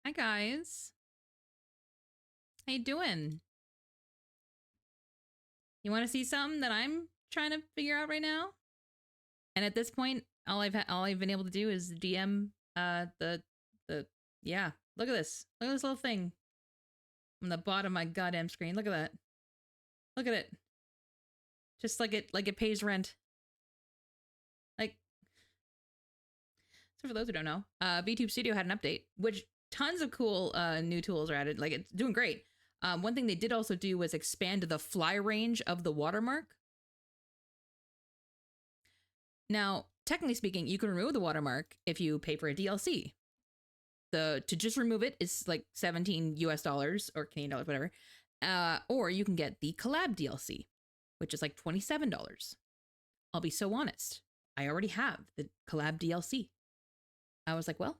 Hi guys. How you doing? You want to see something that I'm trying to figure out right now? And at this point, all I've been able to do is DM the yeah. Look at this. Look at this little thing on the bottom of my goddamn screen. Look at that. Look at it. Just like it pays rent. Like, so for those who don't know, VTube Studio had an update, which tons of cool new tools are added. Like, it's doing great. One thing they did also do was expand the fly range of the watermark. Now, technically speaking, you can remove the watermark if you pay for a DLC. To just remove it is like 17 US dollars or Canadian dollars, whatever. Or you can get the collab DLC, which is like $27. I'll be so honest. I already have the collab DLC. I was like, well,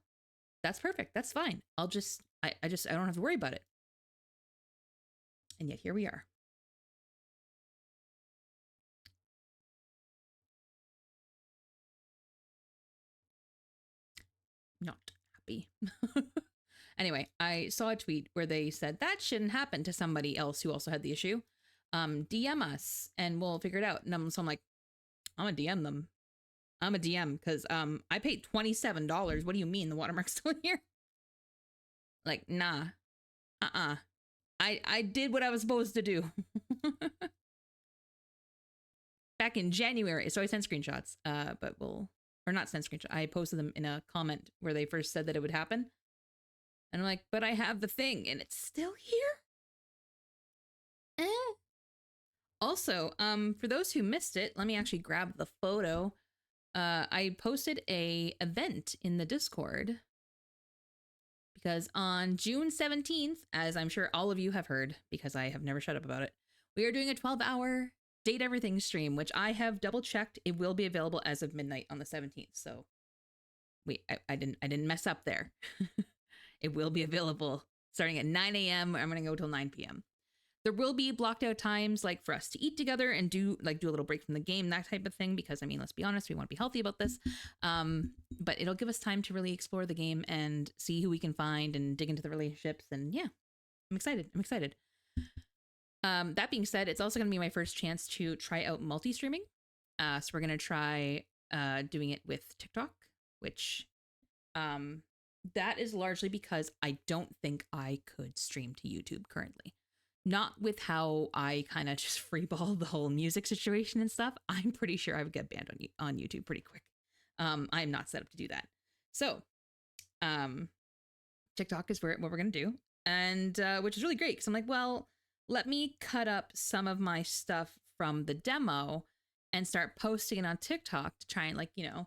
that's perfect. That's fine. I don't have to worry about it. And yet here we are. Not happy. Anyway, I saw a tweet where they said that shouldn't happen to somebody else who also had the issue. DM us and we'll figure it out. And so I'm like, I'm gonna DM them. I'm a DM because I paid $27. What do you mean the watermark's still in here? Like, nah. I did what I was supposed to do. Back in January. So I sent screenshots. But or not send screenshots. I posted them in a comment where they first said that it would happen. And I'm like, but I have the thing and it's still here? Also, for those who missed it, let me actually grab the photo. I posted a event in the Discord because on June 17th, as I'm sure all of you have heard because I have never shut up about it, we are doing a 12-hour Date Everything stream, which I have double checked. It will be available as of midnight on the 17th. So wait, I didn't mess up there. It will be available starting at 9 a.m. I'm going to go till 9 p.m. There will be blocked out times like for us to eat together and do a little break from the game, that type of thing, because I mean, let's be honest, we want to be healthy about this. But it'll give us time to really explore the game and see who we can find and dig into the relationships. And yeah, I'm excited. That being said, it's also going to be my first chance to try out multi-streaming. So we're going to try doing it with TikTok, which that is largely because I don't think I could stream to YouTube currently. Not with how I kind of just freeball the whole music situation and stuff. I'm pretty sure I would get banned on YouTube pretty quick. I'm not set up to do that. So, TikTok is what we're gonna do, and which is really great because I'm like, well, let me cut up some of my stuff from the demo and start posting it on TikTok to try and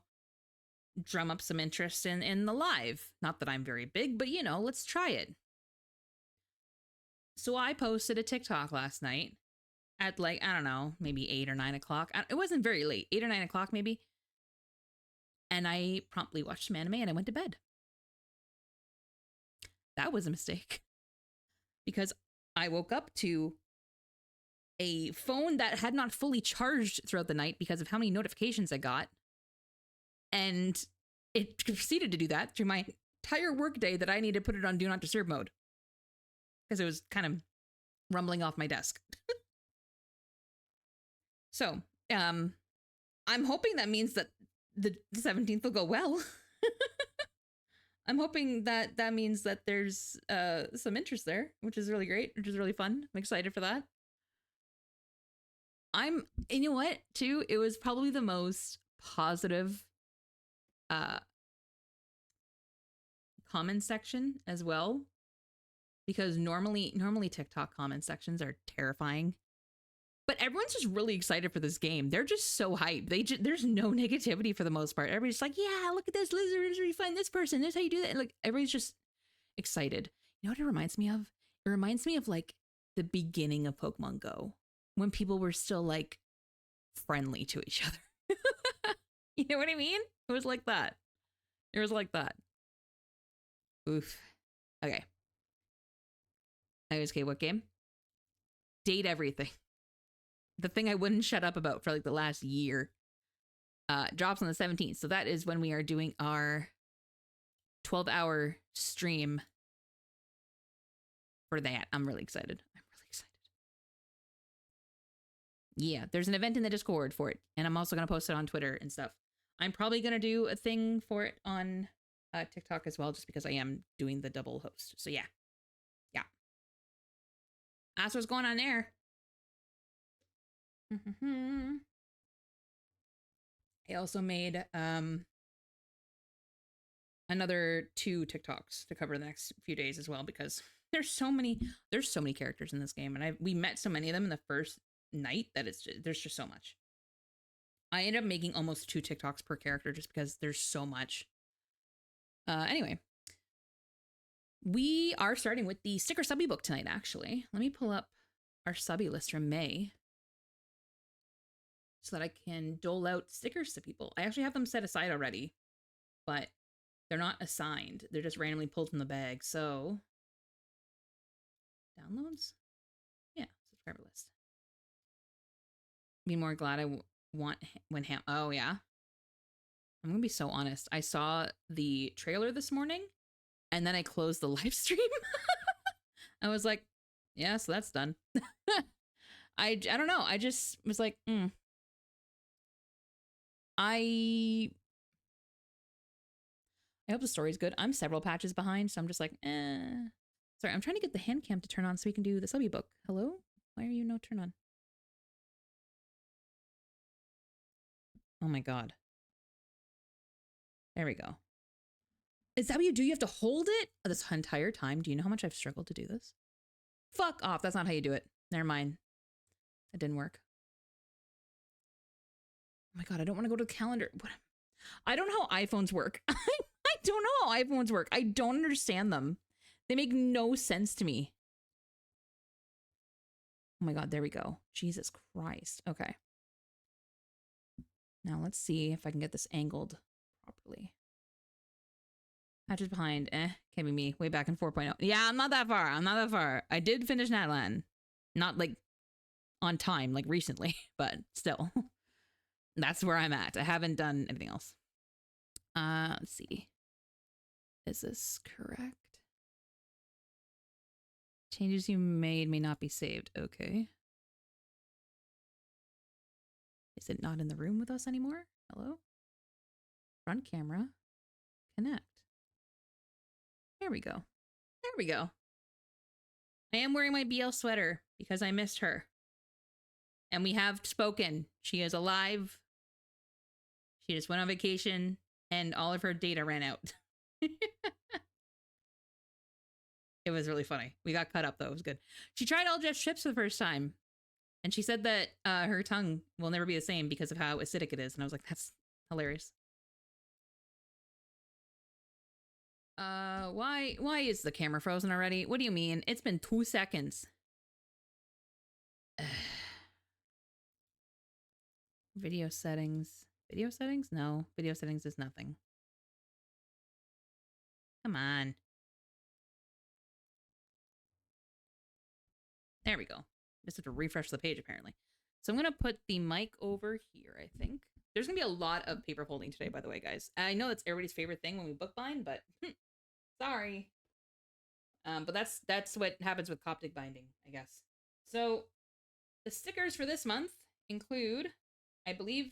drum up some interest in the live. Not that I'm very big, but let's try it. So I posted a TikTok last night at I don't know, maybe 8 or 9 o'clock. It wasn't very late, 8 or 9 o'clock maybe. And I promptly watched some anime and I went to bed. That was a mistake because I woke up to a phone that had not fully charged throughout the night because of how many notifications I got. And it proceeded to do that through my entire workday that I needed to put it on Do Not Disturb mode because it was kind of rumbling off my desk. So, I'm hoping that means that the 17th will go well. I'm hoping that means that there's some interest there, which is really great, which is really fun. I'm excited for that. And you know what, too? It was probably the most positive comment section as well. Because normally TikTok comment sections are terrifying. But everyone's just really excited for this game. They're just so hyped. There's no negativity for the most part. Everybody's like, yeah, look at this lizard. You find this person. This is how you do that. And like everybody's just excited. You know what it reminds me of? It reminds me of like the beginning of Pokemon Go when people were still like friendly to each other. You know what I mean? It was like that. It was like that. Oof. Okay. Okay, what game? Date Everything. The thing I wouldn't shut up about for like the last year. Drops on the 17th. So that is when we are doing our 12-hour stream for that. I'm really excited. I'm really excited. Yeah, there's an event in the Discord for it, and I'm also gonna post it on Twitter and stuff. I'm probably gonna do a thing for it on TikTok as well, just because I am doing the double host. So yeah, yeah, that's what's going on there. I also made another 2 TikToks to cover the next few days as well, because there's so many characters in this game, and we met so many of them in the first night that there's just so much. I ended up making almost 2 TikToks per character just because there's so much. Anyway, we are starting with the sticker subby book tonight, actually. Let me pull up our subby list from May so that I can dole out stickers to people. I actually have them set aside already, but they're not assigned. They're just randomly pulled from the bag. So, downloads? Yeah, subscriber list. Be more glad I want when oh yeah. I'm gonna be so honest. I saw the trailer this morning, and then I closed the live stream. I was like, yeah, so that's done. I don't know. I just was like, I hope the story's good. I'm several patches behind, so I'm just like, Sorry, I'm trying to get the hand cam to turn on so we can do the subby book. Hello? Why are you no turn on? Oh my god. There we go. Is that what you do? You have to hold it this entire time? Do you know how much I've struggled to do this? Fuck off. That's not how you do it. Never mind. It didn't work. Oh my god, I don't want to go to the calendar. What? I don't know how iPhones work. I don't know how iPhones work. I don't understand them. They make no sense to me. Oh my god, there we go. Jesus Christ. Okay. Now let's see if I can get this angled properly. Patches behind. Can't be me. Way back in 4.0. Yeah, I'm not that far. I'm not that far. I did finish Natlan. Not like on time, like recently, but still. That's where I'm at. I haven't done anything else. Let's see. Is this correct? Changes you made may not be saved. Okay. Is it not in the room with us anymore? Hello? Front camera. Connect. There we go. There we go. I am wearing my BL sweater because I missed her. And we have spoken. She is alive. She just went on vacation and all of her data ran out. It was really funny. We got cut up though. It was good. She tried all Jeff's chips for the first time. And she said that her tongue will never be the same because of how acidic it is. And I was like, that's hilarious. Why is the camera frozen already? What do you mean? It's been 2 seconds. Video settings. Video settings? No. Video settings is nothing. Come on. There we go. Just have to refresh the page, apparently. So I'm going to put the mic over here, I think. There's going to be a lot of paper folding today, by the way, guys. I know that's everybody's favorite thing when we bookbind, but sorry. But that's what happens with Coptic binding, I guess. So the stickers for this month include, I believe,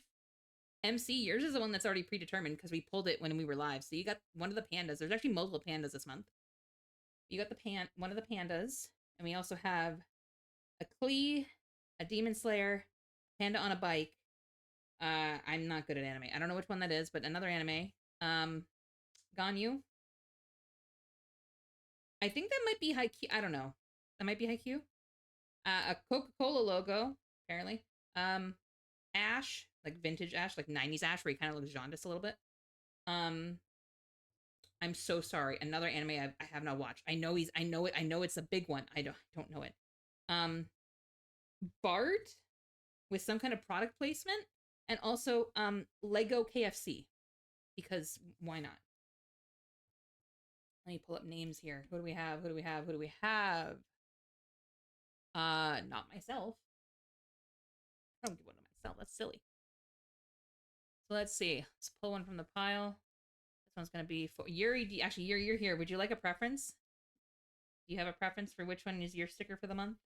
MC. Yours is the one that's already predetermined because we pulled it when we were live. So you got one of the pandas. There's actually multiple pandas this month. You got one of the pandas, and we also have a Klee, a Demon Slayer, Panda on a Bike. I'm not good at anime. I don't know which one that is, but another anime. Ganyu. I think that might be Haikyuu. I don't know. That might be Haikyuu. A Coca-Cola logo, apparently. Ash, like vintage Ash, like 90s Ash, where he kind of looks jaundiced a little bit. I'm so sorry. Another anime I have not watched. I know it. I know it's a big one. I don't know it. Bart with some kind of product placement, and also Lego KFC, because why not? Let me pull up names here. Who do we have? Who do we have? Who do we have? Not myself. I don't give one to myself. That's silly. So let's see. Let's pull one from the pile. This one's gonna be for Yuri. Actually, Yuri, you're here. Would you like a preference? Do you have a preference for which one is your sticker for the month?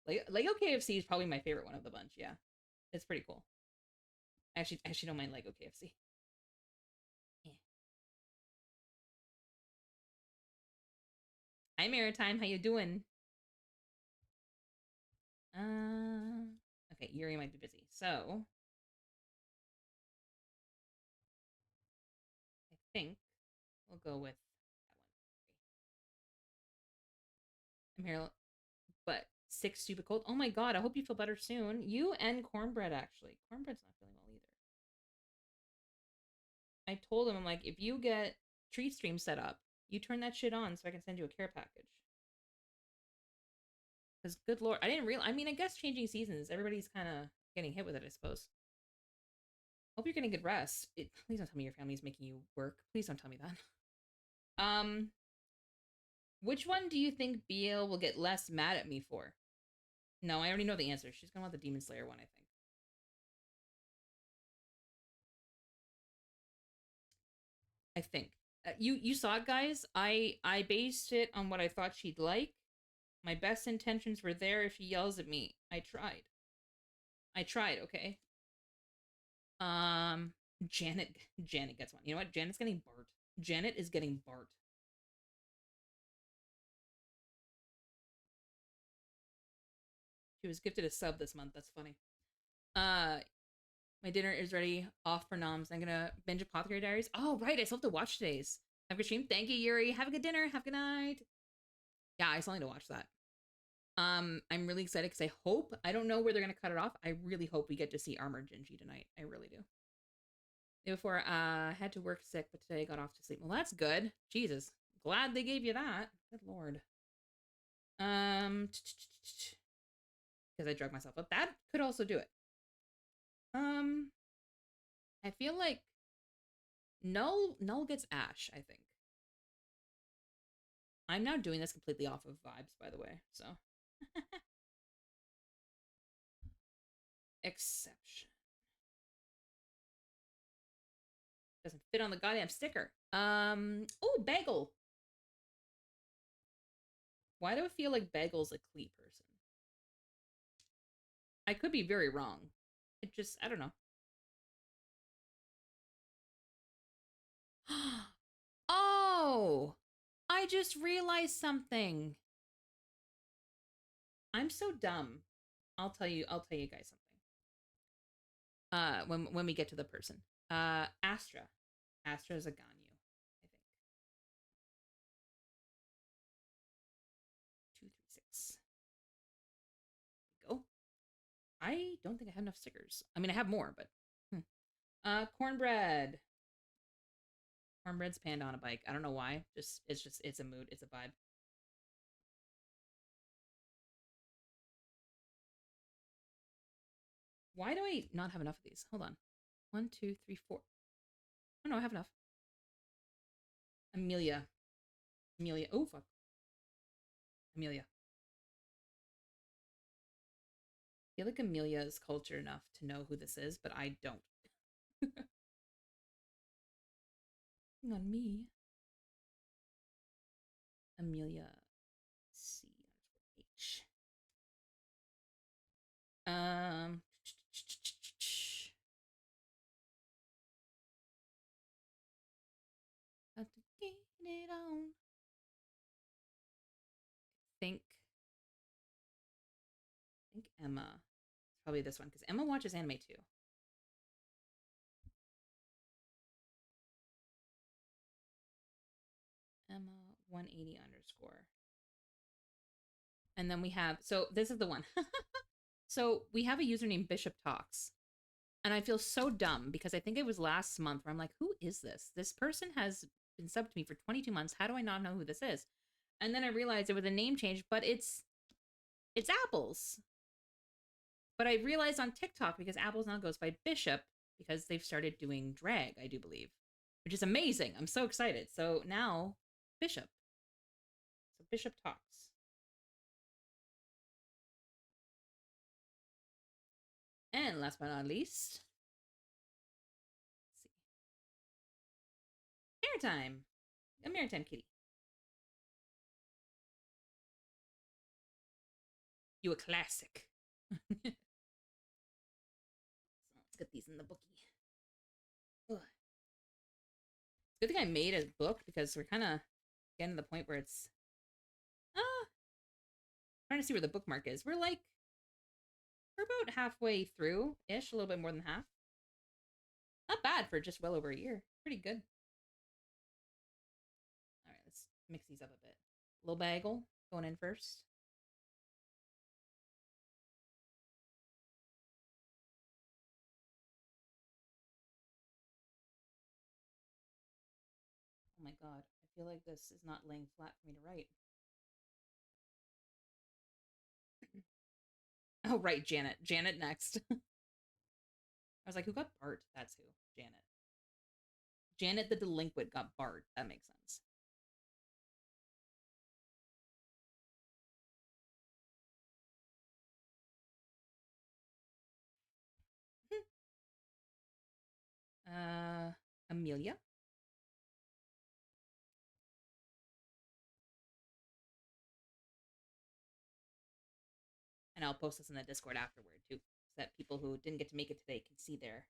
Lego KFC is probably my favorite one of the bunch. Yeah, it's pretty cool. I actually don't mind Lego KFC. Yeah. Hi Maritime, how you doing? Okay, Yuri might be busy, so I think we'll go with that one. I'm here, but sick, stupid cold. Oh my god, I hope you feel better soon. You and Cornbread actually. Cornbread's not feeling well either. I told him, I'm like, if you get Treat Stream set up, you turn that shit on so I can send you a care package. Because good lord, I didn't realize. I mean, I guess changing seasons, everybody's kind of getting hit with it, I suppose. Hope you're getting good rest. Please don't tell me your family's making you work. Please don't tell me that. Which one do you think Beal will get less mad at me for? No, I already know the answer. She's gonna want the Demon Slayer one, I think. I think. You saw it, guys. I based it on what I thought she'd like. My best intentions were there if she yells at me. I tried. Okay. Um, Janet gets one. You know what? Janet's getting Bart. Janet is getting Bart. She was gifted a sub this month. That's funny. Uh, my dinner is ready. Off for noms. I'm gonna binge Apothecary Diaries. Oh right, I still have to watch today's. Have a good stream. Thank you, Yuri. Have a good dinner. Have a good night. Yeah, I still need to watch that. I'm really excited because I don't know where they're gonna cut it off. I really hope we get to see Armored Gingy tonight. I really do. Day before, had to work sick, but today got off to sleep. Well, that's good. Jesus, glad they gave you that. Good lord. Because I drug myself up. That could also do it. I feel like Null gets Ash. I think. I'm now doing this completely off of vibes, by the way. So. Exception. Doesn't fit on the goddamn sticker. Oh, Bagel. Why do I feel like Bagel's a Klee person? I could be very wrong. I don't know. Oh, I just realized something. I'm so dumb. I'll tell you guys something. When we get to the person. Astra. Astra is a Ganyu, I think. 236. There we go. I don't think I have enough stickers. I mean, I have more, but Cornbread. Cornbread's panda on a bike. I don't know why. It's a mood. It's a vibe. Why do I not have enough of these? Hold on. 1, 2, 3, 4. Oh no, I have enough. Amelia. Oh fuck. Amelia. I feel like Amelia is cultured enough to know who this is, but I don't. On me. Amelia C_H. Got to get it on. Think Emma. It's probably this one because Emma watches anime too. Emma 180 underscore. And then we have, so this is the one. So we have a username Bishop Talks. And I feel so dumb because I think it was last month where I'm like, who is this? This person has been subbed to me for 22 months. How do I not know who this is? And then I realized it was a name change, but it's Apples. But I realized on TikTok because Apples now goes by Bishop because they've started doing drag, I do believe, which is amazing. I'm so excited. So now Bishop. So Bishop Talks. And last but not least, let's see. Maritime. A Maritime kitty. You a classic. So let's get these in the bookie. Ugh. Good thing I made a book because we're kind of getting to the point where it's trying to see where the bookmark is. We're about halfway through ish, a little bit more than half. Not bad for just well over a year. Pretty good. All right, let's mix these up a bit. Little bagel going in first. Oh my god, I feel like this is not laying flat for me to write. Oh right, Janet. Janet next. I was like, who got Bart? That's who. Janet. Janet the delinquent got Bart. That makes sense. uh, Amelia. And I'll post this in the Discord afterward too, so that people who didn't get to make it today can see their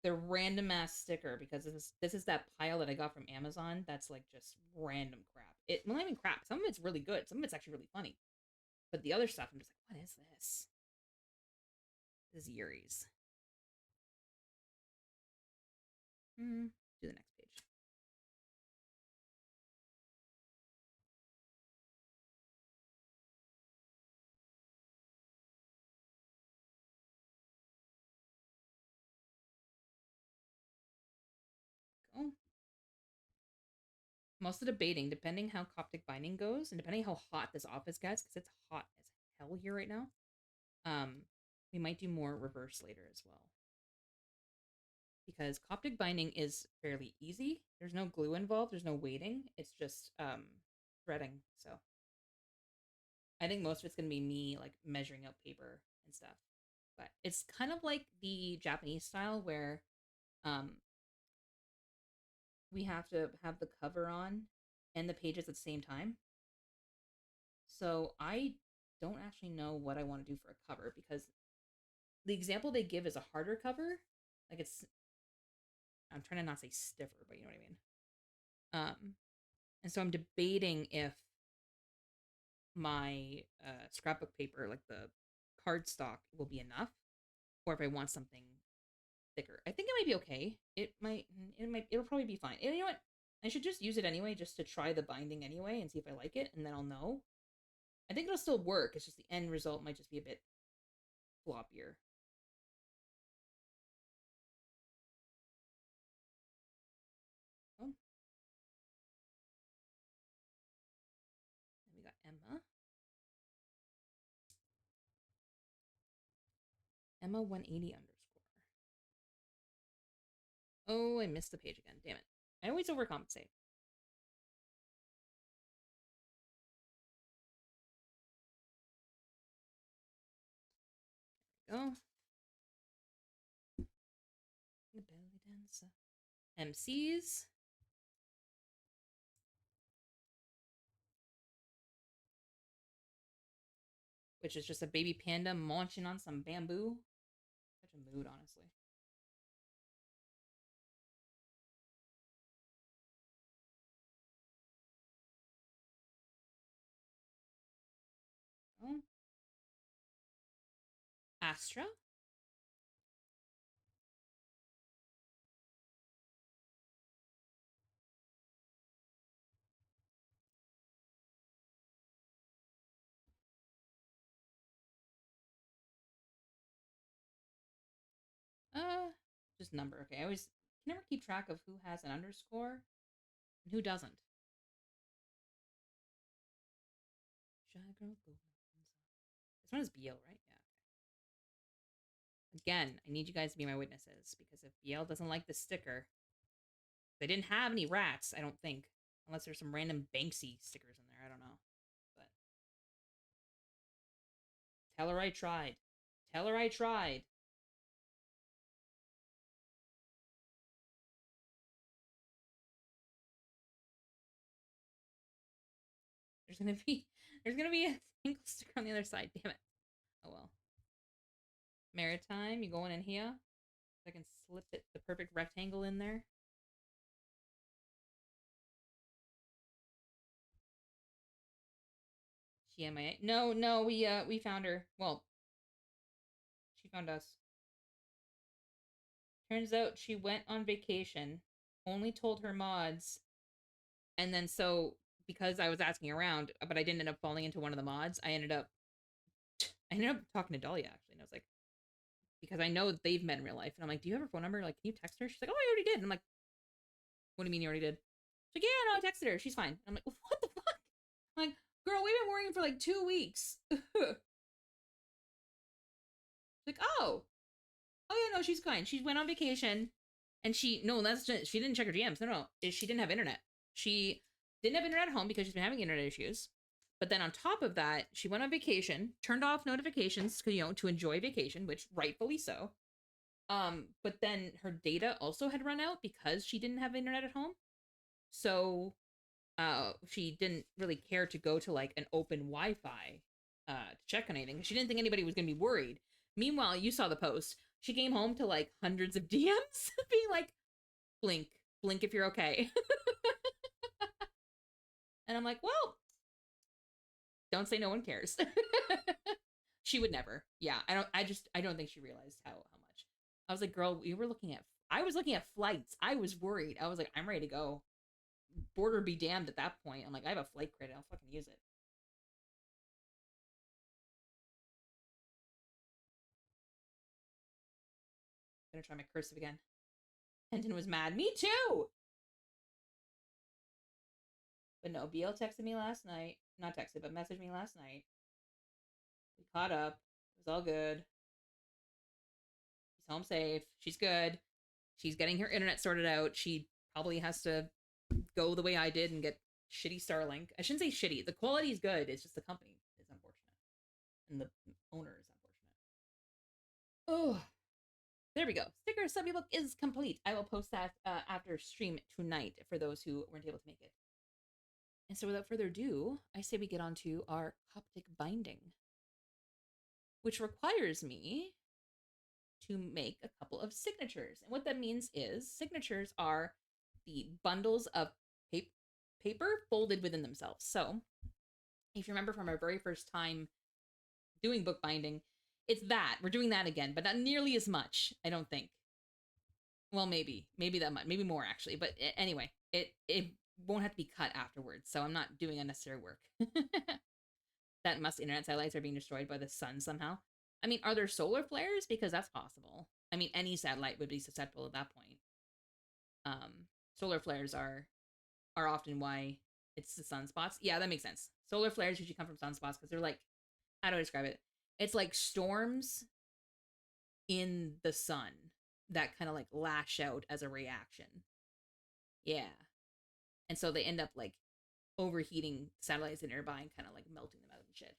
random ass sticker, because this is that pile that I got from Amazon that's like just random crap. Well, not even crap. Some of it's really good. Some of it's actually really funny. But the other stuff, I'm just like, what is this? This is Yuri's. Do the next page. Go. I'm also debating, depending how Coptic binding goes, and depending how hot this office gets, because it's hot as hell here right now. We might do more reverse later as well. Because Coptic binding is fairly easy. There's no glue involved, there's no weighting. It's just threading. So I think most of it's gonna be me like measuring out paper and stuff. But it's kind of like the Japanese style where um we have to have the cover on and the pages at the same time. So I don't actually know what I want to do for a cover, because the example they give is a harder cover. Like I'm trying to not say stiffer, but you know what I mean. And so I'm debating if my scrapbook paper, like the cardstock, will be enough, or if I want something thicker. I think it might be okay. It'll probably be fine. And you know what? I should just use it anyway, just to try the binding anyway and see if I like it, and then I'll know. I think it'll still work. It's just the end result might just be a bit floppier. Oh, and we got Emma. Emma 180 underscore. Oh, I missed the page again. Damn it. I always overcompensate. Go. The belly dancer. MCs. Which is just a baby panda munching on some bamboo. Such a mood, honestly. Oh. Astra. Just number. Okay, I always can never keep track of who has an underscore and who doesn't. Shy girl, go. This one is BL, right? Yeah. Again, I need you guys to be my witnesses, because if BL doesn't like the sticker, they didn't have any rats, I don't think, unless there's some random Banksy stickers in there. I don't know, but tell her I tried. Tell her I tried. There's gonna be there's gonna be Ankle sticker on the other side. Damn it. Oh well. Maritime, you going in here? I can slip it the perfect rectangle in there. She MIA. No, no, we found her. Well, she found us. Turns out she went on vacation, only told her mods, and then so because I was asking around, but I didn't end up falling into one of the mods, I ended up talking to Dahlia actually, and I was like, because I know they've met in real life, and I'm like, do you have her phone number? Like, can you text her? She's like, oh, I already did. And I'm like, what do you mean you already did? She's like, yeah, no, I texted her. She's fine. And I'm like, what the fuck? I'm like, girl, we've been working for like 2 weeks. Like, oh yeah, no, she's fine. She went on vacation, and she didn't check her DMs. No, she didn't have internet. She didn't have internet at home because she's been having internet issues. But then on top of that, she went on vacation, turned off notifications, to enjoy vacation, which rightfully so. But then her data also had run out because she didn't have internet at home. So she didn't really care to go to like an open Wi-Fi to check on anything because she didn't think anybody was gonna be worried. Meanwhile, you saw the post. She came home to like hundreds of DMs being like, blink, blink if you're okay. And I'm like, well, don't say no one cares. She would never. Yeah, I don't think she realized how much. I was like, girl, I was looking at flights. I was worried. I was like, I'm ready to go. Border be damned at that point. I'm like, I have a flight credit. I'll fucking use it. I'm gonna try my cursive again. Kenton was mad. Me too. But no, BL texted me last night. Not texted, but messaged me last night. We caught up. It was all good. She's home safe. She's good. She's getting her internet sorted out. She probably has to go the way I did and get shitty Starlink. I shouldn't say shitty. The quality is good. It's just the company is unfortunate. And the owner is unfortunate. Oh, there we go. Sticker sub ebook is complete. I will post that after stream tonight for those who weren't able to make it. And so without further ado, I say we get on to our Coptic binding, which requires me to make a couple of signatures. And what that means is signatures are the bundles of paper folded within themselves. So if you remember from our very first time doing bookbinding, it's that. We're doing that again, but not nearly as much, I don't think. Well, maybe that much, maybe more actually. But anyway, it won't have to be cut afterwards, so I'm not doing unnecessary work. That must internet satellites are being destroyed by the sun somehow. I mean, are there solar flares? Because that's possible. I mean, any satellite would be susceptible at that point. Solar flares are often why it's the sunspots. Yeah, that makes sense. Solar flares usually come from sunspots because they're like, how do I describe it? It's like storms in the sun that kind of like lash out as a reaction. Yeah. And so they end up like overheating satellites nearby and kind of like melting them out and shit.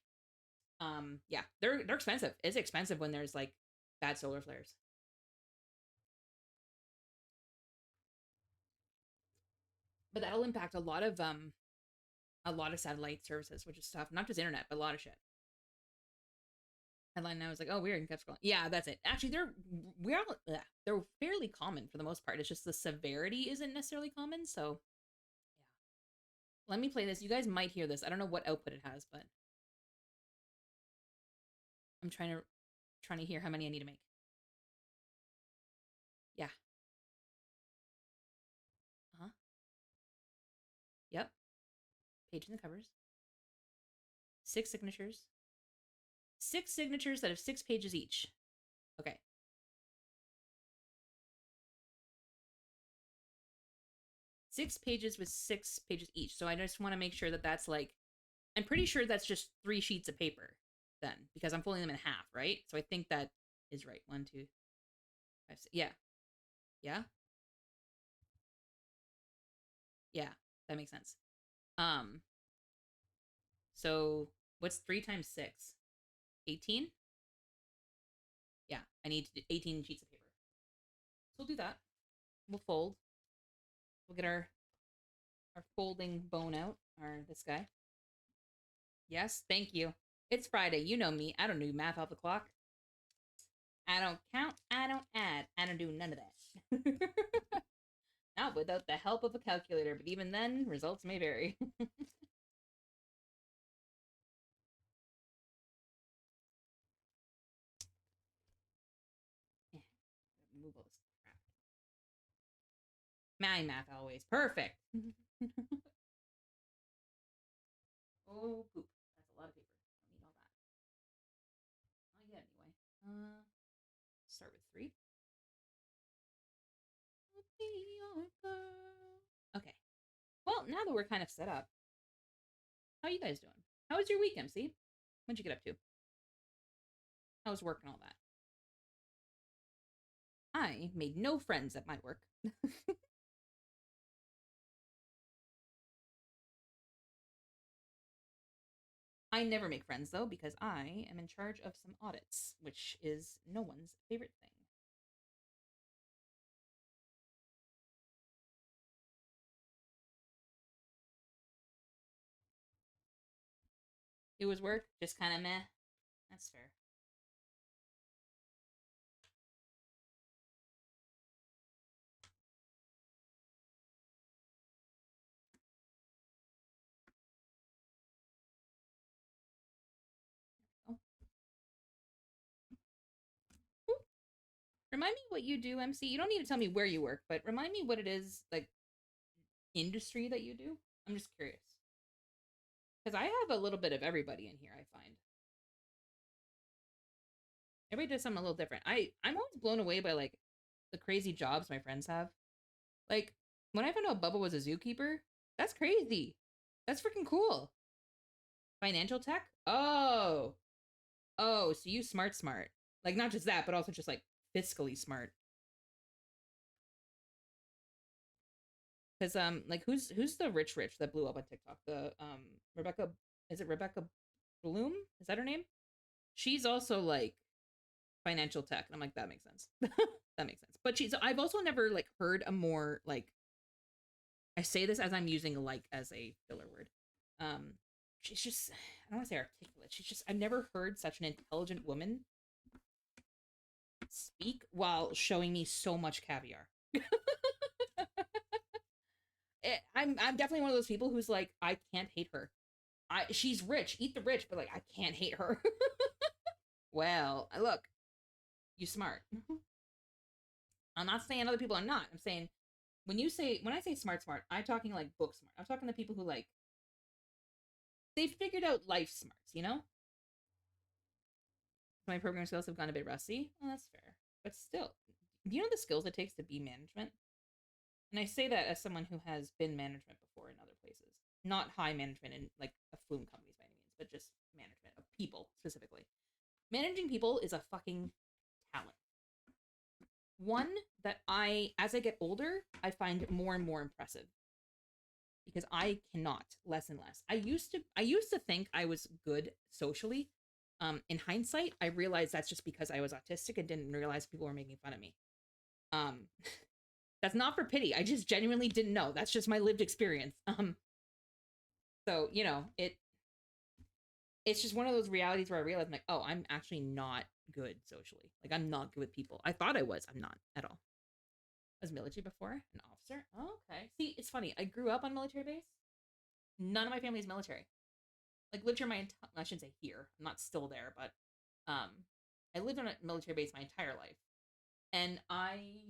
Yeah, they're expensive. It's expensive when there's like bad solar flares. But that'll impact a lot of satellite services, which is tough. Not just internet, but a lot of shit. Headline now is like, oh, weird, and kept scrolling. Yeah, that's it. Actually, they're fairly common for the most part. It's just the severity isn't necessarily common. So, yeah. Let me play this. You guys might hear this. I don't know what output it has, but I'm trying to hear how many I need to make. Yeah. Uh huh. Yep. Pages and covers. 6 signatures. 6 signatures that have 6 pages each. Okay. 6 pages with 6 pages each. So I just want to make sure that that's like, I'm pretty sure that's just 3 sheets of paper then, because I'm folding them in half, right? So I think that is right. 1, 2, 5, 6. Yeah. Yeah. Yeah. That makes sense. So what's 3 times 6? 18? Yeah. I need 18 sheets of paper. So we'll do that. We'll fold. We'll get our folding bone out, or this guy. Yes, thank you. It's Friday. You know me. I don't do math off the clock. I don't count. I don't add. I don't do none of that. Not without the help of a calculator, but even then, results may vary. Move all this crap. My math always perfect. Oh, poop. That's a lot of paper. Don't need all that. Not yet, anyway. Start with 3. Okay. Well, now that we're kind of set up, how are you guys doing? How was your week, MC? What'd you get up to? How was work and all that? I made no friends at my work. I never make friends though because I am in charge of some audits, which is no one's favorite thing. It was work, just kind of meh. That's fair. Oh. Remind me what you do, MC. You don't need to tell me where you work, but remind me what it is, like, industry that you do. I'm just curious. Because I have a little bit of everybody in here, I find. Everybody does something a little different. I'm always blown away by, like, the crazy jobs my friends have. Like, when I found out Bubba was a zookeeper, that's crazy. That's freaking cool. Financial tech? Oh. Oh, so you smart. Like, not just that, but also just, like, fiscally smart. Because like who's the rich that blew up on TikTok? The Rebecca, is it Rebecca Bloom? Is that her name? She's also like financial tech, and I'm like, that makes sense. That makes sense. But I've also never like heard a more like, I say this as I'm using like as a filler word. She's just, I don't want to say articulate. She's just, I've never heard such an intelligent woman speak while showing me so much caviar. I'm definitely one of those people who's like, I can't hate her. She's rich, eat the rich, but like I can't hate her. Well, look, you smart. I'm not saying other people are not. I'm saying when I say smart, I'm talking like book smart. I'm talking to people who like they've figured out life smarts, you know? My program skills have gone a bit rusty. Well, that's fair. But still, do you know the skills it takes to be management? And I say that as someone who has been management before in other places. Not high management in like affluent companies by any means, but just management of people specifically. Managing people is a fucking talent. One that as I get older, I find more and more impressive because I cannot, less and less. I used to think I was good socially. In hindsight, I realized that's just because I was autistic and didn't realize people were making fun of me. Um, that's not for pity. I just genuinely didn't know. That's just my lived experience. So it's just one of those realities where I realized, I'm like, oh, I'm actually not good socially. Like, I'm not good with people. I thought I was. I'm not at all. I was military before, an officer. Oh, okay. See, it's funny. I grew up on military base. None of my family is military. Like, lived here I shouldn't say here. I'm not still there, but um, I lived on a military base my entire life, and I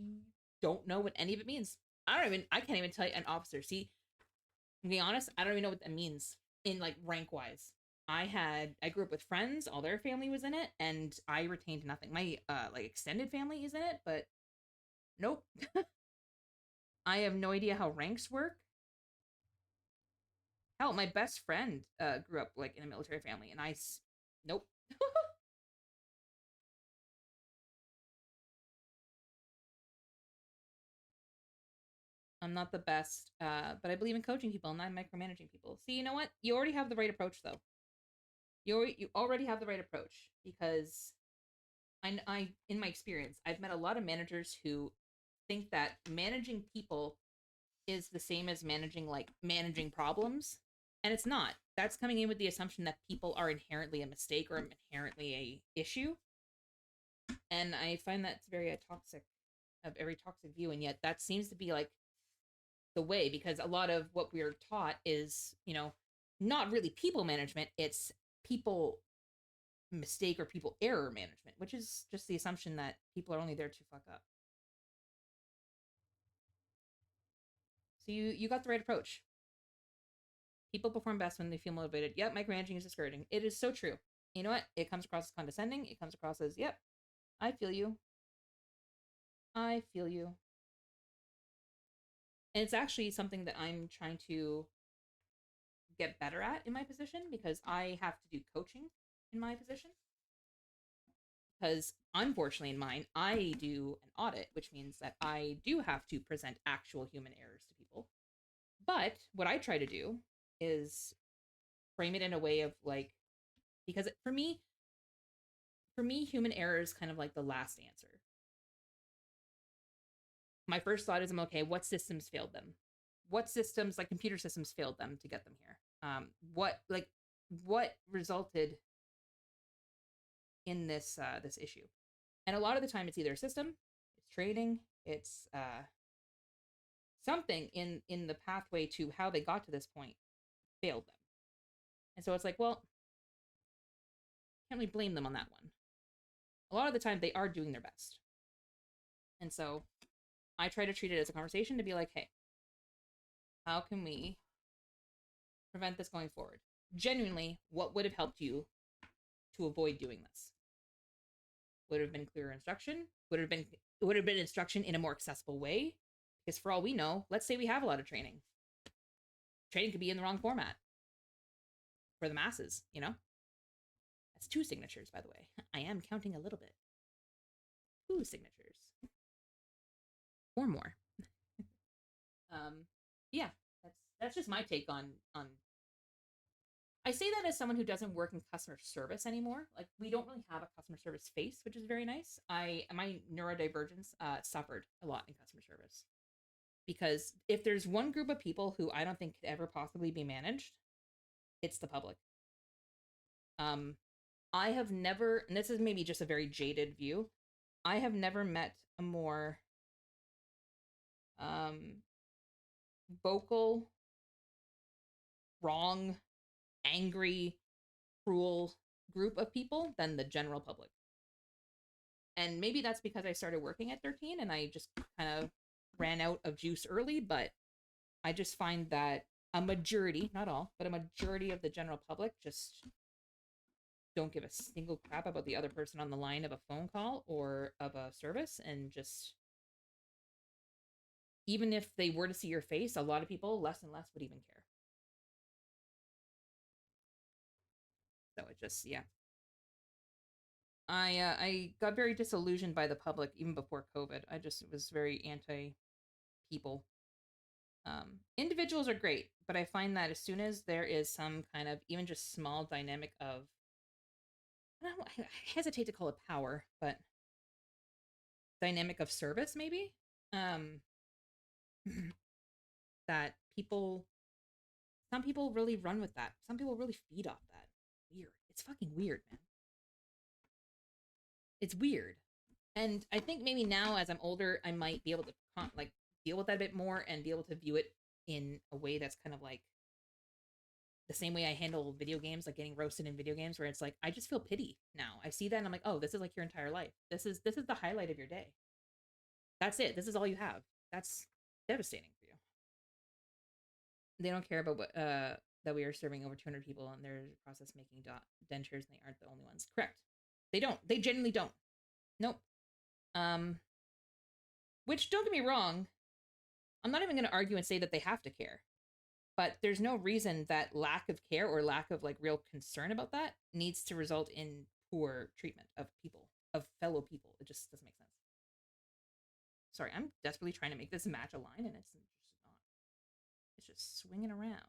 don't know what any of it means. I can't even tell you an officer. See, to be honest, I don't even know what that means in like rank wise. I grew up with friends, all their family was in it, and I retained nothing. My like extended family is in it, but nope. I have no idea how ranks work. Hell, my best friend grew up like in a military family, and nope. I'm not the best, but I believe in coaching people and not micromanaging people. See, you know what? You already have the right approach, though. You already have the right approach because I in my experience, I've met a lot of managers who think that managing people is the same as managing problems. And it's not. That's coming in with the assumption that people are inherently a mistake or inherently a issue. And I find that's very toxic, a very toxic view. And yet that seems to be like the way, because a lot of what we're taught is, you know, not really people management, it's people mistake or people error management, which is just the assumption that people are only there to fuck up. So you got the right approach. People perform best when they feel motivated. Yep, micromanaging is discouraging. It is so true. You know what? It comes across as condescending. It comes across as, yep, I feel you. I feel you. And it's actually something that I'm trying to get better at in my position, because I have to do coaching in my position. Because unfortunately, in mine, I do an audit, which means that I do have to present actual human errors to people. But what I try to do is frame it in a way of like, because for me, human error is kind of like the last answer. My first thought is, I'm okay, what systems failed them? What systems, like computer systems, failed them to get them here? What resulted in this issue? And a lot of the time, it's either a system, it's training, it's something in the pathway to how they got to this point failed them. And so it's like, well, can't really blame them on that one. A lot of the time, they are doing their best. And so I try to treat it as a conversation to be like, hey, how can we prevent this going forward? Genuinely, what would have helped you to avoid doing this? Would have been clearer instruction? Would have been instruction in a more accessible way? Because for all we know, let's say we have a lot of training. Training could be in the wrong format for the masses, you know? That's 2 signatures, by the way. I am counting a little bit. 2 signatures. Or more. Yeah, that's just my take on I say that as someone who doesn't work in customer service anymore. Like, we don't really have a customer service face, which is very nice. My neurodivergence suffered a lot in customer service, because if there's one group of people who I don't think could ever possibly be managed, it's the public. Um, I have never, and this is maybe just a very jaded view, I have never met a more um vocal, wrong, angry, cruel group of people than the general public. And maybe that's because I started working at 13 and I just kind of ran out of juice early, but I just find that a majority, not all, but a majority of the general public just don't give a single crap about the other person on the line of a phone call or of a service. And just, even if they were to see your face, a lot of people, less and less, would even care. So it just, yeah. I got very disillusioned by the public even before COVID. I just was very anti people. Individuals are great, but I find that as soon as there is some kind of even just small dynamic of, I hesitate to call it power, but dynamic of service, maybe, um, that people, some people really run with that. Some people really feed off that. Weird. It's fucking weird, man. It's weird. And I think maybe now, as I'm older, I might be able to like deal with that a bit more and be able to view it in a way that's kind of like the same way I handle video games, like getting roasted in video games, where it's like I just feel pity now. I see that and I'm like, oh, this is like your entire life. This is the highlight of your day. That's it. This is all you have. That's devastating for you. They don't care about what that we are serving over 200 people and they're in the process making dentures, and they aren't the only ones. Correct. They don't. They genuinely don't. Nope. Um, which, don't get me wrong, I'm not even going to argue and say that they have to care. But there's no reason that lack of care or lack of like real concern about that needs to result in poor treatment of people, of fellow people. It just doesn't make sense. Sorry, I'm desperately trying to make this match a line and it's just not. It's just swinging around.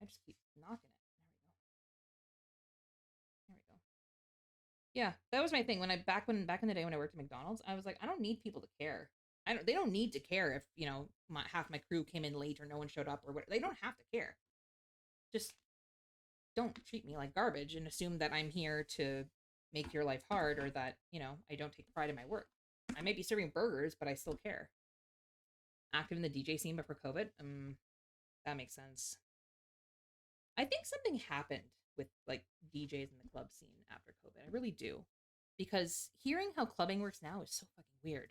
I just keep knocking it. There we go. Yeah, that was my thing when back in the day when I worked at McDonald's. I was like, I don't need people to care. They don't need to care if, you know, half my crew came in late or no one showed up or whatever. They don't have to care. Just don't treat me like garbage and assume that I'm here to make your life hard or that, you know, I don't take pride in my work. I may be serving burgers, but I still care. Active in the DJ scene before COVID? That makes sense. I think something happened with like DJs in the club scene after COVID. I really do. Because hearing how clubbing works now is so fucking weird.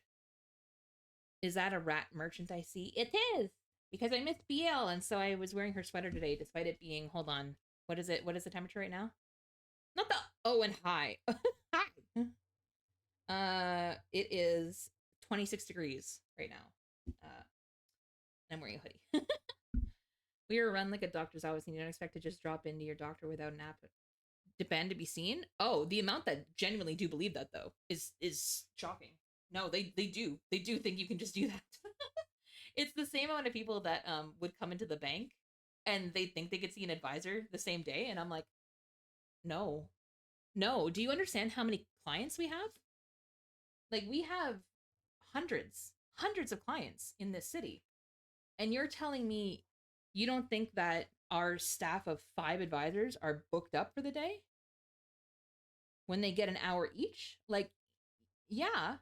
Is that a rat merchant I see? It is! Because I missed BL, and so I was wearing her sweater today, despite it being, hold on, what is it? What is the temperature right now? Not the and high. Hi. It is 26 degrees right now. I'm wearing a hoodie. We were run like a doctor's office, and you don't expect to just drop into your doctor without an app. Demand to be seen. Oh, the amount that genuinely do believe that though is shocking. No, they do. They do think you can just do that. It's the same amount of people that would come into the bank and they think they could see an advisor the same day, and I'm like, no. No, do you understand how many clients we have? Like, we have hundreds of clients in this city. And you're telling me you don't think that our staff of 5 advisors are booked up for the day? When they get an hour each? Like, yeah.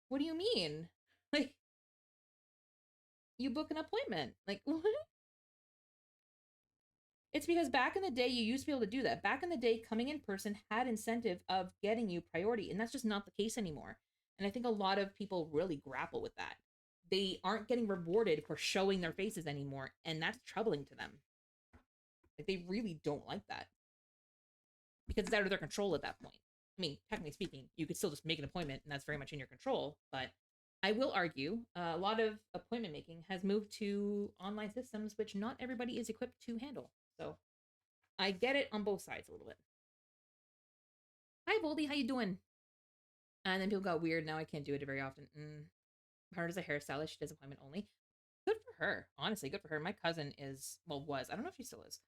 What do you mean? Like, you book an appointment. Like, what? It's because back in the day, you used to be able to do that. Back in the day, coming in person had incentive of getting you priority, and that's just not the case anymore. And I think a lot of people really grapple with that. They aren't getting rewarded for showing their faces anymore, and that's troubling to them. Like, they really don't like that. Because it's out of their control at that point. I mean, technically speaking, you could still just make an appointment, and that's very much in your control, but I will argue a lot of appointment making has moved to online systems, which not everybody is equipped to handle. So I get it on both sides a little bit. Hi, Voldy, how you doing? And then people got weird. Now I can't do it very often. Hard as a hairstylist, she does appointment only. Good for her. Honestly, good for her. My cousin is, well, was, I don't know if she still is,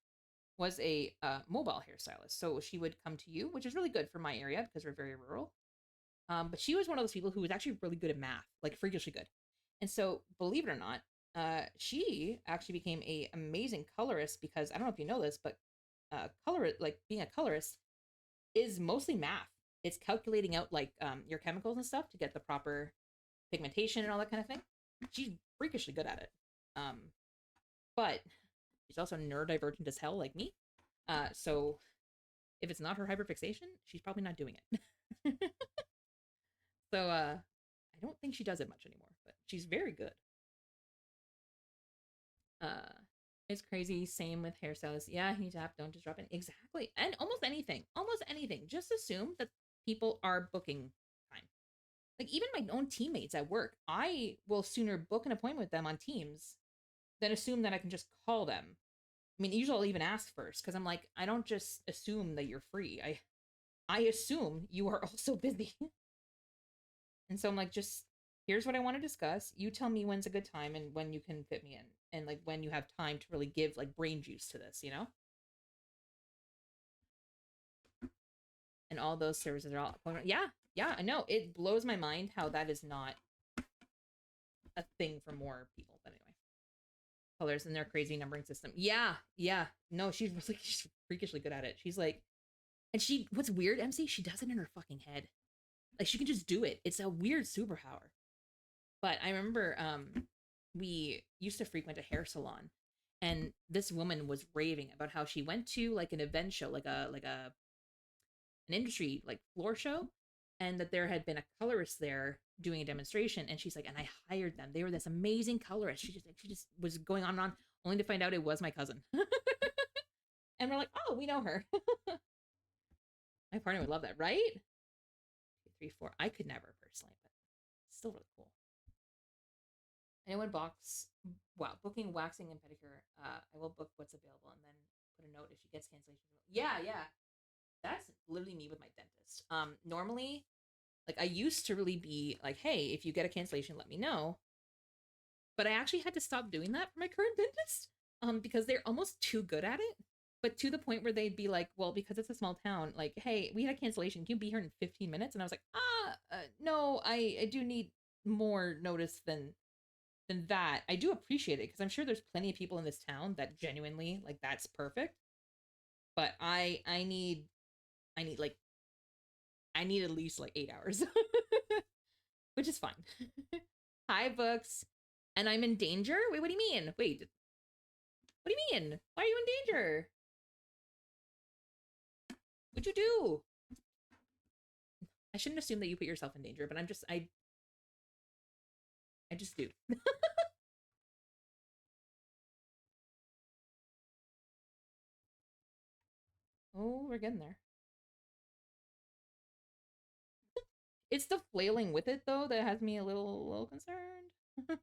was a mobile hairstylist. So she would come to you, which is really good for my area because we're very rural. But she was one of those people who was actually really good at math, like freakishly good. And so, believe it or not, she actually became a amazing colorist because I don't know if you know this, but like being a colorist is mostly math. It's calculating out like your chemicals and stuff to get the proper pigmentation and all that kind of thing. She's freakishly good at it. But she's also neurodivergent as hell like me. So if it's not her hyperfixation, she's probably not doing it. So I don't think she does it much anymore, but she's very good. It's crazy. Same with hairstylists. Yeah, you need to have, don't just drop in. Exactly. And almost anything. Just assume that people are booking time. Like, even my own teammates at work, I will sooner book an appointment with them on Teams than assume that I can just call them. I mean, usually I'll even ask first because I'm like, I don't just assume that you're free. I assume you are also busy. And so I'm like, just here's what I want to discuss. You tell me when's a good time and when you can fit me in, and like when you have time to really give like brain juice to this, you know? And all those services are all, yeah, I know. It blows my mind how that is not a thing for more people. But anyway, colors and their crazy numbering system. Yeah. No, she's freakishly good at it. She's like, and what's weird, MC, she does it in her fucking head. Like, she can just do it. It's a weird superpower. But I remember we used to frequent a hair salon, and this woman was raving about how she went to like an event show, like an industry like floor show, and that there had been a colorist there doing a demonstration, and she's like, and I hired them. They were this amazing colorist. She just was going on and on, only to find out it was my cousin. And we're like, oh, we know her. My partner would love that, right? 3, 4. I could never personally, but it's still really cool. Anyone booking waxing and pedicure. I will book what's available and then put a note if she gets cancellation. Yeah. That's literally me with my dentist. Normally, like, I used to really be like, hey, if you get a cancellation, let me know. But I actually had to stop doing that for my current dentist. Because they're almost too good at it. But to the point where they'd be like, well, because it's a small town, like, hey, we had a cancellation. Can you be here in 15 minutes? And I was like, no, I do need more notice than that. I do appreciate it because I'm sure there's plenty of people in this town that genuinely like that's perfect. But I need like I need at least like 8 hours, which is fine. Hi, books, and I'm in danger. Wait, what do you mean? Wait, what do you mean? Why are you in danger? What'd you do? I shouldn't assume that you put yourself in danger, but I just do. Oh, we're getting there. It's the flailing with it though that has me a little concerned.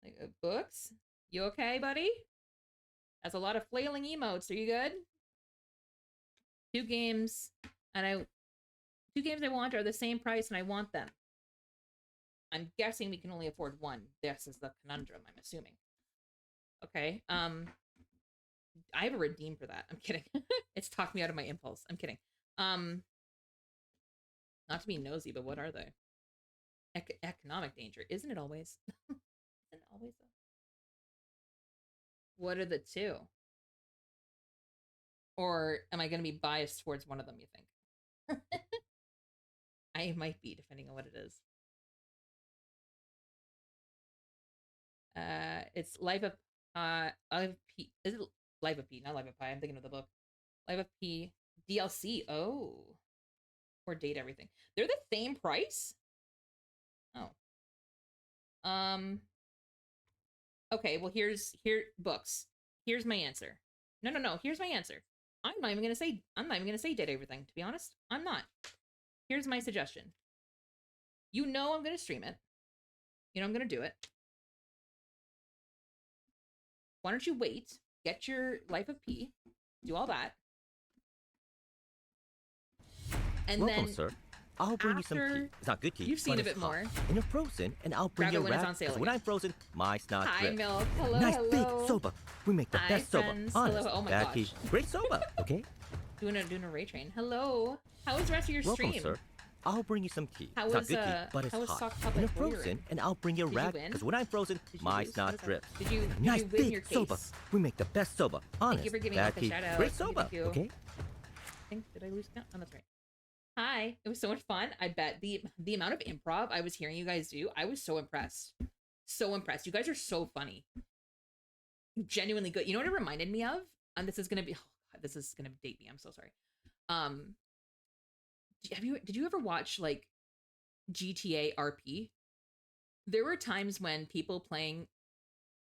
Like books, you okay, buddy? That's a lot of flailing emotes. Are you good? Two games, and two games I want are the same price, and I want them. I'm guessing we can only afford one. This is the conundrum. I'm assuming. Okay. I have a redeem for that. I'm kidding. It's talked me out of my impulse. I'm kidding. Not to be nosy, but what are they? Economic danger, isn't it always? Isn't it always? What are the two? Or am I going to be biased towards one of them? You think? I might be, depending on what it is. It's Life of P. Is it Life of P? Not Life of Pi. I'm thinking of the book. Life of P DLC. Oh, or date everything. They're the same price. Oh. Okay. Well, here books. Here's my answer. No. Here's my answer. I'm not even gonna say date everything. To be honest, I'm not. Here's my suggestion. You know I'm gonna stream it. You know I'm gonna do it. Why don't you wait? Get your Life of P. Do all that. And Welcome, then sir. I'll bring you some tea. It's not good tea. You've seen but a bit it's hot. more. And you're frozen, and I'll bring Grab you it a when it's wrap. on sale 'Cause again. when I'm frozen, my snot Hi, drips. Milk. Hello, Nice hello. big soba. We make the Hi, best soba. friends. Honest. Hello. Oh my Bad gosh. tea. Great soba. Okay. Doing a ray train. Hello. How was the rest of your Welcome, stream? sir. I'll bring you some tea. How It's was not good tea, but it's how was hot. Sock And Puppet? you're What were you frozen, in? and I'll bring you a Did you wrap. win? Because when I'm frozen, Did you my lose? snot What is that? drips. Did Nice you win big your case? soba. We make the best soba. Honest. Thank you for giving Bad us a tea. shout out. Great Thank you, soba. thank you. Okay. Did I lose count? Oh, that's right. Hi. It was so much fun. I bet the amount of improv I was hearing you guys do, I was so impressed. So impressed. You guys are so funny. Genuinely good. You know what it reminded me of? And this is gonna be this is gonna date me. I'm so sorry. Did you ever watch like GTA RP? There were times when people playing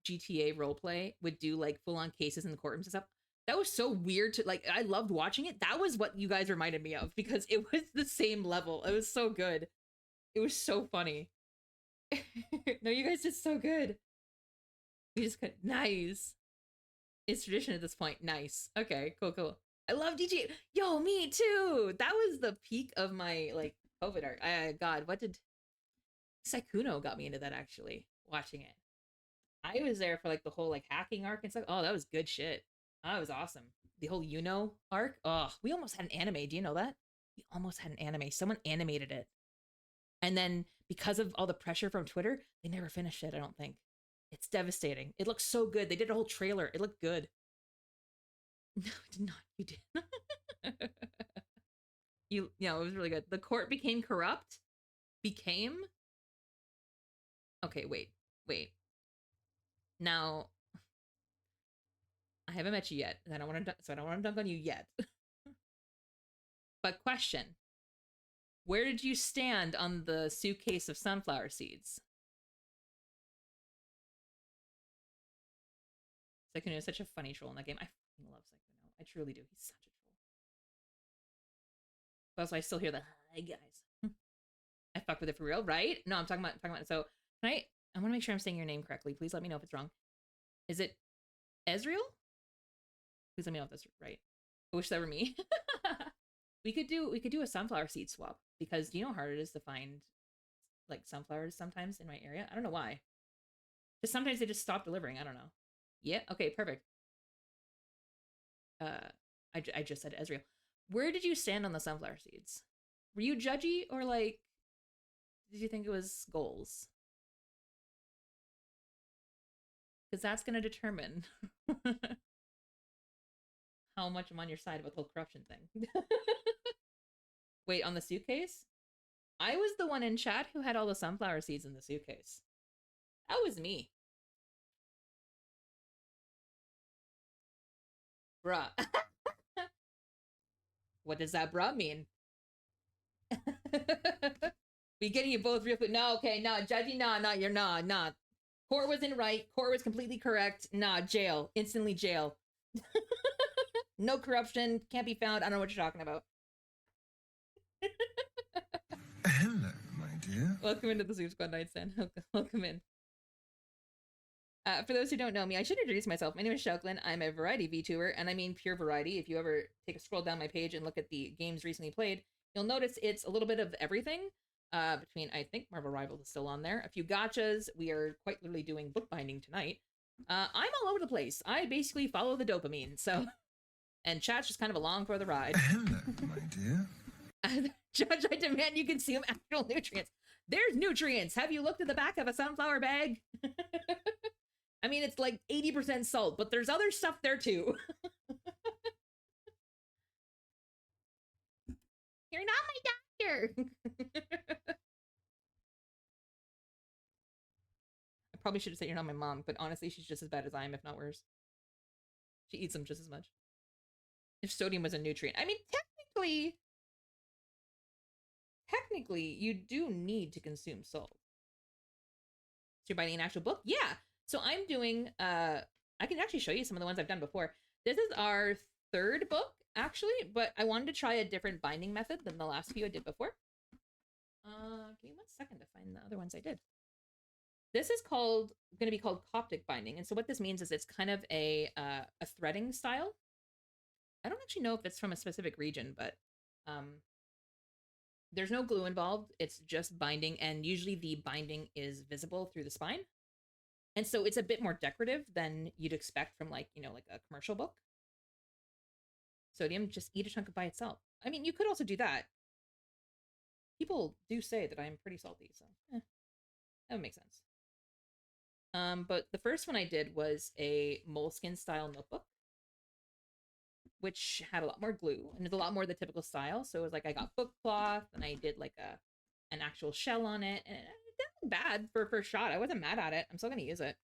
GTA roleplay would do like full on cases in the courtrooms and stuff. That was so weird to like. I loved watching it. That was what you guys reminded me of because it was the same level. It was so good. It was so funny. No, you guys did so good. You just got nice. It's tradition at this point. Nice. Okay, cool. I love DJ. Yo, me too. That was the peak of my like COVID art. God, what did Saikuno got me into that actually? Watching it. I was there for like the whole like hacking arc and stuff. Oh, that was good shit. That was awesome. The whole arc. Oh, we almost had an anime. Do you know that? We almost had an anime. Someone animated it. And then because of all the pressure from Twitter, they never finished it, I don't think. It's devastating. It looks so good. They did a whole trailer. It looked good. No, it did not. You did. It was really good. The court became corrupt. Became. Okay, wait. Now, I haven't met you yet, and I don't want to dunk on you yet. But question: where did you stand on the suitcase of sunflower seeds? Sykkuno is such a funny troll in that game. I fucking love Sykkuno. I truly do. He's such a troll. But also, I still hear the hi guys. I fuck with it for real, right? No, I'm talking about. So, can I want to make sure I'm saying your name correctly. Please let me know if it's wrong. Is it Ezreal? Please let me know if that's right. I wish that were me. we could do a sunflower seed swap because do you know how hard it is to find like sunflowers sometimes in my area? I don't know why. Just sometimes they just stop delivering. I don't know. Yeah. Okay. Perfect. I just said Ezreal. Where did you stand on the sunflower seeds? Were you judgy or like did you think it was goals? Because that's going to determine how much I'm on your side about the whole corruption thing. Wait, on the suitcase? I was the one in chat who had all the sunflower seeds in the suitcase. That was me. Bruh. What does that bruh mean? We getting you both real quick. No, okay, no, judgy, nah, you're nah. Core wasn't right. Core was completely correct. Nah, jail. Instantly jail. No corruption. Can't be found. I don't know what you're talking about. Hello, my dear. Welcome into the Soup Squad nightstand. Welcome in. For those who don't know me, I should introduce myself. My name is Shauklin. I'm a variety VTuber, and I mean pure variety. If you ever take a scroll down my page and look at the games recently played, you'll notice it's a little bit of everything. Between, I think, Marvel Rivals is still on there. A few gachas. We are quite literally doing bookbinding tonight. I'm all over the place. I basically follow the dopamine, so... And chat's just kind of along for the ride. Hello, my dear. Judge, I demand you consume actual nutrients. There's nutrients. Have you looked at the back of a sunflower bag? I mean, it's like 80% salt, but there's other stuff there too. You're not my doctor. I probably should have said you're not my mom, but honestly, she's just as bad as I am, if not worse. She eats them just as much. If sodium was a nutrient. I mean, technically, you do need to consume salt. So you're buying an actual book? Yeah. So I'm doing, I can actually show you some of the ones I've done before. This is our third book, actually, but I wanted to try a different binding method than the last few I did before. Give me 1 second to find the other ones I did. This is going to be called Coptic binding. And so what this means is it's kind of a threading style. I don't actually know if it's from a specific region, but there's no glue involved. It's just binding, and usually the binding is visible through the spine. And so it's a bit more decorative than you'd expect from like a commercial book. Sodium, just eat a chunk by itself. I mean, you could also do that. People do say that I'm pretty salty, so that would make sense. But the first one I did was a moleskin style notebook, which had a lot more glue and is a lot more the typical style. So it was like I got book cloth and I did like an actual shell on it, and it didn't bad for a first shot. I wasn't mad at it. I'm still gonna use it.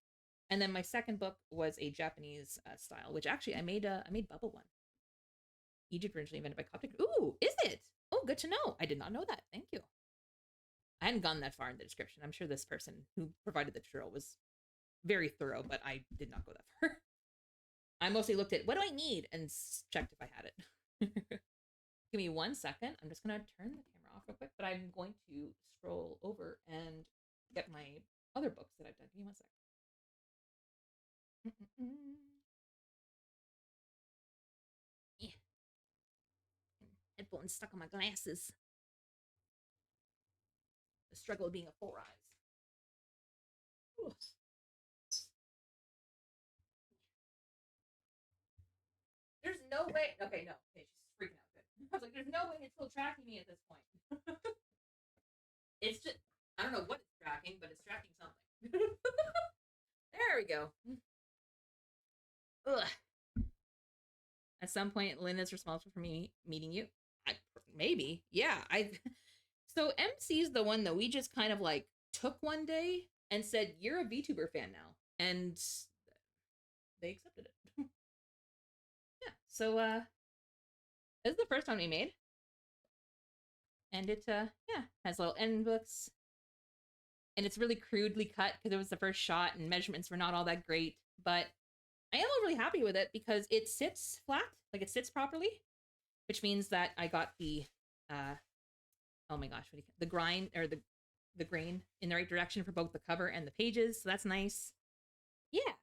And then my second book was a Japanese style, which actually I made bubble one. Egypt originally invented by Coptic. Ooh, is it? Oh, good to know. I did not know that. Thank you. I hadn't gone that far in the description. I'm sure this person who provided the tutorial was very thorough, but I did not go that far. I mostly looked at what do I need and checked if I had it. Give me 1 second. I'm just going to turn the camera off real quick, but I'm going to scroll over and get my other books that I've done. Give me 1 second. Yeah. Headphones stuck on my glasses. The struggle of being a four eyes. Ooh. There's no way. Okay, no. Okay, she's freaking out. Good. I was like, there's no way it's still tracking me at this point. It's just, I don't know what it's tracking, but it's tracking something. There we go. Ugh. At some point, Lynn is responsible for me meeting you. Maybe. Yeah. So MC's the one that we just kind of like took one day and said, you're a VTuber fan now. And they accepted it. Yeah. So this is the first one we made. And it has little end books. And it's really crudely cut because it was the first shot and measurements were not all that great. But I am really happy with it because it sits flat, like it sits properly, which means that I got the oh my gosh, the grind or the grain in the right direction for both the cover and the pages. So that's nice. Yeah.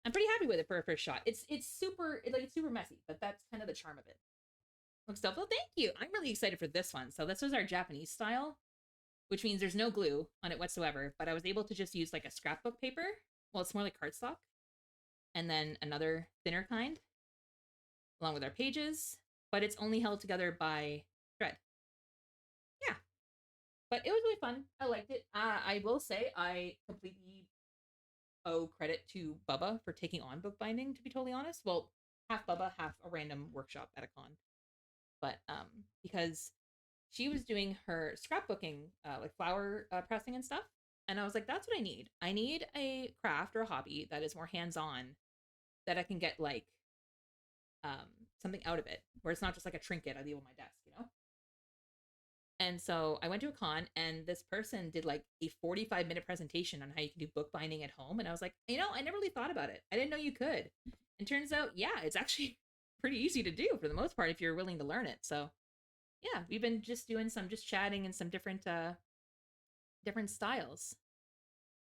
I'm pretty happy with it for a first shot. It's super messy, but that's kind of the charm of it. Looks dope. Well, thank you. I'm really excited for this one. So this was our Japanese style, which means there's no glue on it whatsoever, but I was able to just use like a scrapbook paper. Well, it's more like cardstock. And then another thinner kind, along with our pages, but it's only held together by thread. Yeah. But it was really fun. I liked it. I will say I completely owe credit to Bubba for taking on bookbinding, to be totally honest. Well, half Bubba, half a random workshop at a con. But because she was doing her scrapbooking, like flower pressing and stuff. And I was like, that's what I need. I need a craft or a hobby that is more hands-on, that I can get like something out of it, where it's not just like a trinket I leave on my desk, you know? And so I went to a con, and this person did like a 45-minute presentation on how you can do bookbinding at home. And I was like, I never really thought about it. I didn't know you could. And turns out, yeah, it's actually pretty easy to do for the most part if you're willing to learn it. So yeah, we've been just doing some just chatting and some different styles.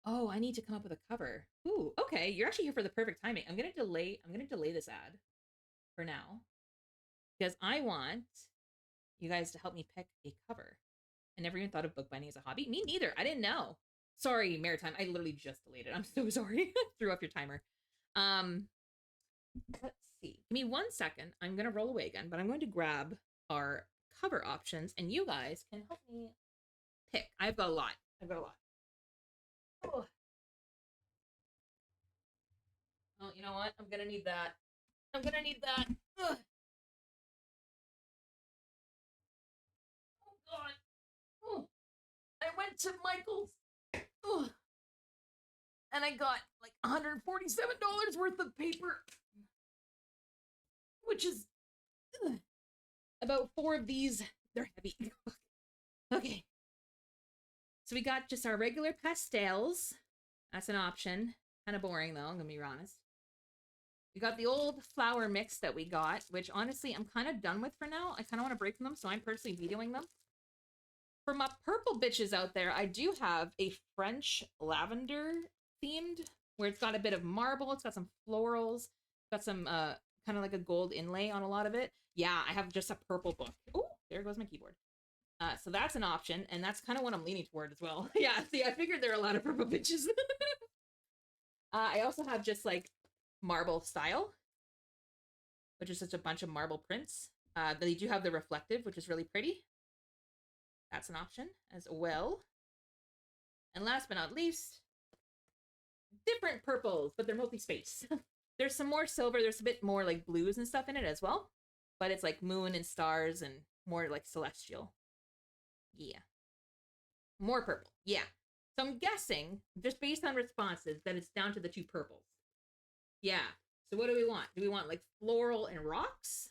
Oh, I need to come up with a cover. Ooh, okay. You're actually here for the perfect timing. I'm gonna delay this ad for now, because I want you guys to help me pick a cover. I never even thought of bookbinding as a hobby. Me neither. I didn't know. Sorry, Maritime. I literally just delayed it. I'm so sorry. Threw off your timer. Let's see. Give me 1 second. I'm gonna roll away again, but I'm going to grab our cover options, and you guys can help me pick. I've got a lot. Oh, oh, you know what? I'm gonna need that. Ugh. Oh God. Oh. I went to Michael's. Ugh. And I got like $147 worth of paper, which is about 4 of these. They're heavy. Okay. So we got just our regular pastels. That's an option. Kind of boring though, I'm gonna be honest. We got the old flower mix that we got, which honestly I'm kind of done with for now. I kind of want to break from them, so I'm personally videoing them. For my purple bitches out there, I do have a French lavender themed, where it's got a bit of marble, it's got some florals, got some kind of like a gold inlay on a lot of it. Yeah, I have just a purple book. Oh, there goes my keyboard. So that's an option, and that's kind of what I'm leaning toward as well. Yeah, see, I figured there are a lot of purple bitches. I also have just like marble style, which is just a bunch of marble prints. They do have the reflective, which is really pretty. That's an option as well. And last but not least, different purples, but they're multi-space. There's some more silver, there's a bit more like blues and stuff in it as well, but it's like moon and stars and more like celestial. Yeah. More purple. Yeah. So I'm guessing, just based on responses, that it's down to the 2 purples. Yeah. So what do we want? Do we want like floral and rocks?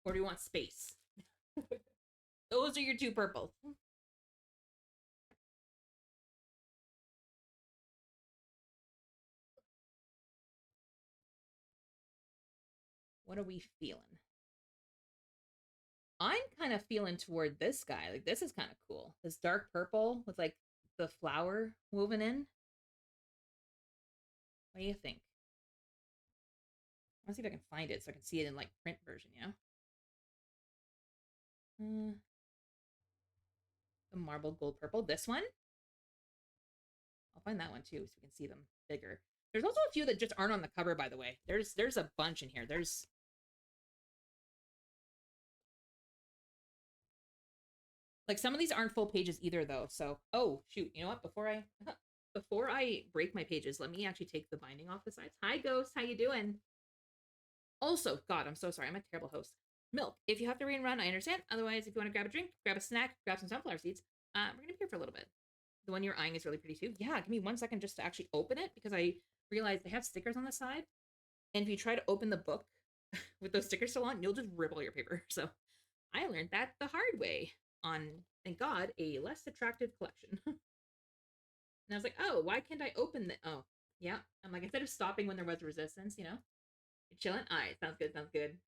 Or do we want space? Those are your 2 purples. What are we feeling? I'm kind of feeling toward this guy. Like, this is kind of cool. This dark purple with like the flower woven in. What do you think? I want to see if I can find it so I can see it in like print version, you know? The marble gold purple. This one? I'll find that one too so we can see them bigger. There's also a few that just aren't on the cover, by the way. There's a bunch in here. There's like some of these aren't full pages either though. So, oh shoot, you know what? Before I break my pages, let me actually take the binding off the sides. Hi Ghost, how you doing? Also, God, I'm so sorry. I'm a terrible host. Milk, if you have to read and run, I understand. Otherwise, if you want to grab a drink, grab a snack, grab some sunflower seeds, we're gonna be here for a little bit. The one you're eyeing is really pretty too. Yeah, give me 1 second just to actually open it, because I realized they have stickers on the side. And if you try to open the book with those stickers still on, you'll just rip all your paper. So I learned that the hard way on, thank God, a less attractive collection. And I was like, oh, why can't I open the, oh, yeah. I'm like, instead of stopping when there was resistance, you know, you're chilling. All right, sounds good, sounds good.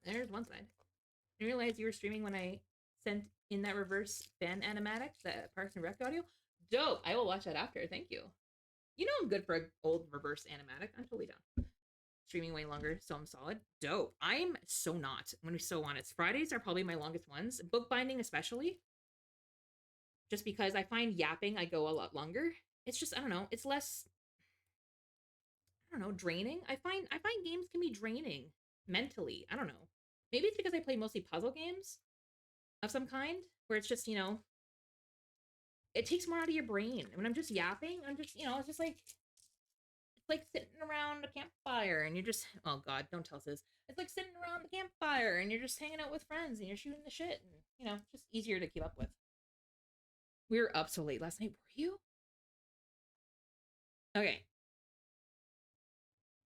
There's one side. I didn't realize you were streaming when I sent in that reverse fan animatic, that Parks and Rec audio. Dope. I will watch that after. Thank you. You know I'm good for an old reverse animatic. I'm totally down. Streaming way longer, so I'm solid. Dope. I'm so not. I'm gonna be so honest. Fridays are probably my longest ones. Bookbinding especially. Just because I find yapping I go a lot longer. It's just, I don't know, it's less, I don't know, draining. I find games can be draining mentally. I don't know. Maybe it's because I play mostly puzzle games. of some kind, where it's just, you know, it takes more out of your brain. When I'm just yapping, I'm just, you know, it's like sitting around a campfire and you're just, oh God, don't tell us this. It's like sitting around the campfire and you're just hanging out with friends and you're shooting the shit and, you know, just easier to keep up with. We were up so late last night. Were you? Okay.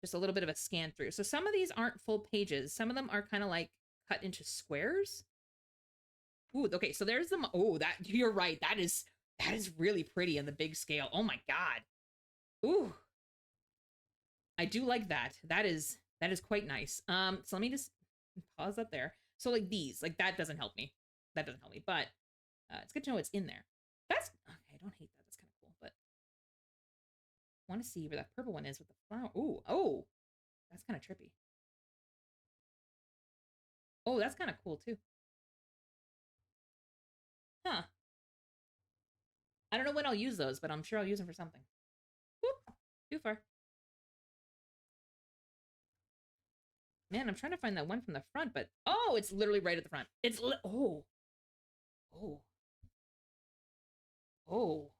Just a little bit of a scan through. So some of these aren't full pages. Some of them are kind of like cut into squares. Ooh, okay. So there's the, oh, that, you're right. That is really pretty in the big scale. Oh my God. Ooh. I do like that. That is quite nice. So let me just pause that there. So like these, like that doesn't help me. That doesn't help me, but it's good to know it's in there. That's okay. I don't hate that. That's kind of cool, but I want to see where that purple one is with the flower. Ooh, oh, that's kind of trippy. Oh, that's kind of cool too. Huh. I don't know when I'll use those, but I'm sure I'll use them for something. Whoop, too far. Man, I'm trying to find that one from the front, but oh, it's literally right at the front. It's oh, oh, oh.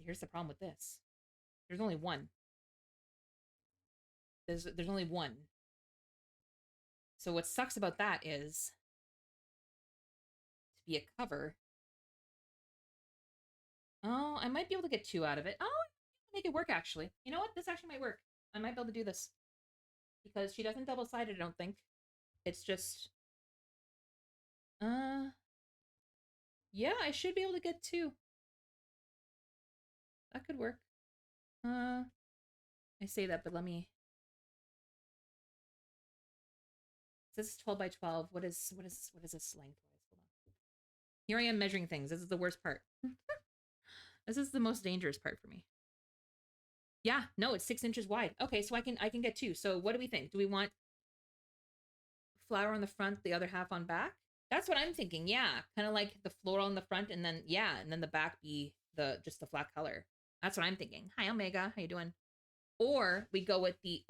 Here's the problem with this. There's only one. There's only one. So what sucks about that is to be a cover. Oh, I might be able to get 2 out of it. Oh, make it work actually. You know what? This actually might work. I might be able to do this. Because she doesn't double-sided, I don't think. It's just yeah, I should be able to get 2. That could work. I say that, but let me. This is 12 by 12. What is this lengthwise? Hold on. Here I am measuring things. This is the worst part. This is the most dangerous part for me. Yeah, no, it's 6 inches wide. Okay, so I can get 2. So what do we think? Do we want flower on the front, the other half on back? That's what I'm thinking. Yeah, kind of like the floral on the front, and then yeah, and then the back be just the flat color. That's what I'm thinking. Hi, Omega. How you doing? Or we go with the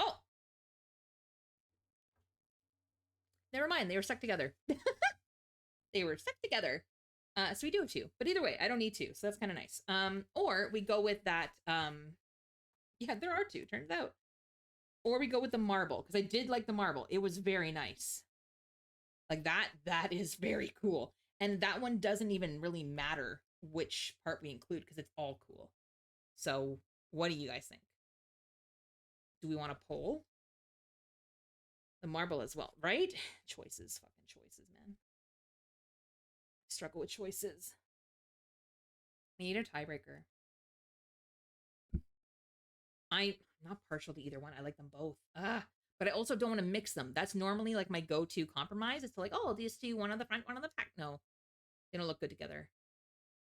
never mind. They were stuck together. They were stuck together. So we do have 2, but either way, I don't need 2, so that's kind of nice. Or we go with that. Yeah, there are 2. Turns out. Or we go with the marble because I did like the marble. It was very nice. Like that. That is very cool. And that one doesn't even really matter which part we include because it's all cool. So what do you guys think? Do we want to poll the marble as well? Right? Choices, fucking choices, man. Struggle with choices. We need a tiebreaker. I'm not partial to either one. I like them both. But I also don't want to mix them. That's normally like my go-to compromise. It's to like, oh, do you see one on the front, one on the back? No, they don't look good together.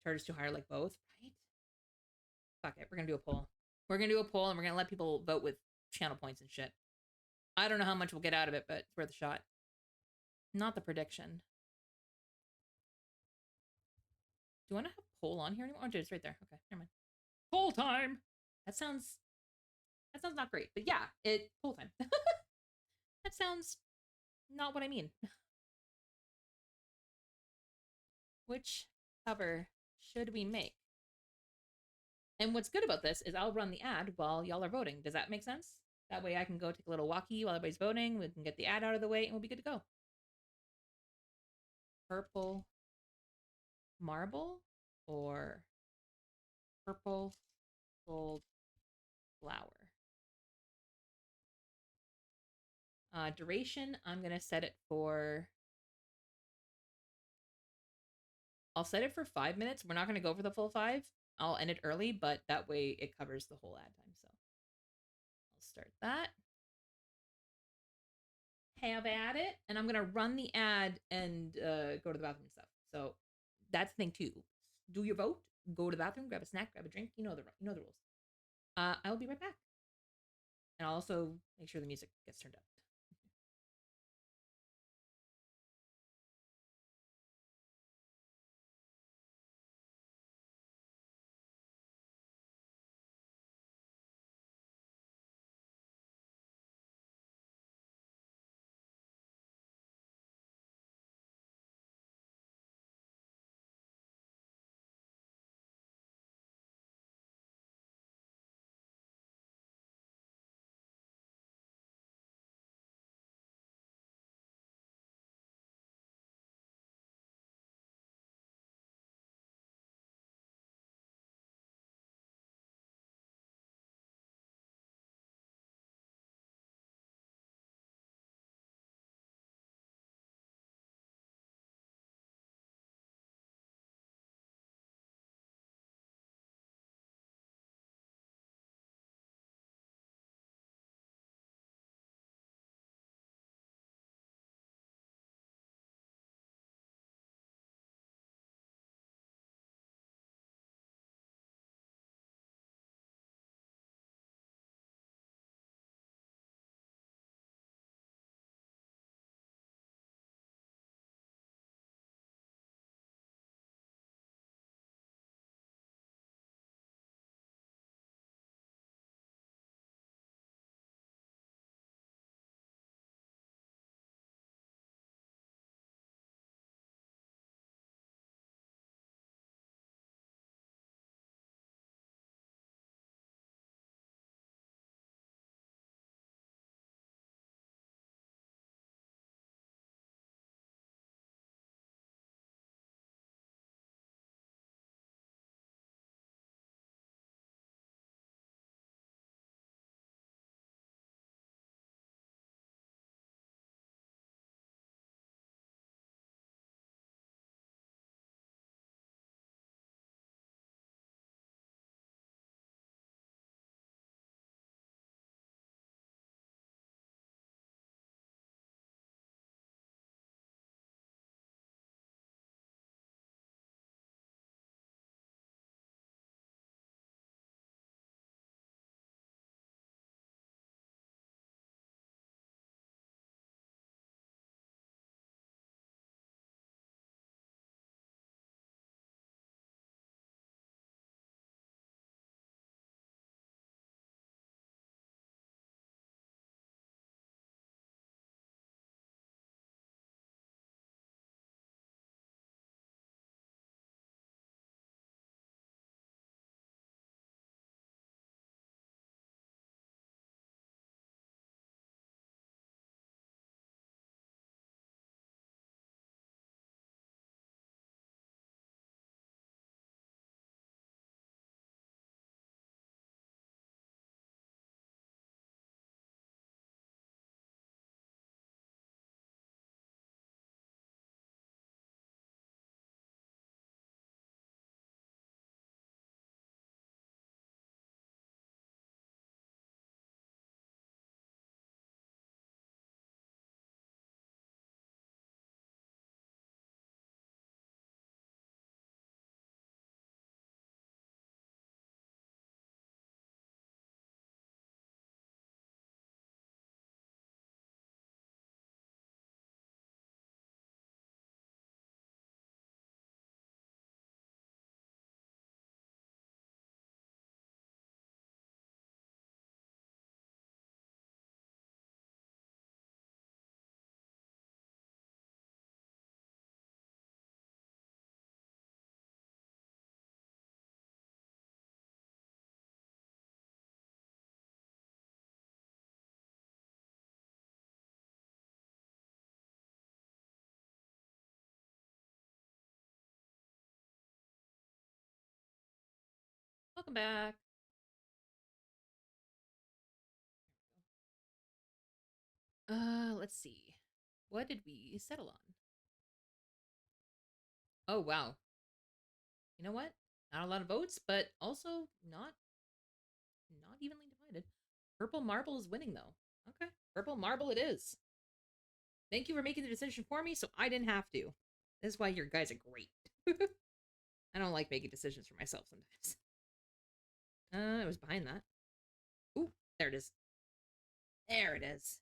Charge too high, like both, right? Fuck it. We're gonna do a poll. We're gonna do a poll and we're gonna let people vote with channel points and shit. I don't know how much we'll get out of it, but it's worth a shot. Not the prediction. Do you want to have poll on here anymore? Oh, it's right there. Okay, never mind. Poll time. That sounds not great, but yeah, poll time. That sounds not what I mean. Which cover should we make? And what's good about this is I'll run the ad while y'all are voting. Does that make sense? That way I can go take a little walkie while everybody's voting. We can get the ad out of the way and we'll be good to go. Purple marble or purple gold flower? Duration, I'm going to set it for... I'll set it for 5 minutes. We're not going to go for the full 5. I'll end it early, but that way it covers the whole ad time. So I'll start that. Have at it. And I'm going to run the ad and go to the bathroom and stuff. So that's the thing too. Do your vote. Go to the bathroom, grab a snack, grab a drink. You know the rules. I will be right back. And I'll also make sure the music gets turned up. Welcome back. Let's see. What did we settle on? Oh, wow. You know what? Not a lot of votes, but also not evenly divided. Purple Marble is winning, though. Okay. Purple Marble it is. Thank you for making the decision for me, so I didn't have to. This is why your guys are great. I don't like making decisions for myself sometimes. It was behind that. Ooh, there it is. There it is.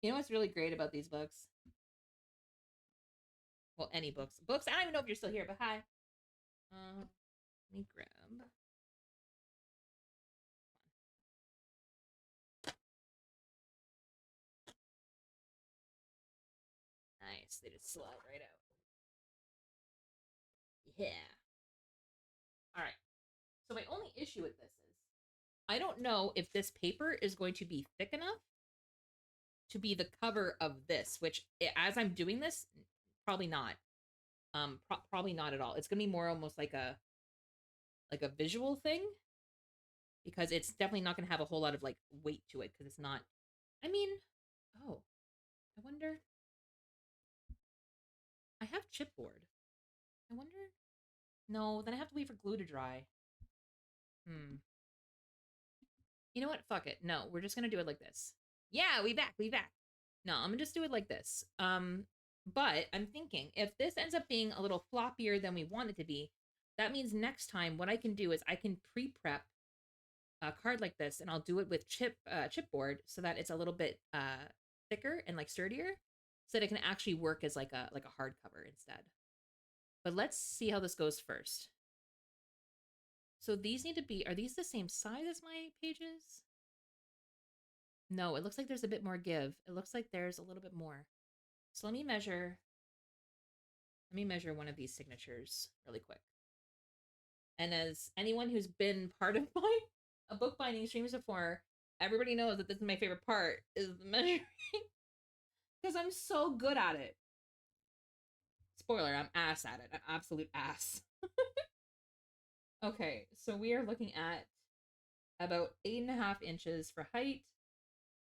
You know what's really great about these books? Well, any books. Books, I don't even know if you're still here, but hi. Let me grab. Nice. They just slide right out. Yeah. All right. So my only issue with this is I don't know if this paper is going to be thick enough to be the cover of this, which as I'm doing this, probably not. Probably not at all. It's gonna be more almost like a visual thing because it's definitely not gonna have a whole lot of like weight to it because it's not. I mean, oh, I wonder. I have chipboard. I wonder. No, then I have to wait for glue to dry. You know what? Fuck it. No, we're just gonna do it like this. Yeah, we back. No, I'm gonna just do it like this. But I'm thinking if this ends up being a little floppier than we want it to be, that means next time what I can do is I can pre-prep a card like this, and I'll do it with chipboard so that it's a little bit thicker and like sturdier, so that it can actually work as like a hardcover instead. But let's see how this goes first. So these need to be, are these the same size as my pages? No, it looks like there's a bit more give. It looks like there's a little bit more. So let me measure one of these signatures really quick. And as anyone who's been part of my bookbinding streams before, everybody knows that this is my favorite part, is the measuring. Because I'm so good at it. Spoiler, I'm ass at it. I'm absolute ass. Okay, so we are looking at about 8.5 inches for height,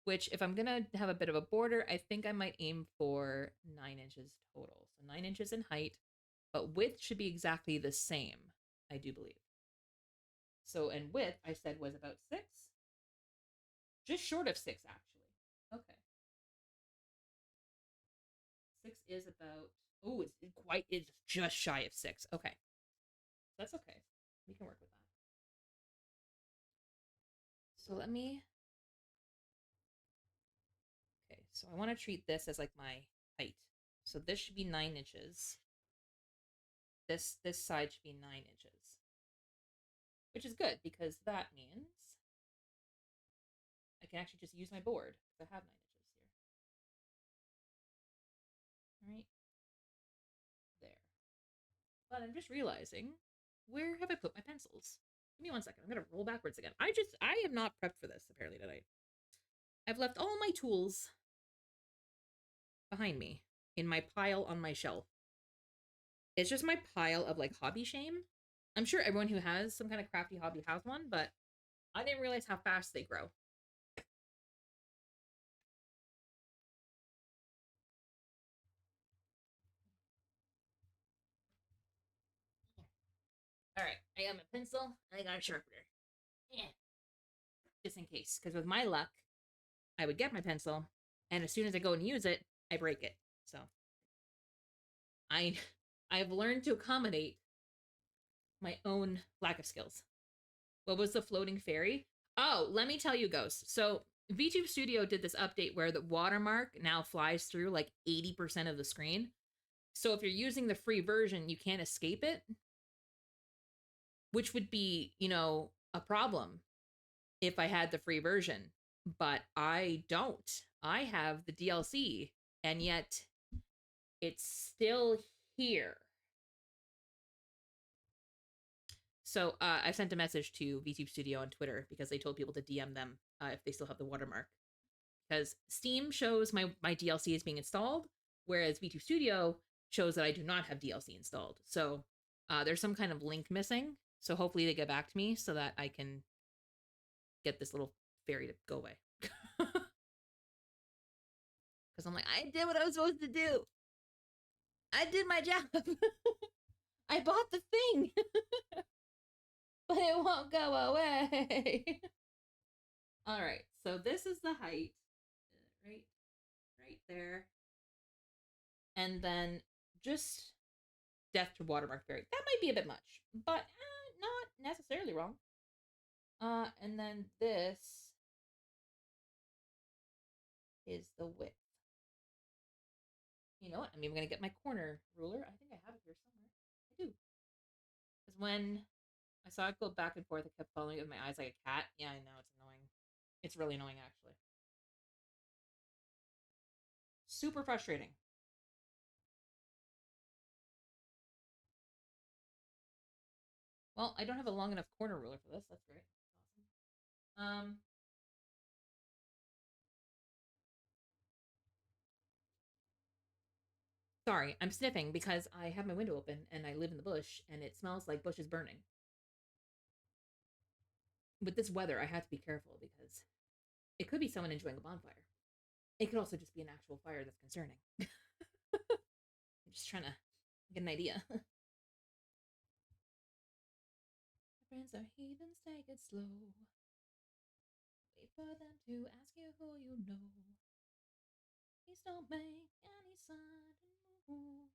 which if I'm gonna have a bit of a border, I think I might aim for 9 inches total. So 9 inches in height, but width should be exactly the same, I do believe. So, and width, I said, was about 6. Just short of 6, actually. Okay. 6 is about, oh, it's just shy of 6. Okay. That's okay. We can work with that. So let me, okay, so I want to treat this as like my height. So this should be 9 inches. This side should be 9 inches. Which is good because that means I can actually just use my board because I have 9 inches here. All right. There. But I'm just realizing, where have I put my pencils? Give me 1 second. I'm going to roll backwards again. I have not prepped for this apparently tonight. I've left all my tools behind me in my pile on my shelf. It's just my pile of like hobby shame. I'm sure everyone who has some kind of crafty hobby has one, but I didn't realize how fast they grow. All right, I got my pencil and I got a sharpener. Yeah. Just in case, because with my luck, I would get my pencil, and as soon as I go and use it, I break it. So I've learned to accommodate my own lack of skills. What was the floating fairy? Oh, let me tell you, Ghost. So VTube Studio did this update where the watermark now flies through like 80% of the screen. So if you're using the free version, you can't escape it, which would be, a problem if I had the free version. But I don't. I have the DLC, and yet it's still here. So I sent a message to VTube Studio on Twitter because they told people to DM them if they still have the watermark. Because Steam shows my DLC is being installed, whereas VTube Studio shows that I do not have DLC installed. So there's some kind of link missing, So hopefully they get back to me so that I can get this little fairy to go away. Because I'm like, I did what I was supposed to do. I did my job. I bought the thing. But it won't go away. All right, so this is the height. Right there. And then just death to watermark fairy. That might be a bit much, but not necessarily wrong. And then this is the width. You know what? I'm even gonna get my corner ruler. I think I have it here somewhere. I do. Because when I saw it go back and forth, it kept following me with my eyes like a cat. Yeah, I know, it's annoying. It's really annoying, actually. Super frustrating. Well, I don't have a long enough corner ruler for this. That's great. Awesome. Sorry, I'm sniffing because I have my window open and I live in the bush and it smells like bushes burning. With this weather, I have to be careful because it could be someone enjoying a bonfire. It could also just be an actual fire that's concerning. I'm just trying to get an idea. My friends are heathens, take it slow. Wait for them to ask you who you know. Please don't make any sudden moves.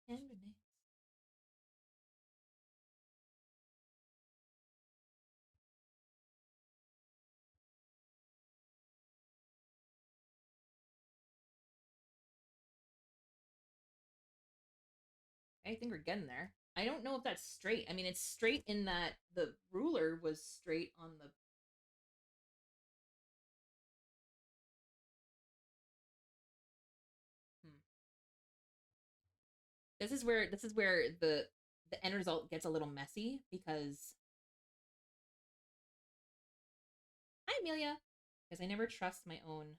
And Renee. I think we're getting there. I don't know if that's straight. I mean, it's straight in that the ruler was straight on the. Hmm. This is where the end result gets a little messy because hi Amelia, because I never trust my own.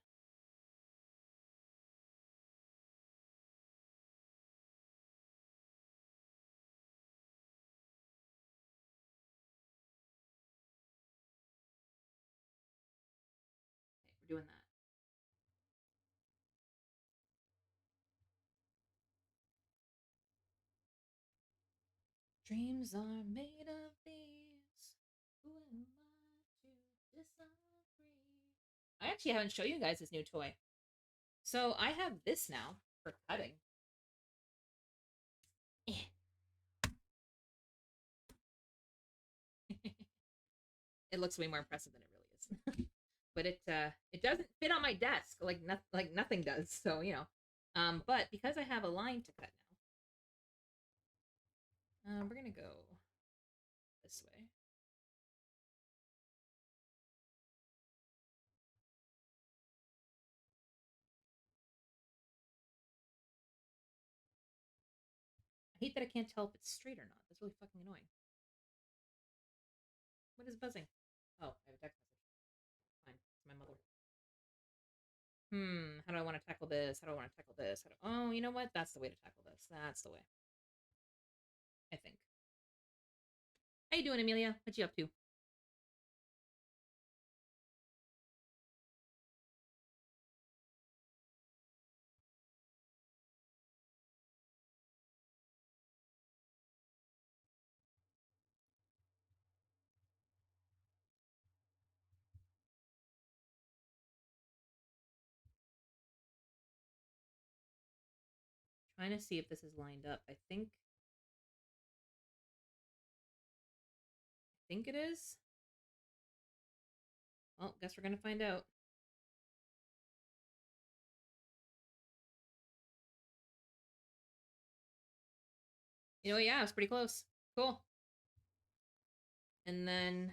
Okay, we're doing that. Dreams are made of these. Who am I to disagree? I actually haven't shown you guys this new toy. So I have this now for cutting. It looks way more impressive than it really is. But it doesn't fit on my desk like nothing does. So but because I have a line to cut now, we're gonna go this way. I hate that I can't tell if it's straight or not. That's really fucking annoying. What is buzzing? Oh, I have a text message. Fine, it's my mother. How do I want to tackle this? How do I want to tackle this? Oh, you know what? That's the way to tackle this. That's the way. I think. How you doing, Amelia? What you up to? Trying to see if this is lined up. I think it is. Well, guess we're gonna find out. You know what? Yeah, it's pretty close. Cool. And then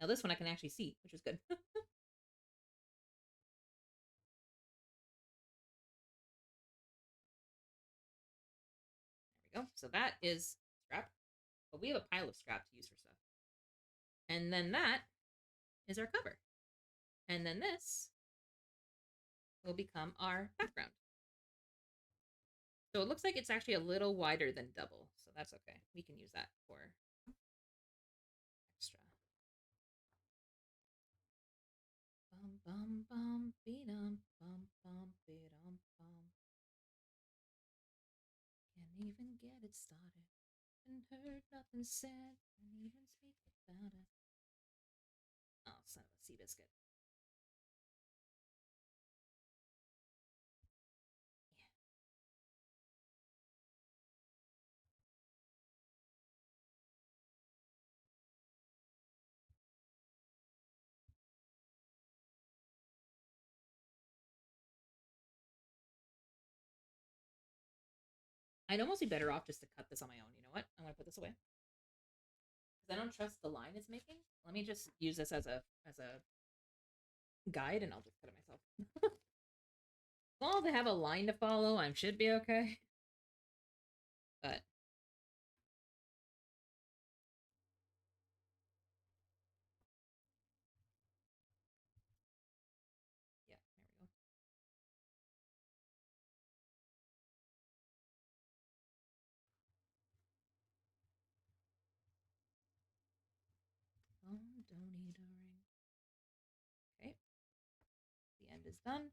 now this one I can actually see, which is good. There go. So that is scrap. But we have a pile of scrap to use for stuff. And then that is our cover. And then this will become our background. So it looks like it's actually a little wider than double. So that's okay. We can use that for extra. Bum bum bum be-dum bum bum be-dum bum. Can't even get it started. And heard nothing said. Can't even speak about it. Oh, son of a sea biscuit. I'd almost be better off just to cut this on my own. You know what? I'm gonna put this away because I don't trust the line it's making. Let me just use this as a guide, and I'll just cut it myself. As long as I have a line to follow, I should be okay. But yeah, there we go. Oh, don't need a ring. Okay, the end is done.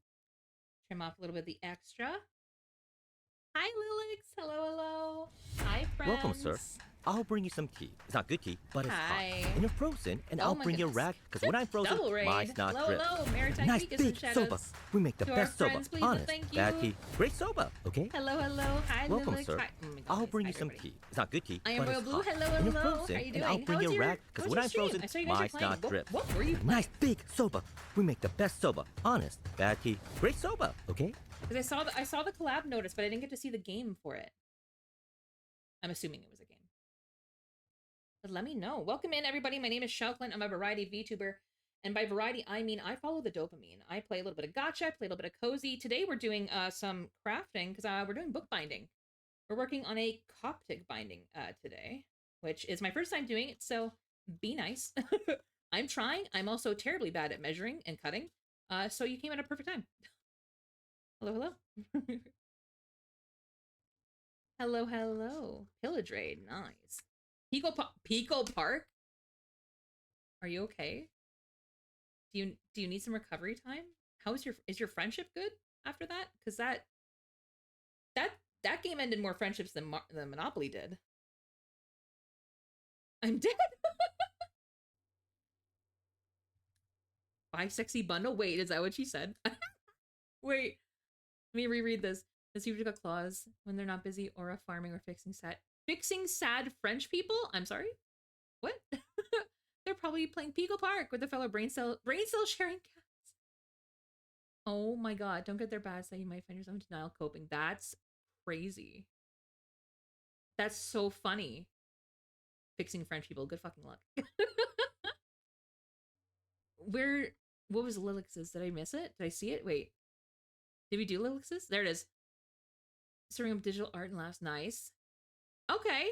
Trim off a little bit of the extra. Hi, Lilix. Hello, hello. Hi, friends. Welcome, sir. I'll bring you some tea. It's not good tea, but it's Hi. hot. And you're frozen, and Oh I'll my bring you a goodness. rag, because when I'm frozen, Double raid. mine's not Hello, drip. hello, Maritime Nice Geekus big and Shadows. soba. We make the To our best soba. friends, please and Honest, thank bad you. tea, great soba, okay? Hello, hello. Hi, Welcome, Lilix. sir. Hi. Oh my God, I'll yes. bring Hi, you some everybody. tea. It's not good tea, I am but Royal it's Blue. hot. Hello, And you're hello. frozen, How are you doing? and I'll bring How you was a your, rag, because how was when your I'm stream? frozen, I saw you guys mine's were playing. not drip. What were you playing? Nice big soba. We make the best soba. Honest, bad tea, great soba, okay? Because I saw the collab notice, but I didn't get to see the game for it. I'm assuming it was a game. But let me know. Welcome in, everybody. My name is Shelklin. I'm a variety VTuber. And by variety, I mean I follow the dopamine. I play a little bit of gacha, I play a little bit of cozy. Today we're doing some crafting because we're doing bookbinding. We're working on a Coptic binding today, which is my first time doing it, so be nice. I'm trying. I'm also terribly bad at measuring and cutting, so you came at a perfect time. Hello, hello. Hello, hello. Pillage raid, nice. Pico Park? Are you okay? Do you need some recovery time? Is your friendship good after that? Because that game ended more friendships than Monopoly did. I'm dead. Buy sexy bundle. Wait, is that what she said? Wait, let me reread this. Does usually got clause when they're not busy or farming or fixing sad French people? I'm sorry? What? They're probably playing Pico Park with a fellow brain cell sharing cats. Oh my god, don't get their bad side. You might find yourself in denial coping. That's crazy. That's so funny. Fixing French people. Good fucking luck. What was Lilix's? Did I miss it? Did I see it? Wait. Did we do Lilix's? There it is. Serving up digital art and laughs. Nice. Okay.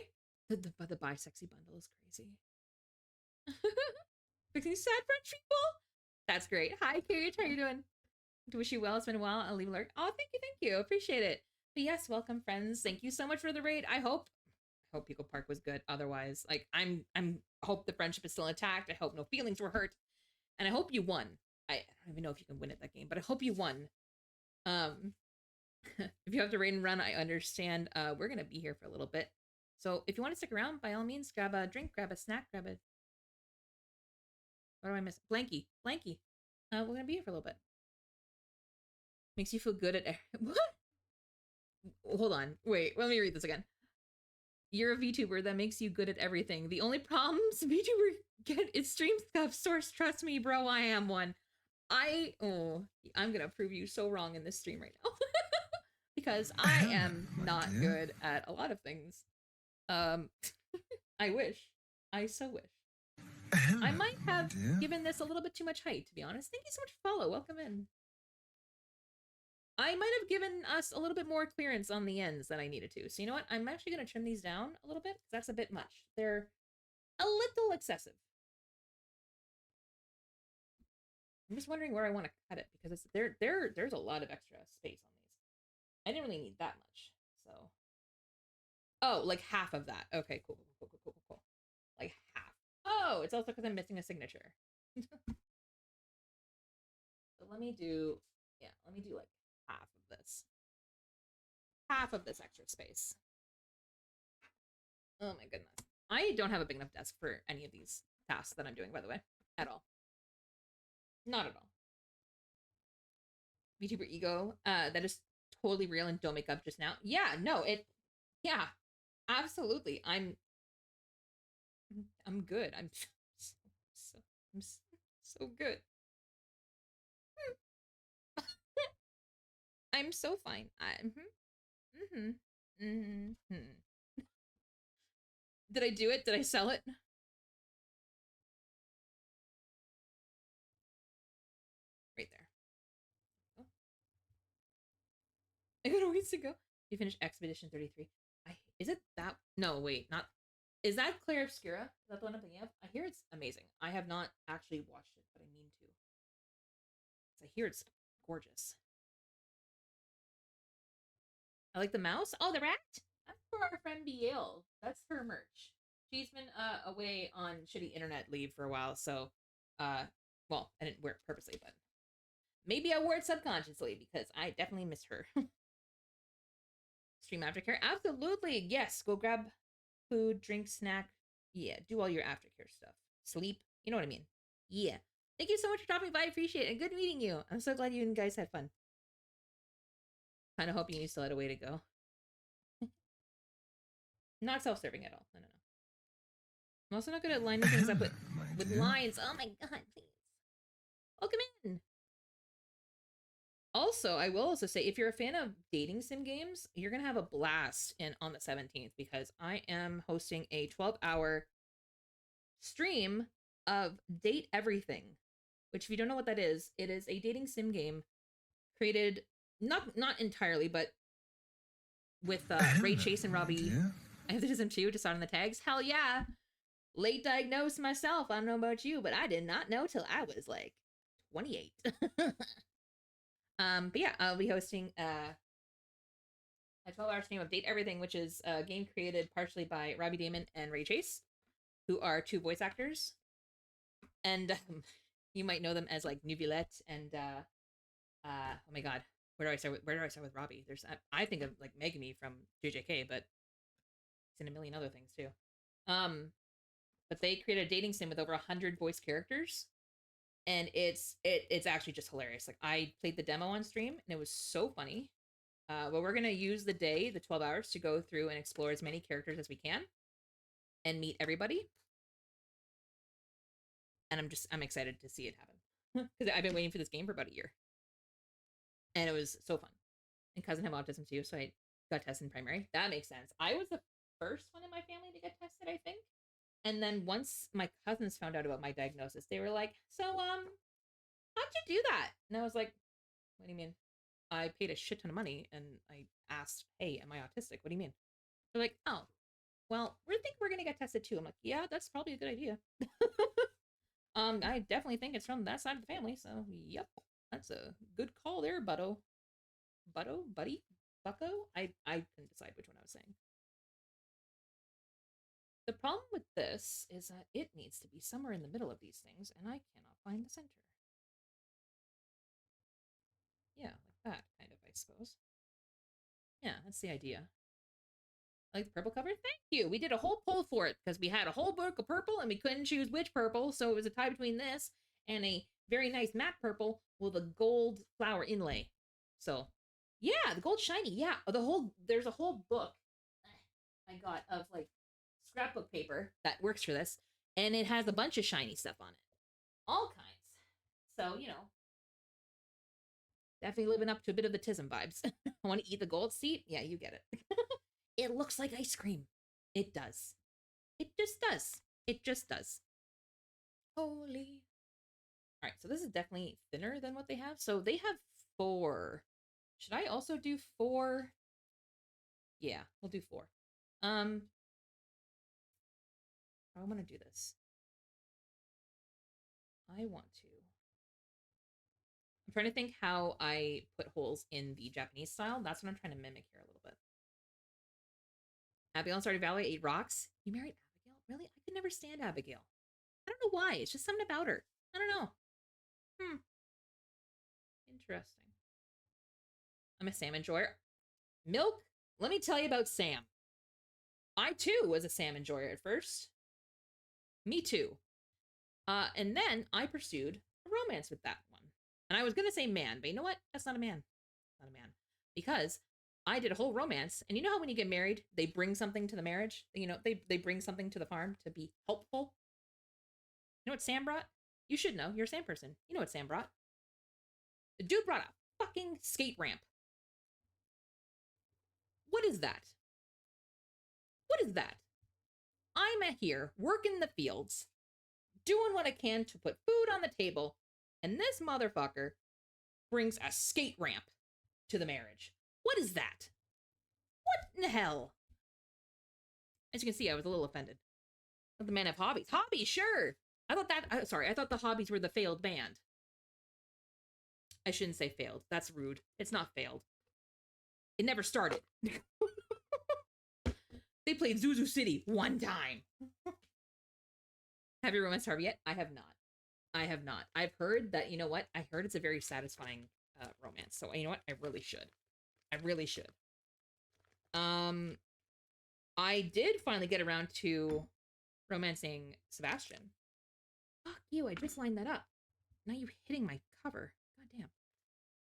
The bi-sexy bundle is crazy. Fixing sad French people? That's great. Hi, Kate. How you doing? To wish you well. It's been a while. I'll leave a lurk. Oh, thank you. Appreciate it. But yes, welcome, friends. Thank you so much for the raid. I hope Pico Park was good. Otherwise, like I'm hope the friendship is still intact. I hope no feelings were hurt. And I hope you won. I don't even know if you can win at that game, but I hope you won. If you have to raid and run, I understand. We're gonna be here for a little bit. So if you want to stick around, by all means, grab a drink, grab a snack, grab a... What do I miss? Blanky. We're gonna be here for a little bit. Makes you feel good at... What? Hold on. Wait, let me read this again. You're a VTuber that makes you good at everything. The only problems VTuber get is stream stuff. Source, trust me, bro, I am one. I'm gonna prove you so wrong in this stream right now. Because I am not good at a lot of things. I wish. I so wish. I might have given this a little bit too much height, to be honest. Thank you so much for follow. Welcome in. I might have given us a little bit more clearance on the ends than I needed to. So you know what? I'm actually going to trim these down a little bit because that's a bit much. They're a little excessive. I'm just wondering where I want to cut it because it's there's a lot of extra space on these. I didn't really need that much. So oh, like half of that. Okay, cool. Like half. Oh, it's also because I'm missing a signature. So let me do like half of this. Half of this extra space. Oh my goodness. I don't have a big enough desk for any of these tasks that I'm doing, by the way. At all. Not at all. VTuber ego, that is totally real and don't make up just now. Yeah, no, yeah, absolutely. I'm good. I'm so good. I'm so fine. Did I do it? Did I sell it? Right there. Oh. I got a ways to go. You finished Expedition 33. Is it that? No, wait, not. Is that Claire Obscura? Is that the one I'm thinking of? I hear it's amazing. I have not actually watched it, but I mean to. I hear it's gorgeous. I like the mouse. Oh, the rat. That's for our friend Biel. That's her merch. She's been away on shitty internet leave for a while, so well, I didn't wear it purposely, but maybe I wore it subconsciously because I definitely miss her. Stream aftercare? Absolutely. Yes. Go grab food, drink, snack. Yeah, do all your aftercare stuff. Sleep. You know what I mean. Yeah. Thank you so much for dropping by. I appreciate it. And good meeting you. I'm so glad you guys had fun. Kind of hoping you still had a way to go. Not self-serving at all. No. I'm also not good at lining things up with lines. Oh my god, please. Welcome in. Also, I will also say, if you're a fan of dating sim games, you're going to have a blast on the 17th because I am hosting a 12-hour stream of Date Everything, which if you don't know what that is, it is a dating sim game created not entirely, but with Ray Chase and Robbie. I have the sim too, just on the tags. Hell yeah. Late diagnosed myself. I don't know about you, but I did not know till I was like 28. But yeah, I'll be hosting a 12-hour stream of Date Everything, which is a game created partially by Robbie Damon and Ray Chase, who are two voice actors. And you might know them as like Nuvillette and oh my god, where do I start with Robbie? There's I think of like Megami from JJK, but he's in a million other things too. But they created a dating sim with over 100 voice characters, and it's actually just hilarious. Like I played the demo on stream, and it was so funny. But we're gonna use the 12 hours, to go through and explore as many characters as we can, and meet everybody. And I'm excited to see it happen because I've been waiting for this game for about a year, and it was so fun. And cousin have autism too, so I got tested in primary. That makes sense. I was the first one in my family to get tested, I think. And then once my cousins found out about my diagnosis, they were like, "So, how'd you do that?" And I was like, "What do you mean?" I paid a shit ton of money and I asked, "Hey, am I autistic? What do you mean?" They're like, "Oh, well, we think we're gonna get tested too." I'm like, "Yeah, that's probably a good idea." I definitely think it's from that side of the family, so yep, that's a good call there, Buddy, Bucko. I couldn't decide which one I was saying. The problem with this is that it needs to be somewhere in the middle of these things, and I cannot find the center. Yeah, like that, kind of, I suppose. Yeah, that's the idea. Like the purple cover? Thank you! We did a whole poll for it, because we had a whole book of purple, and we couldn't choose which purple, so it was a tie between this and a very nice matte purple with a gold flower inlay. So, yeah, the gold shiny, yeah. There's a whole book I got of, like, scrapbook paper that works for this, and it has a bunch of shiny stuff on it. All kinds. So, definitely living up to a bit of the Tism vibes. I want to eat the gold seed? Yeah, you get it. It looks like ice cream. It does. It just does. It just does. Holy. All right, so this is definitely thinner than what they have. So they have 4 Should I also do 4? Yeah, we'll do 4. I want to do this. I want to. I'm trying to think how I put holes in the Japanese style. That's what I'm trying to mimic here a little bit. Abigail and Stardew Valley ate rocks. You married Abigail? Really? I could never stand Abigail. I don't know why. It's just something about her. I don't know. Interesting. I'm a Sam enjoyer. Milk? Let me tell you about Sam. I too was a Sam enjoyer at first. Me too. And then I pursued a romance with that one. And I was gonna say man, but you know what? That's not a man. Not a man. Because I did a whole romance, and you know how when you get married, they bring something to the marriage? You know, they bring something to the farm to be helpful. You know what Sam brought? You should know. You're a Sam person. You know what Sam brought. The dude brought a fucking skate ramp. What is that? What is that? I'm here working the fields, doing what I can to put food on the table, and this motherfucker brings a skate ramp to the marriage. What is that? What in the hell? As you can see, I was a little offended. Let the man have hobbies. Hobbies, sure. I thought that, I thought the hobbies were the failed band. I shouldn't say failed. That's rude. It's not failed. It never started. They played Zuzu City one time. Have you romanced Harvey yet? I have not. I have not. I've heard that, you know what? I heard it's a very satisfying romance. So, you know what? I really should. I really should. I did finally get around to romancing Sebastian. Fuck you, I just lined that up. Now you're hitting my cover. God damn.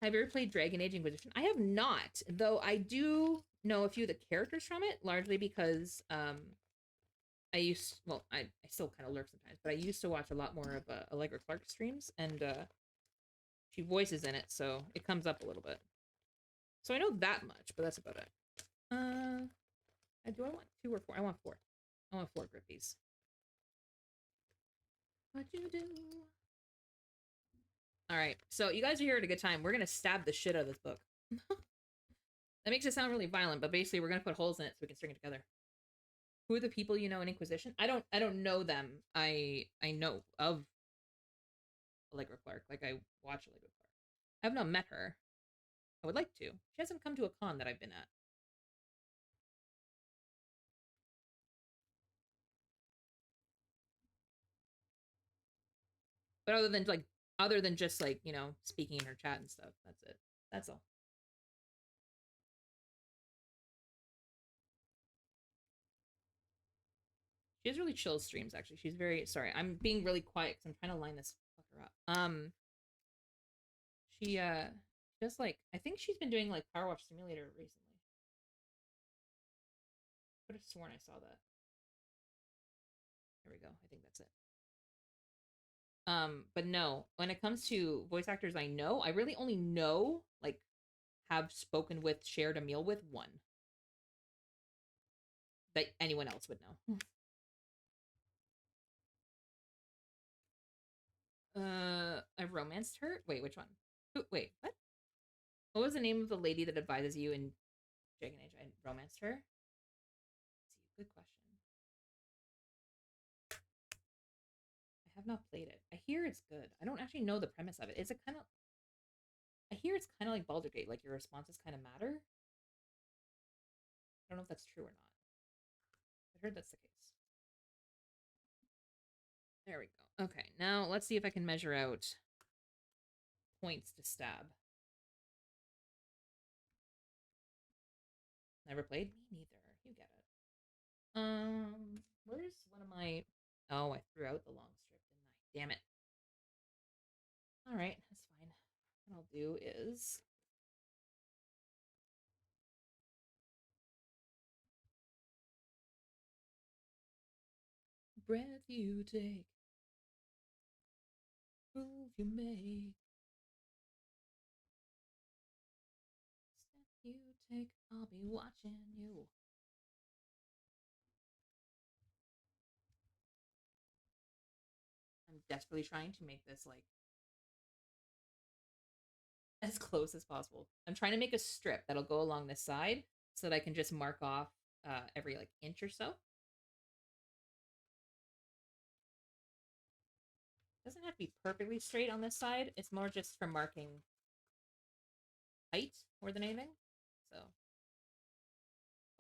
Have you ever played Dragon Age Inquisition? I have not, though I do know a few of the characters from it, largely because I still kind of lurk sometimes, but I used to watch a lot more of Allegra Clark streams, and she voices in it, so it comes up a little bit. So I know that much, but that's about it. Do I want 2 or 4? I want 4. I want 4 Grippies. What you do? All right, so you guys are here at a good time. We're gonna stab the shit out of this book. That makes it sound really violent, but basically we're gonna put holes in it so we can string it together. Who are the people you know in Inquisition? I don't know them. I know of Allegra Clark. Like, I watch Allegra Clark. I have not met her. I would like to. She hasn't come to a con that I've been at. But other than just like, you know, speaking in her chat and stuff, that's it. That's all. She has really chill streams, actually. She's very sorry. I'm being really quiet because I'm trying to line this fucker up. She just like, I think she's been doing like Power Wash Simulator recently. I could have sworn I saw that. There we go. I think that's it. But no, when it comes to voice actors I know, I really only know, like, have spoken with, shared a meal with one that anyone else would know. I romanced her? Wait, which one? Wait, what? What was the name of the lady that advises you in Dragon Age? I romanced her? Good question. I have not played it. I hear it's good. I don't actually know the premise of it. It's a kind of... I hear it's kind of like Baldur's Gate, like your responses kind of matter. I don't know if that's true or not. I heard that's the case. There we go. Okay, now let's see if I can measure out points to stab. Never played? Me neither. You get it. Where's one of my... Oh, I threw out the long strip, didn't I? Damn it. Alright, that's fine. What I'll do is... Breath you take, move you make. Step you take, I'll be watching you. I'm desperately trying to make this, like, as close as possible. I'm trying to make a strip that'll go along this side so that I can just mark off every like inch or so. Doesn't have to be perfectly straight on this side. It's more just for marking height more than anything. So,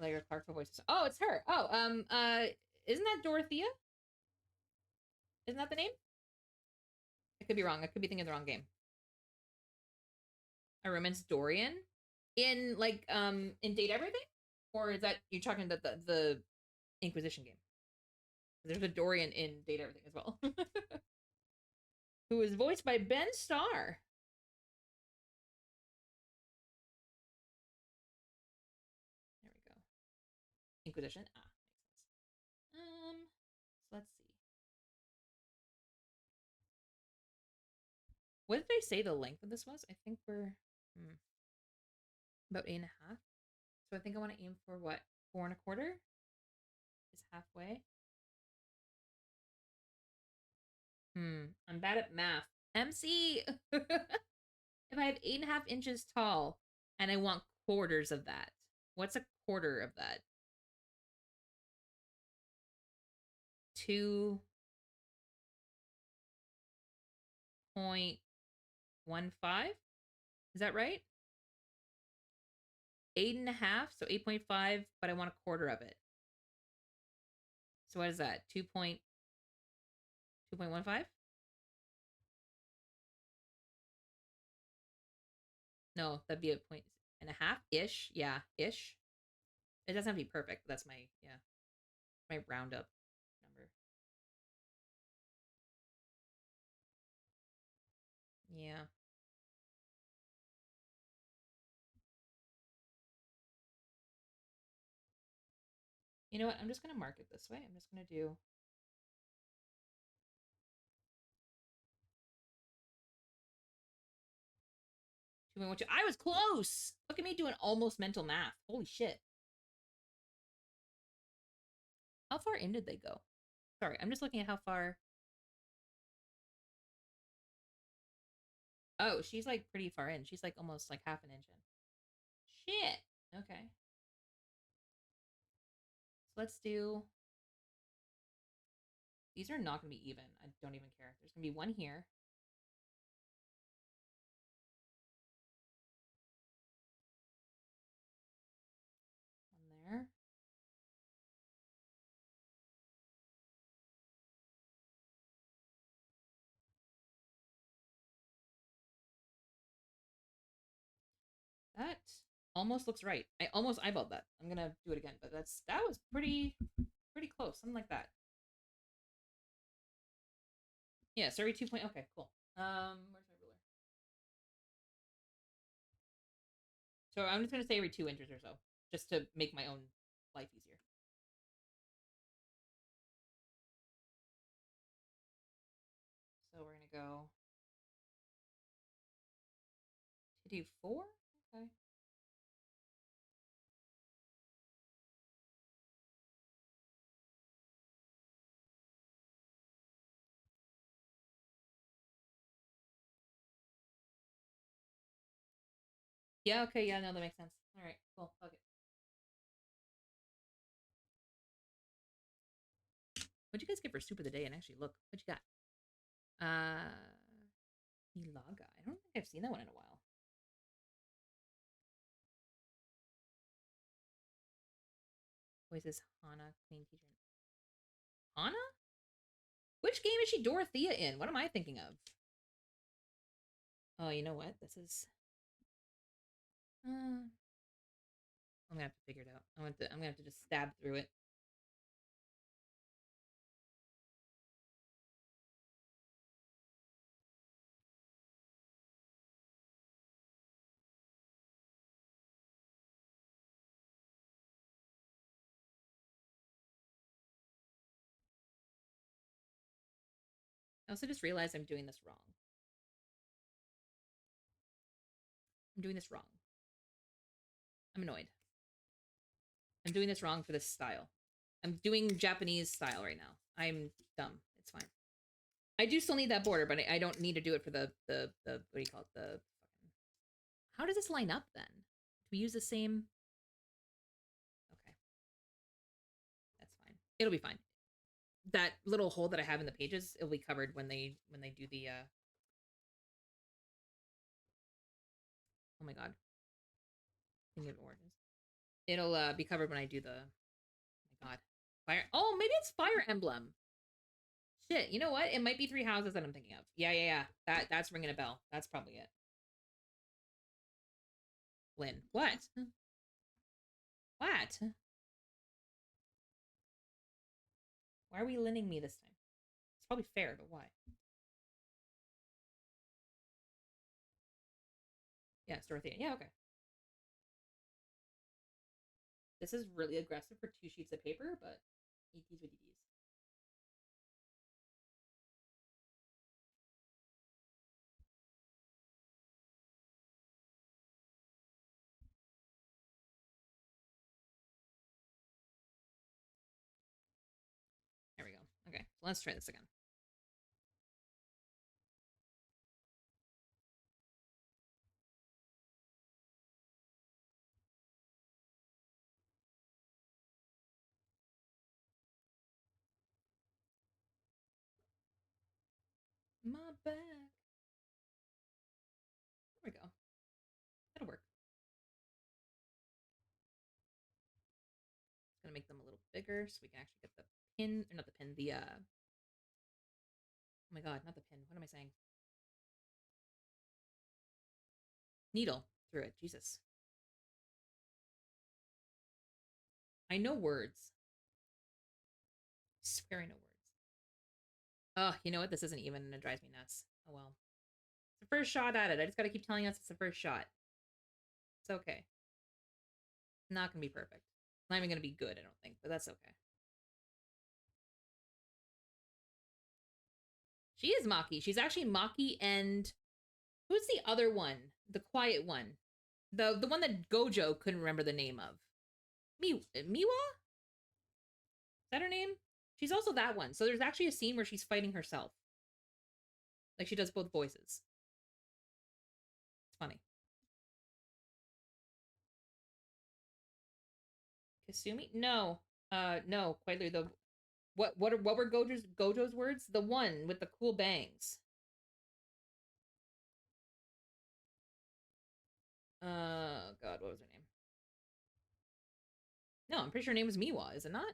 Layer Clark for voices. Oh, it's her. Oh, isn't that Dorothea? Isn't that the name? I could be wrong. I could be thinking of the wrong game. I romance Dorian in like in Date Everything, or is that you're talking about the Inquisition game? There's a Dorian in Date Everything as well, who is voiced by Ben Starr. There we go. Inquisition. Ah, makes sense. So let's see. What did they say the length of this was? I think we're about 8.5. So I think I want to aim for what? 4.25 is halfway. I'm bad at math. MC! If I have 8.5 inches tall and I want quarters of that, what's a quarter of that? 2.15? Is that right? 8.5, so 8.5, but I want a quarter of it. So what is that? 2.15? No, that'd be a 1.5 ish. Yeah, ish. It doesn't have to be perfect. That's my my roundup number. Yeah. You know what? I'm just gonna mark it this way. I'm just gonna do 2.12. I was close. Look at me doing almost mental math. Holy shit. How far in did they go? Sorry, I'm just looking at how far. Oh, she's like pretty far in. She's like almost like half an inch in. Shit. Okay. So let's do. These are not going to be even. I don't even care. There's going to be one here. One there. That almost looks right. I almost eyeballed that. I'm going to do it again, but that was pretty close. Something like that. Yeah, Surrey 2. Okay, cool. Where's my ruler? So I'm just gonna say every 2 inches or so, just to make my own life easier. So we're gonna go to do 4. Okay. Yeah. Okay. Yeah. No, that makes sense. All right. Cool. Fuck it. What'd you guys get for soup of the day? And actually, look, what you got? Ilaga. I don't think I've seen that one in a while. Voices Hana, Queen Teacher. Hana? Which game is she Dorothea in? What am I thinking of? Oh, you know what? This is. I'm gonna have to figure it out. I'm gonna have to just stab through it. I also just realized I'm doing this wrong. I'm doing this wrong. I'm annoyed. I'm doing this wrong for this style. I'm doing Japanese style right now. I'm dumb. It's fine. I do still need that border, but I don't need to do it for the what do you call it? The fucking How does this line up then? Do we use the same? Okay, that's fine. It'll be fine. That little hole that I have in the pages, it'll be covered when they do the oh my god. Thinking of oranges. It'll be covered when I do the oh my god. Fire oh maybe it's Fire Emblem. Shit, you know what? It might be Three Houses that I'm thinking of. Yeah. That's ringing a bell. That's probably it. Lynn. What? What? Why are we Linning me this time? It's probably fair, but why? Yeah, it's Dorothea. Yeah, okay. This is really aggressive for 2 sheets of paper, but ETs with ETs. There we go. Okay, so let's try this again. My back. There we go. That'll work. Just gonna make them a little bigger so we can actually get the pin, or not the pin, the oh my god, not the pin. What am I saying? Needle through it. Jesus. I know words. I swear I know words. Oh, you know what? This isn't even, and it drives me nuts. Oh well. It's the first shot at it. I just gotta keep telling us it's the first shot. It's okay. Not gonna be perfect. Not even gonna be good, I don't think, but that's okay. She is Maki. She's actually Maki and who's the other one? The quiet one. The one that Gojo couldn't remember the name of. Miwa? Is that her name? She's also that one. So there's actually a scene where she's fighting herself. Like she does both voices. It's funny. Kasumi? No. No, quite literally. What were Gojo's words? The one with the cool bangs. God, what was her name? No, I'm pretty sure her name was Miwa, is it not?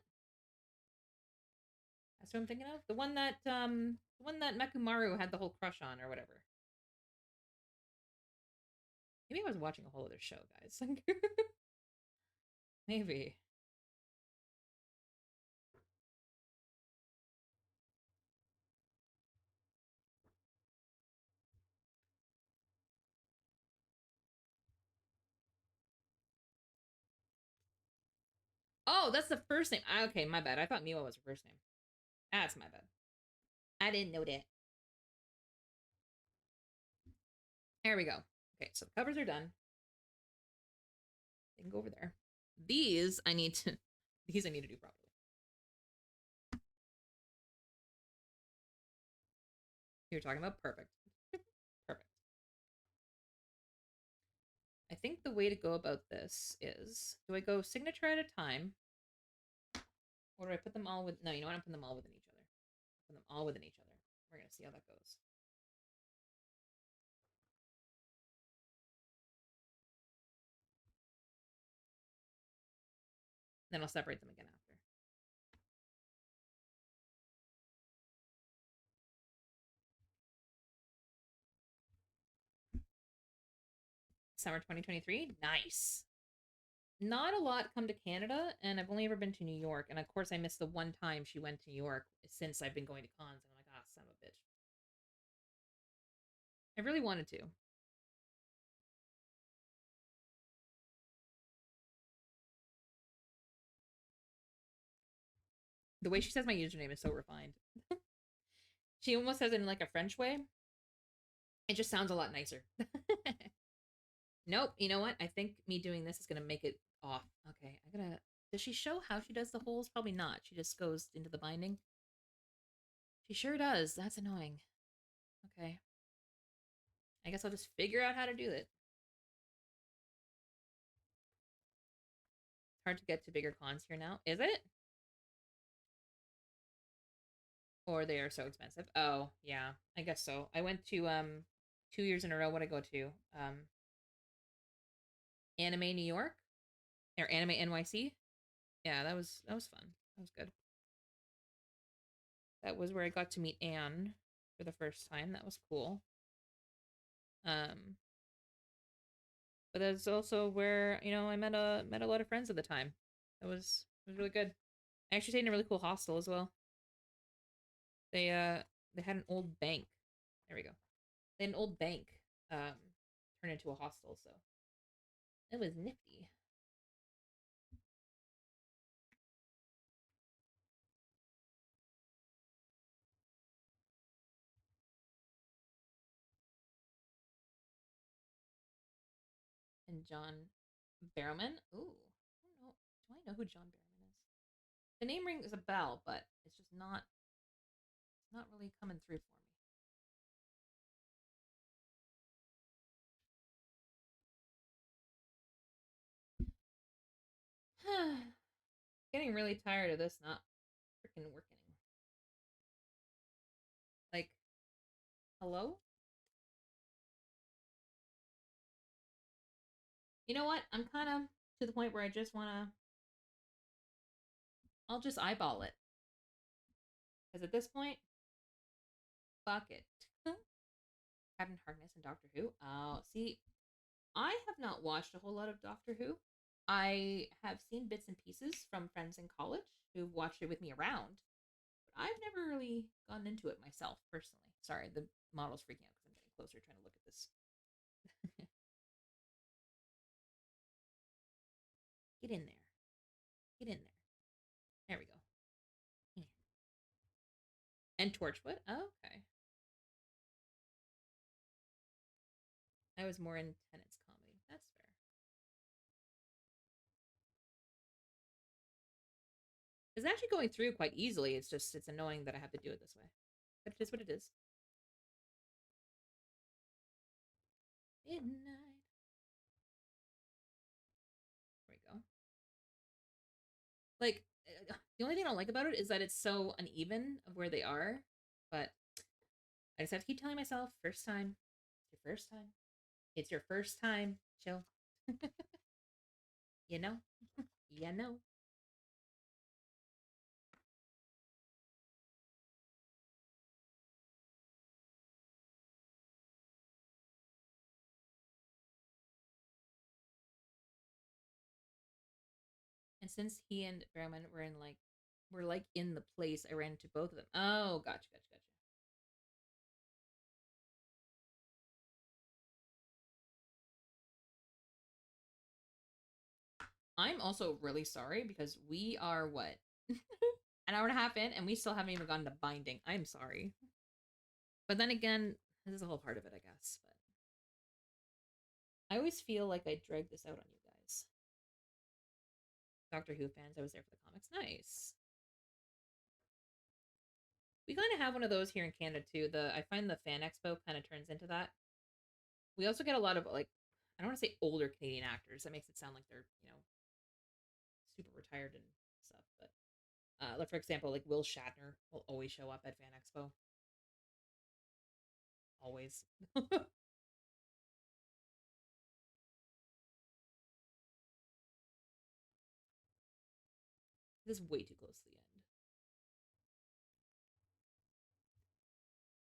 That's what I'm thinking of. The one that Mekumaru had the whole crush on or whatever. Maybe I was watching a whole other show, guys. Maybe. Oh, that's the first name. Okay, my bad. I thought Miwa was her first name. That's my bad. I didn't know that. There we go. Okay, so the covers are done. They can go over there. These I need to do properly. You're talking about perfect. Perfect. I think the way to go about this is, do I go signature at a time? Or do I put them all with, no, you know what? I'm putting them all within each other. Put them all within each other. We're going to see how that goes. Then I'll separate them again after. Summer 2023. Nice. Not a lot come to Canada, and I've only ever been to New York. And of course, I missed the one time she went to New York since I've been going to cons. And I'm like, ah, son of a bitch. I really wanted to. The way she says my username is so refined. She almost says it in like a French way. It just sounds a lot nicer. Nope. You know what? I think me doing this is going to make it off. Okay. Does she show how she does the holes? Probably not. She just goes into the binding. She sure does. That's annoying. Okay. I guess I'll just figure out how to do it. It's hard to get to bigger cons here now. Is it? Or they are so expensive. Oh, yeah. I guess so. I went to 2 years in a row. What I go to? Anime New York or Anime NYC. Yeah, that was fun. That was good. That was where I got to meet Anne for the first time. That was cool. Um, but that's also where I met a lot of friends at the time. It was really good. I actually stayed in a really cool hostel as well. They had an old bank. There we go. They had an old bank um turned into a hostel, so it was nifty. And John Barrowman. Ooh, I don't know. Do I know who John Barrowman is? The name rings a bell, but it's just not. It's not really coming through for me. Getting really tired of this not freaking working. Like, hello? You know what? I'm kind of to the point where I just want to. I'll just eyeball it. Because at this point, fuck it. Captain Harkness and Doctor Who. Oh, see, I have not watched a whole lot of Doctor Who. I have seen bits and pieces from friends in college who've watched it with me around, but I've never really gone into it myself personally. Sorry, the model's freaking out because I'm getting closer trying to look at this. Get in there. Get in there. There we go. Yeah. And Torchwood? Oh, okay. I was more in Tennant's comedy. That's fair. It's actually going through quite easily. It's annoying that I have to do it this way. But it is what it is. Midnight. There we go. Like the only thing I don't like about it is that it's so uneven of where they are. But I just have to keep telling myself, first time. It's your first time. It's your first time. Chill. You know? You know. And since he and Barrowman were like in the place, I ran into both of them. Oh, gotcha. I'm also really sorry because we are what? An hour and a half in and we still haven't even gotten to binding. I'm sorry. But then again, this is a whole part of it, I guess. But I always feel like I drag this out on you guys. Doctor Who fans, I was there for the comics. Nice. We kind of have one of those here in Canada too. I find the Fan Expo kind of turns into that. We also get a lot of like, I don't want to say older Canadian actors. That makes it sound like they're super retired and stuff. But like for example, like Will Shatner will always show up at Fan Expo. Always. This is way too close to the end.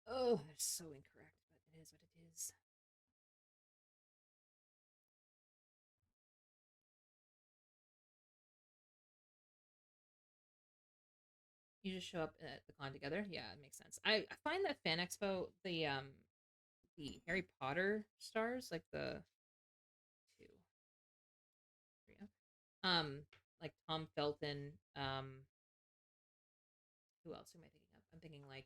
Oh, that's so incorrect, but it is what it is. You just show up at the con together. Yeah, it makes sense. I find that Fan Expo, the Harry Potter stars, like the two, three, like Tom Felton, who else am I thinking of? I'm thinking like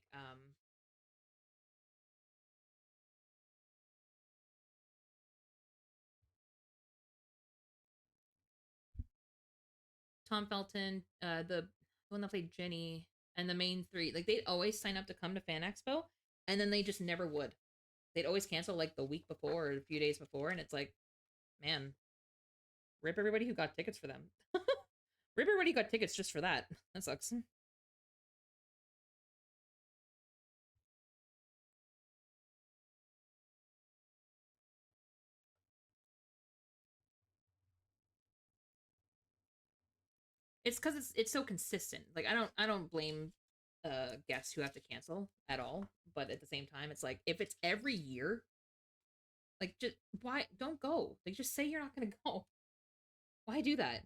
Tom Felton, the one that played Jenny, and the main three. Like they'd always sign up to come to Fan Expo, and then they just never would. They'd always cancel like the week before or a few days before, and it's like, man, rip everybody who got tickets for them. Ripper already got tickets just for that. That sucks. It's because it's so consistent. Like I don't blame guests who have to cancel at all, but at the same time, it's like if it's every year, like just why don't go? Like just say you're not gonna go. Why do that?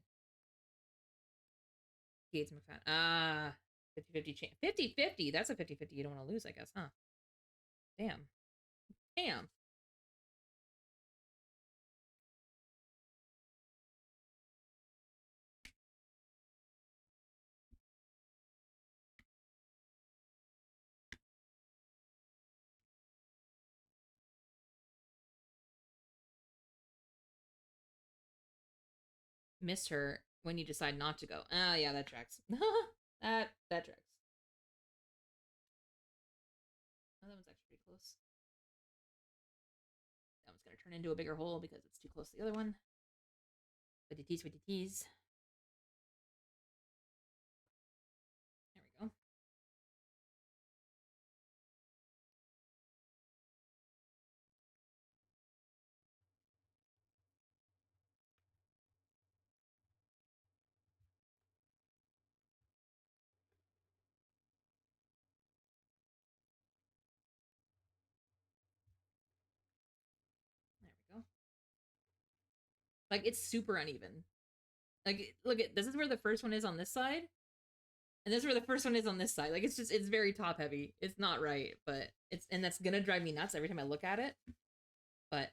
Gates McFadden. 50-50 chance. 50-50. That's a 50-50 you don't want to lose, I guess, huh? Damn. Damn. Missed her when you decide not to go. Ah, yeah, that tracks. that tracks. Oh, that one's actually pretty close. That one's gonna turn into a bigger hole because it's too close to the other one. With the tease, with the tease. There we go. There we go. Like it's super uneven. Like look at this is where the first one is on this side, and this is where the first one is on this side. Like it's very top heavy. It's not right, but and that's gonna drive me nuts every time I look at it. But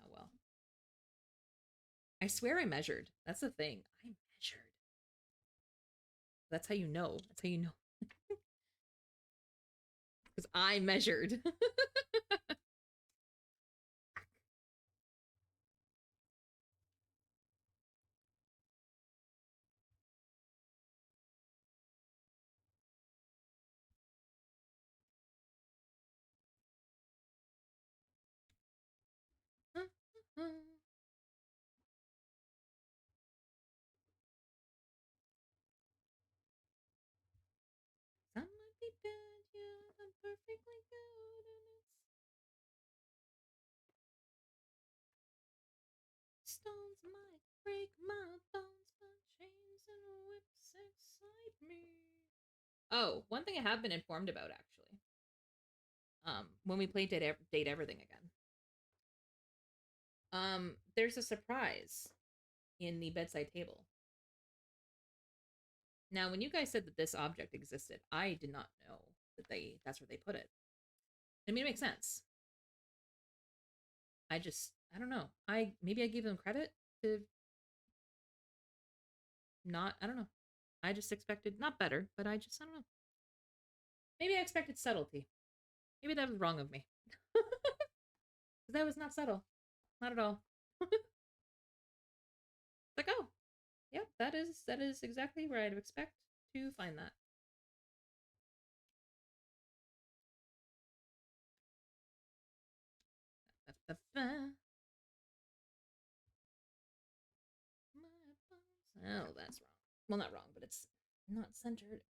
oh well. I swear I measured. That's the thing. I measured. That's how you know. That's how you know. Because I measured. Some might be bad, yeah, I'm perfectly good, and it's stones might break my bones, but chains and whips excite me. Oh, one thing I have been informed about actually. When we play Date Everything again. There's a surprise in the bedside table. Now, when you guys said that this object existed, I did not know that that's where they put it. I mean, it makes sense. I don't know. Maybe I gave them credit to not, I don't know. I just expected not better, but I don't know. Maybe I expected subtlety. Maybe that was wrong of me. That was not subtle. Not at all. Like, oh, yep, that is exactly where I'd expect to find that. Oh, that's wrong. Well, not wrong, but it's not centered.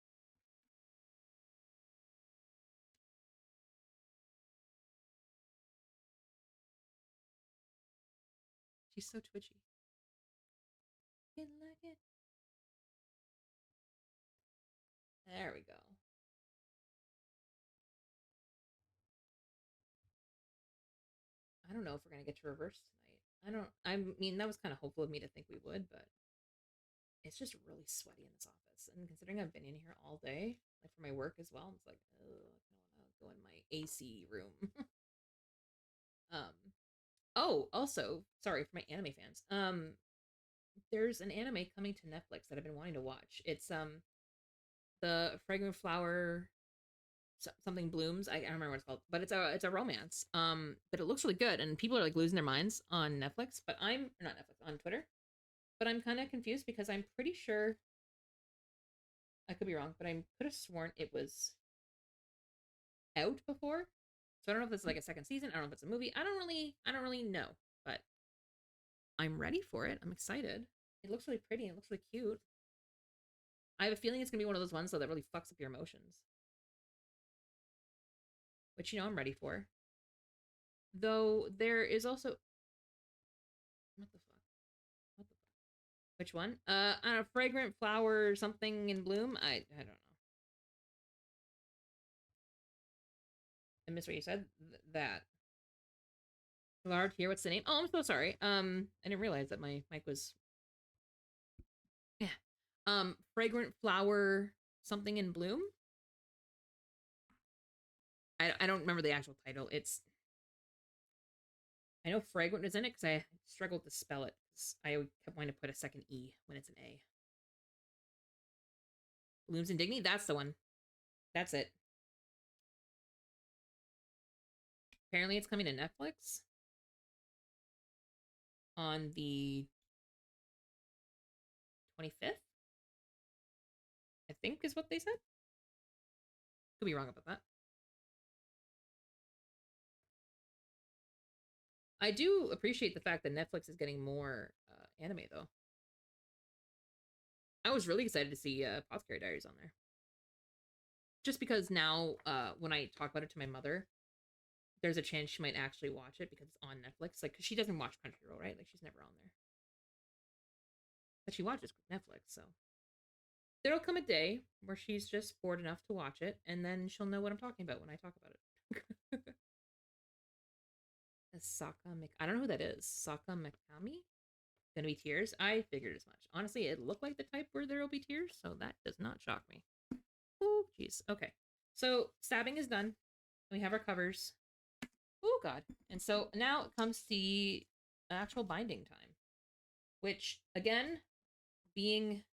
She's so twitchy. Get like it. There we go. I don't know if we're gonna get to reverse tonight. I mean, that was kind of hopeful of me to think we would, but it's just really sweaty in this office. And considering I've been in here all day, like for my work as well, it's like, I don't want to go in my AC room. um. Oh, also, sorry for my anime fans. There's an anime coming to Netflix that I've been wanting to watch. It's the Fragrant Flower something blooms. I don't remember what it's called, but it's a romance. But it looks really good, and people are like losing their minds on Netflix. But I'm not Netflix on Twitter. But I'm kind of confused because I'm pretty sure I could be wrong, but I could have sworn it was out before. So I don't know if it's like a second season. I don't know if it's a movie. I don't really know, but I'm ready for it. I'm excited. It looks really pretty. It looks really cute. I have a feeling it's gonna be one of those ones though that really fucks up your emotions, which I'm ready for. Though there is also what the fuck? What the fuck? Which one? On a fragrant flower something in bloom. I don't know. I missed what you said. That hard here. What's the name? Oh, I'm so sorry. I didn't realize that my mic was. Yeah. Fragrant flower something in bloom. I don't remember the actual title. I know fragrant is in it because I struggled to spell it. I kept wanting to put a second E when it's an A. Blooms and Dignity. That's the one. That's it. Apparently, it's coming to Netflix on the 25th. I think is what they said. Could be wrong about that. I do appreciate the fact that Netflix is getting more anime though. I was really excited to see Apothecary Diaries on there. Just because now, when I talk about it to my mother, there's a chance she might actually watch it because it's on Netflix. Like, cause she doesn't watch Crunchyroll, right? Like, she's never on there, but she watches Netflix. So there'll come a day where she's just bored enough to watch it, and then she'll know what I'm talking about when I talk about it. I don't know who that is. Saka Mikami? Gonna be tears? I figured as much. Honestly, it looked like the type where there will be tears, so that does not shock me. Oh, jeez. Okay. So stabbing is done. We have our covers. Oh, God. And so now it comes to the actual binding time, which, again, being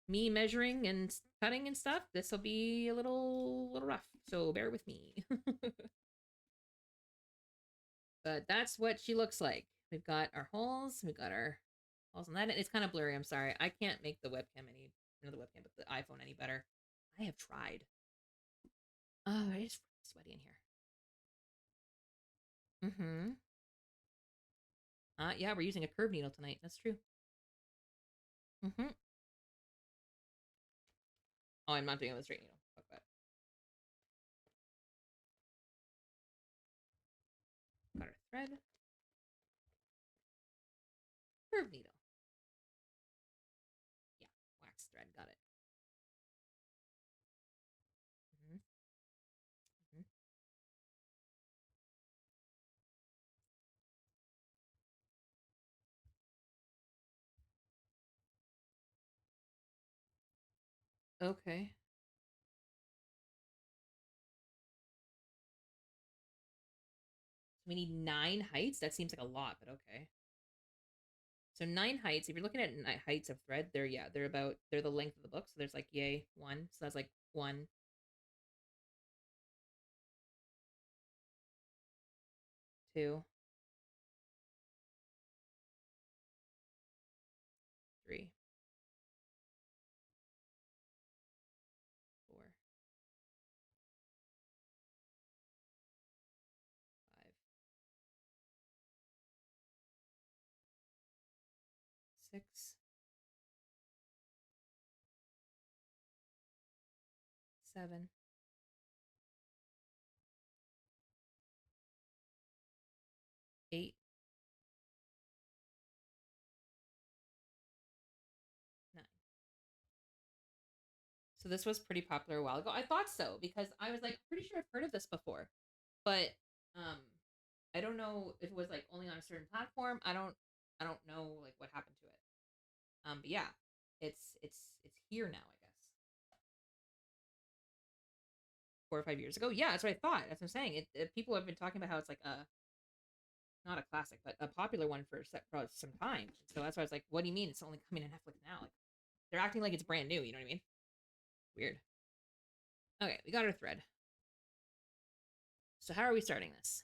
me measuring and cutting and stuff, this will be a little rough. So bear with me. But that's what she looks like. We've got our holes. We've got our holes on that. It's kind of blurry. I'm sorry. I can't make the webcam not the webcam, but the iPhone any better. I have tried. Oh, it's sweaty in here. Mm-hmm. Yeah, we're using a curved needle tonight. That's true. Mm-hmm. Oh, I'm not doing it with a straight needle. Fuck that. Got our thread. Curved needle. Yeah, wax thread. Got it. Mm-hmm. Mm-hmm. Okay. So we need 9 heights. That seems like a lot, but okay. So 9 heights. If you're looking at heights of thread, they're the length of the book. So there's like yay 1. So that's like 1, 2, 3, 4, 5, 6, 7, 8, 9. So this was pretty popular a while ago. I thought so because I was like, pretty sure I've heard of this before, but um, I don't know if it was like only on a certain platform. I don't know like what happened to it. But yeah, it's here now. I guess 4 or 5 years ago. Yeah, that's what I thought. That's what I'm saying. People have been talking about how it's like a not a classic, but a popular one for some time. So that's why I was like, what do you mean it's only coming to Netflix now? Like they're acting like it's brand new. You know what I mean? Weird. Okay, we got our thread. So how are we starting this?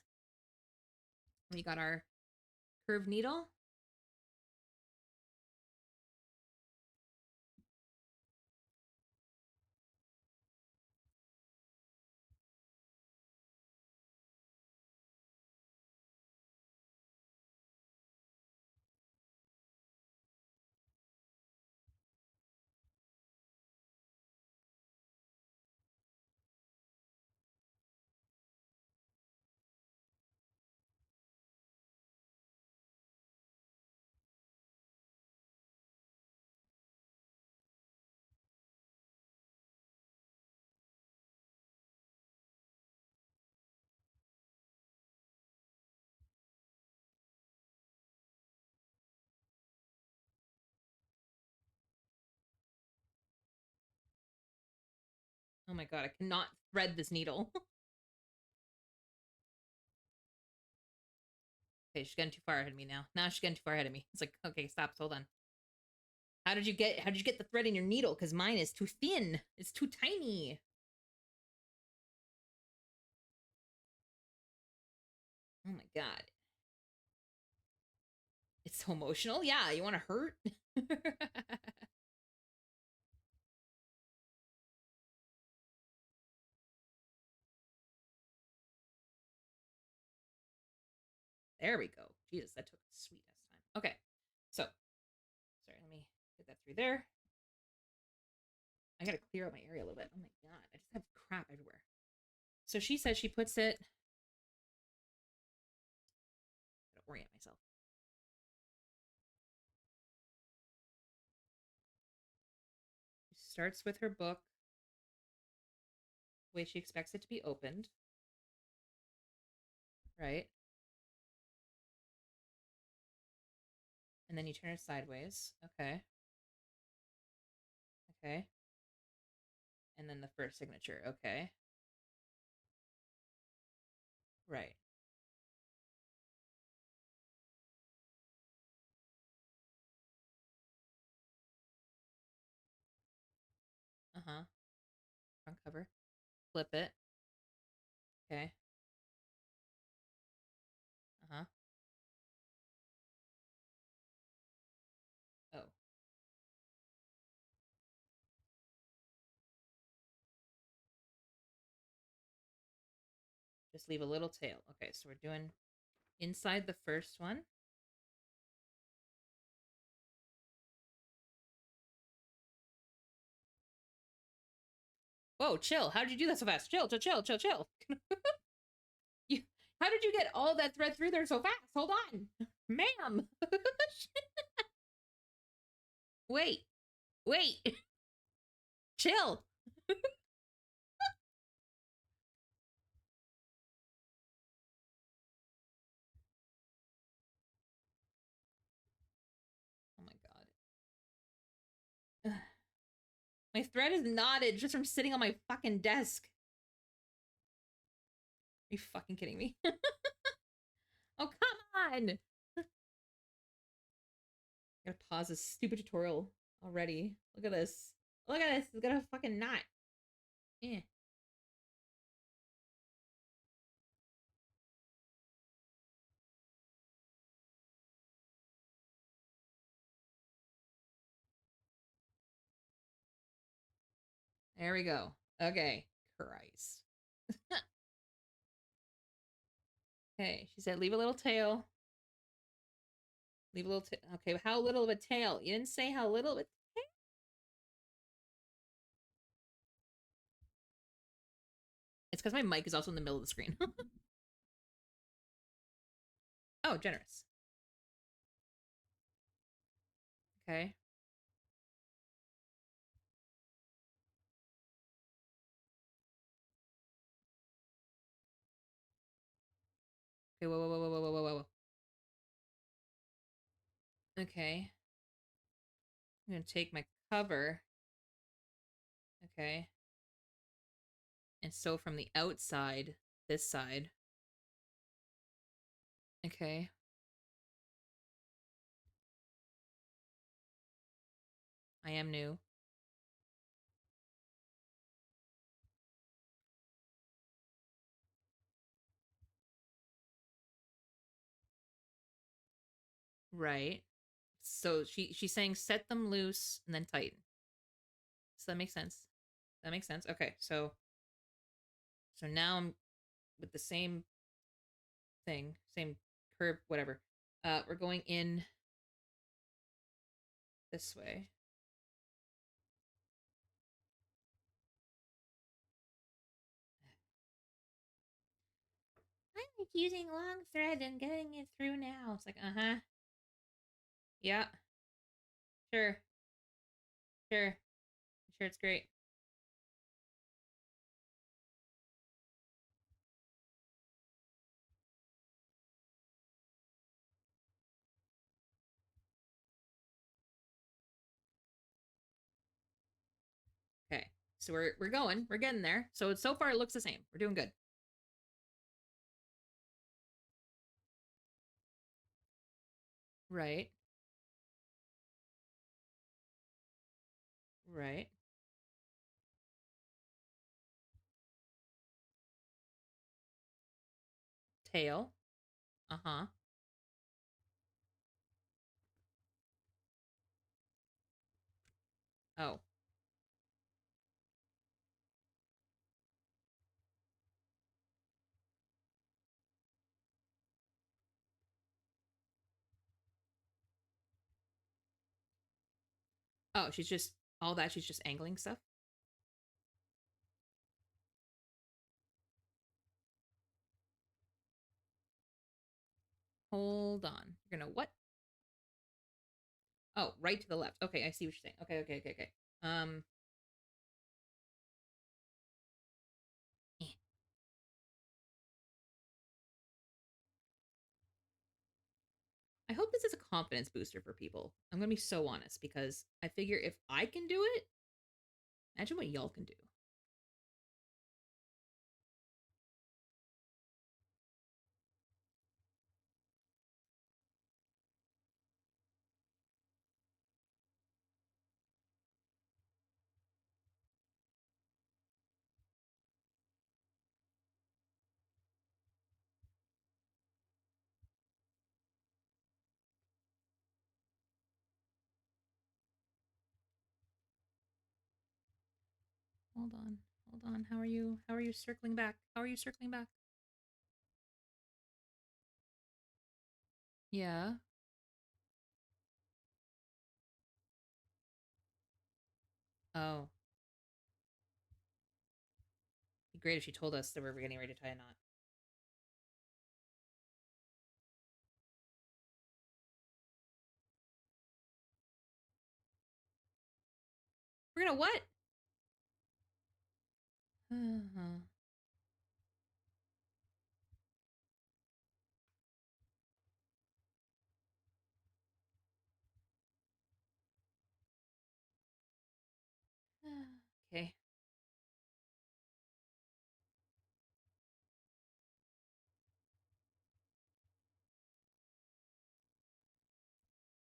We got our curved needle. Oh my god, I cannot thread this needle. Okay, she's getting too far ahead of me now. Now she's getting too far ahead of me. It's like, okay, stop, hold on. How did you get the thread in your needle? Because mine is too thin. It's too tiny. Oh my god. It's so emotional. Yeah, you want to hurt? There we go. Jesus, that took sweet ass time. Okay, so sorry, let me get that through there. I gotta clear out my area a little bit. Oh my god, I just have crap everywhere. So she said she puts it. I gotta orient myself. She starts with her book, the way she expects it to be opened. Right? And then you turn it sideways. Okay. Okay. And then the first signature. Okay. Right. Uh-huh. Front cover. Flip it. Okay. Uh-huh. Oh. Just leave a little tail. Okay, so we're doing inside the first one. Whoa, chill. How did you do that so fast? Chill, chill, chill, chill, chill. You, how did you get all that thread through there so fast? Hold on. Ma'am. Wait. Wait. Chill. Oh my god. My thread is knotted just from sitting on my fucking desk. Are you fucking kidding me? Oh, come on. I gotta pause this stupid tutorial already. Look at this. Look at this. It's got a fucking knot. Eh. There we go. Okay. Christ. Okay. She said leave a little tail. Leave a little tail. Okay, how little of a tail? You didn't say how little of a tail? It's because my mic is also in the middle of the screen. Oh, generous. Okay. Okay, whoa, whoa, whoa, whoa, whoa, whoa, whoa. Okay. I'm gonna take my cover. Okay. And sew from the outside, this side. Okay. I am new. Right. So she's saying set them loose and then tighten. So that makes sense. That makes sense. Okay, so now I'm with the same thing, same curve, whatever. We're going in this way. I like using long thread and getting it through now. It's like, uh-huh. Yeah. Sure. Sure. Sure, it's great. Okay. So we're going. We're getting there. So far it looks the same. We're doing good. Right. Right. Tail. Uh-huh. Oh. Oh, she's just all that. She's just angling stuff. Hold on. You're gonna what? Oh, right to the left. Okay, I see what you're saying. Okay. Eh. I hope this is a confidence booster for people. I'm gonna be so honest because I figure if I can do it, imagine what y'all can do. Hold on. Hold on. How are you? How are you circling back? How are you circling back? Yeah. Oh. It'd be great if she told us that we were getting ready to tie a knot. We're gonna what? Uh-huh. Okay.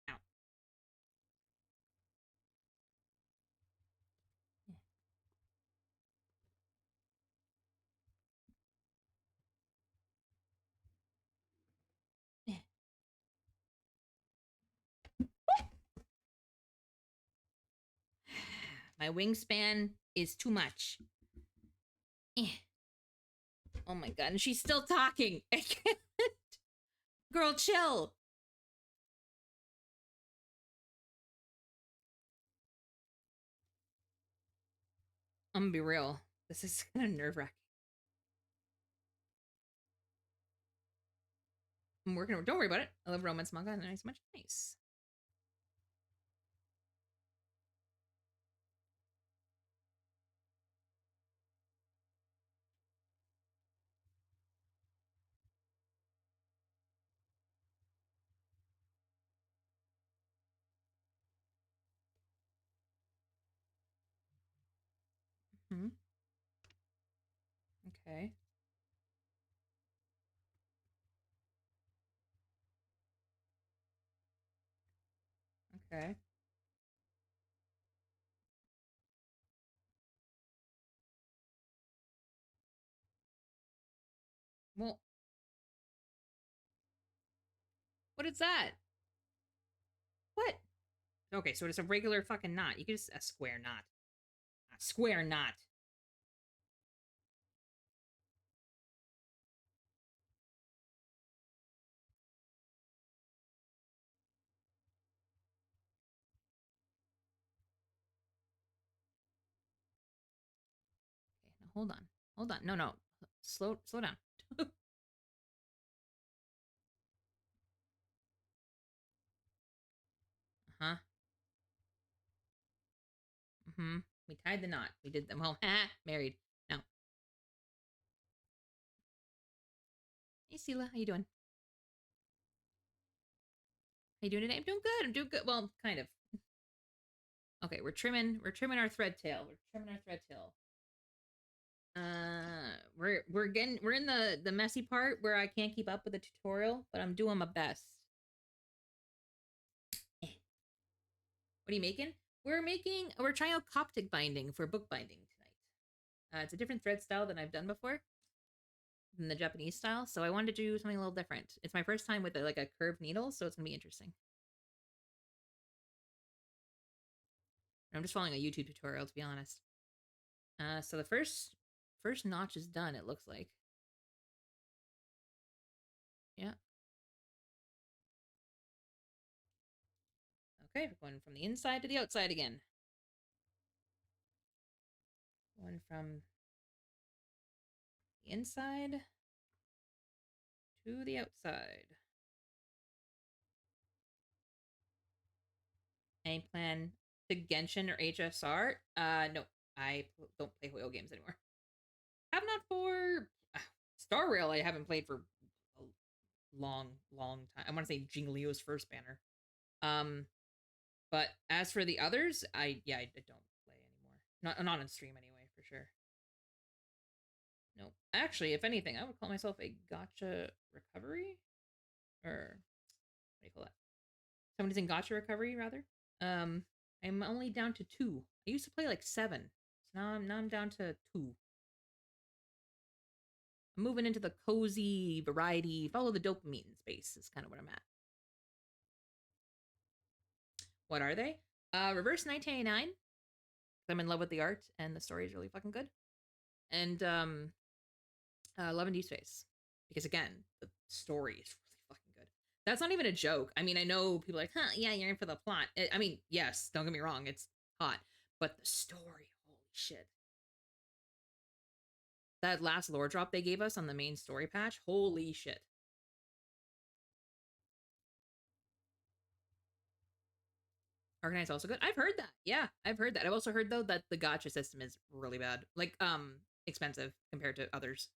Ow. My wingspan is too much. Oh my god, and she's still talking. I can't. Girl, chill. I'm gonna be real. This is kind of nerve wracking. I'm working. Don't worry about it. I love romance manga. Nice, much nice. Hmm. Okay. Okay. Well, what is that? What? Okay, so it's a regular fucking knot. You could just a square knot. A square knot. Okay, now hold on. Hold on. No. Slow down. Uh-huh. Mm-hmm. We tied the knot. We did them. Well, married. Now, hey, Sela, how you doing? How you doing today? I'm doing good. I'm doing good. Well, kind of. Okay, we're trimming our thread tail. We're trimming our thread tail. We're in the messy part where I can't keep up with the tutorial, but I'm doing my best. What are you making? We're trying out Coptic binding for book binding tonight. It's a different thread style than I've done before, than the Japanese style, so I wanted to do something a little different. It's my first time with like a curved needle, so it's gonna be interesting. I'm just following a YouTube tutorial, to be honest. So the first notch is done, it looks like. Yeah. Okay, we're going from the inside to the outside again. Going from the inside to the outside. Any plan to Genshin or HSR? No, I don't play whale games anymore. Have not for Star Rail. I haven't played for a long time. I want to say Jing Leo's first banner. But as for the others, I don't play anymore. Not on stream anyway, for sure. No, actually, if anything, I would call myself a gotcha recovery, or what do you call that? Somebody's in gotcha recovery, rather. I'm only down to 2. I used to play like 7, so now I'm down to 2. I'm moving into the cozy variety, follow the dopamine space is kind of what I'm at. What are they? Reverse 1989. I'm in love with the art and the story is really fucking good. And Love and Deep Space, because again, the story is really fucking good. That's not even a joke. I mean, I know people are like, huh, yeah, you're in for the plot. I mean, yes, don't get me wrong, it's hot, but the story, holy shit. That last lore drop they gave us on the main story patch, holy shit. Arcanite's also good. I've heard that. Yeah, I've heard that. I've also heard though that the gacha system is really bad, like expensive compared to others.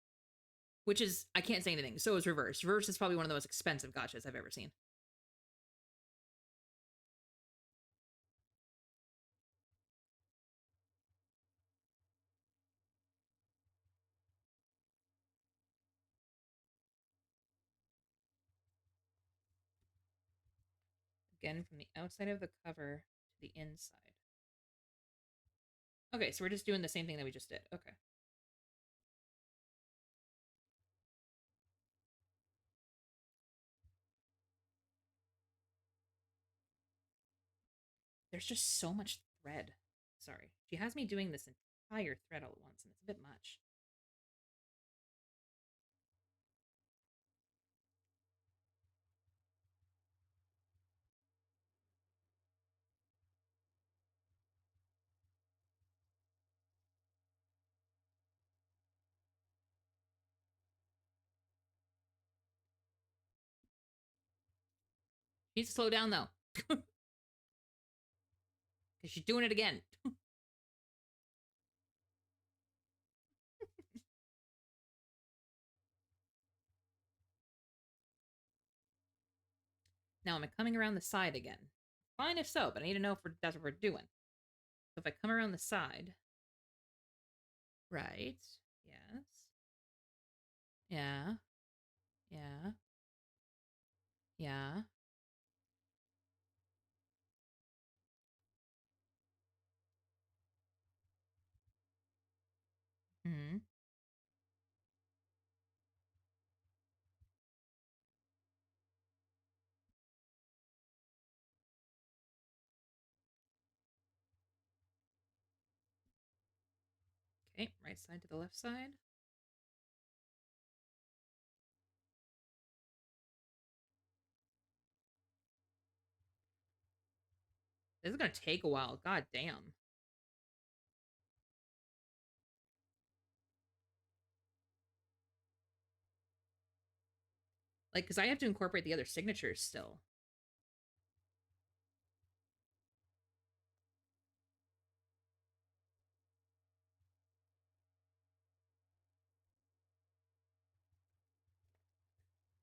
Which is, I can't say anything. So is Reverse. Reverse is probably one of the most expensive gachas I've ever seen. Again, from the outside of the cover to the inside. Okay, so we're just doing the same thing that we just did. Okay. There's just so much thread. Sorry. She has me doing this entire thread all at once, and it's a bit much. She needs to slow down, though. Because she's doing it again. Now, am I coming around the side again? Fine if so, but I need to know if that's what we're doing. So if I come around the side... Right. Yes. Yeah. Yeah. Yeah. Hmm. Okay, right side to the left side. This is gonna take a while. God damn. Like, because I have to incorporate the other signatures still.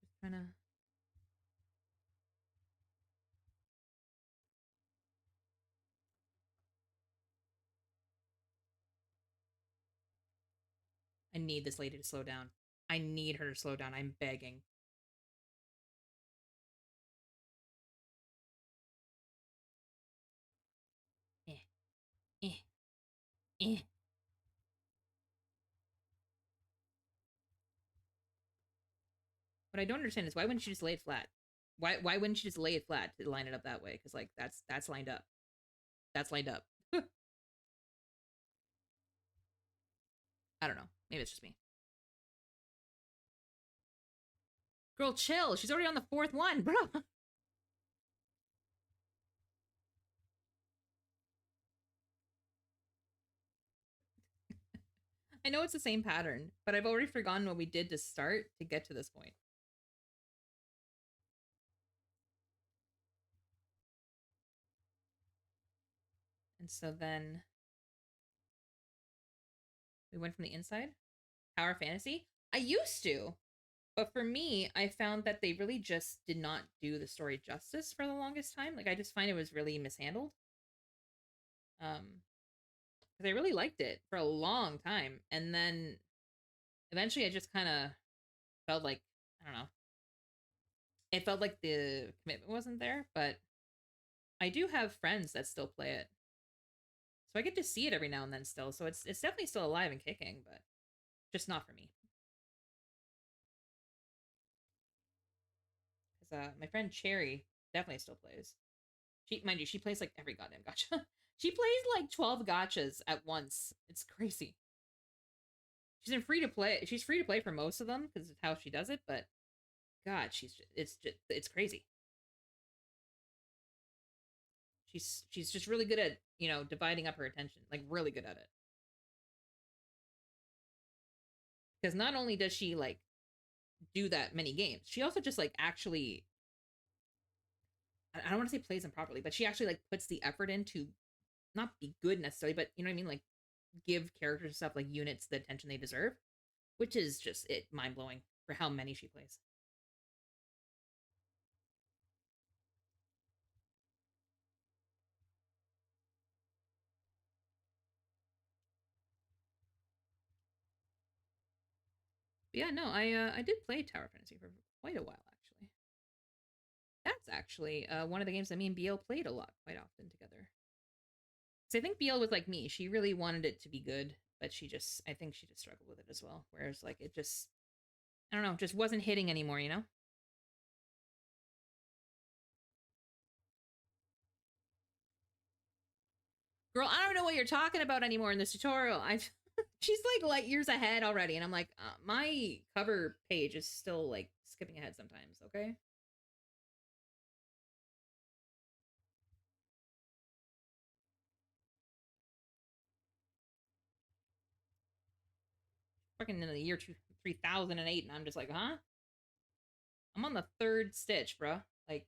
Just trying to... I need this lady to slow down. I need her to slow down. I'm begging. Eh, eh, eh. What I don't understand is why wouldn't she just lay it flat? Why wouldn't she just lay it flat to line it up that way? Because like that's lined up. That's lined up. I don't know. Maybe it's just me. Girl, chill. She's already on the fourth one, bro. I know it's the same pattern, but I've already forgotten what we did to start to get to this point. And so then we went from the inside. Tower Fantasy. I used to, but for me, I found that they really just did not do the story justice for the longest time. Like I just find it was really mishandled. Because I really liked it for a long time, and then eventually I just kind of felt like I don't know. It felt like the commitment wasn't there, but I do have friends that still play it, so I get to see it every now and then still. So it's definitely still alive and kicking, but just not for me. Because my friend Cherry definitely still plays. She, mind you, she plays like every goddamn gotcha. She plays like 12 gotchas at once. It's crazy. She's in free to play. She's free to play for most of them because of how she does it. But God, it's crazy. She's just really good at dividing up her attention, like really good at it. Because not only does she like do that many games, she also just like actually I don't want to say plays them properly, but she actually like puts the effort in to not be good necessarily, but you know what I mean, like give characters and stuff like units the attention they deserve, which is just it mind blowing for how many she plays. But yeah, no, I did play Tower Fantasy for quite a while actually. That's actually one of the games that me and BL played a lot, quite often together. So I think BL was like me; she really wanted it to be good, but I think she just struggled with it as well. Whereas like it just, I don't know, just wasn't hitting anymore, you know? Girl, I don't know what you're talking about anymore in this tutorial. I she's like light years ahead already, and I'm like, my cover page is still like skipping ahead sometimes. Okay. Fucking in the year 3008, and I'm just like, huh? I'm on the third stitch, bro. Like,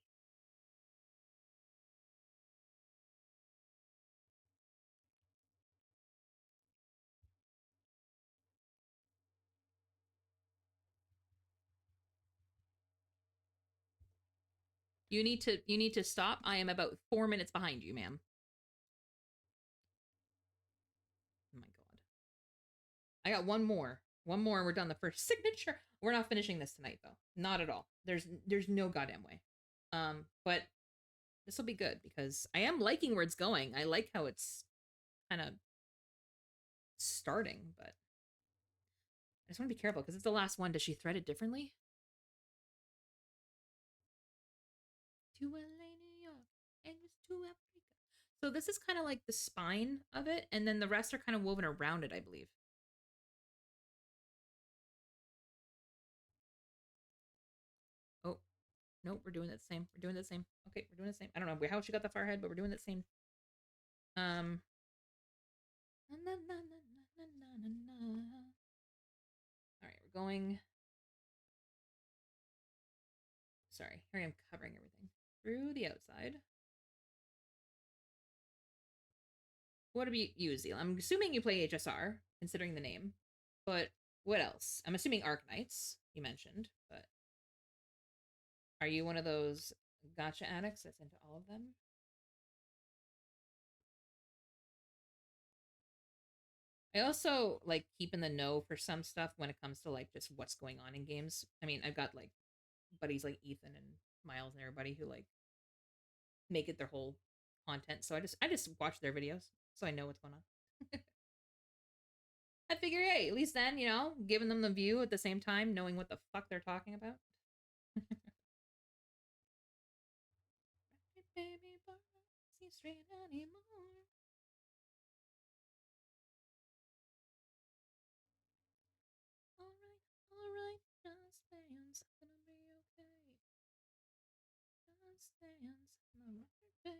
you need to stop. I am about 4 minutes behind you, ma'am. Oh my god. I got one more. One more and we're done the first signature. We're not finishing this tonight though. Not at all. There's no goddamn way. But this will be good because I am liking where it's going. I like how it's kind of starting, but I just want to be careful because it's the last one. Does she thread it differently? To LA, New York, and it's to Africa. So this is kind of like the spine of it, and then the rest are kind of woven around it, I believe. Oh, no, we're doing that same. We're doing the same. Okay, we're doing the same. I don't know how she got that far ahead, but we're doing that same. Um. All right, we're going. Sorry, here I am covering everything through the outside. What do you use, Zeal? I'm assuming you play HSR, considering the name. But what else? I'm assuming Arknights, you mentioned, but are you one of those gotcha addicts that's into all of them? I also like keep in the know for some stuff when it comes to like just what's going on in games. I mean, I've got like buddies like Ethan and Miles and everybody who like make it their whole content. So I just watch their videos so I know what's going on. I figure, hey, at least then, giving them the view at the same time, knowing what the fuck they're talking about. Baby, see straight anymore. All right, just dance, gonna be okay. Just dance, all right, babe.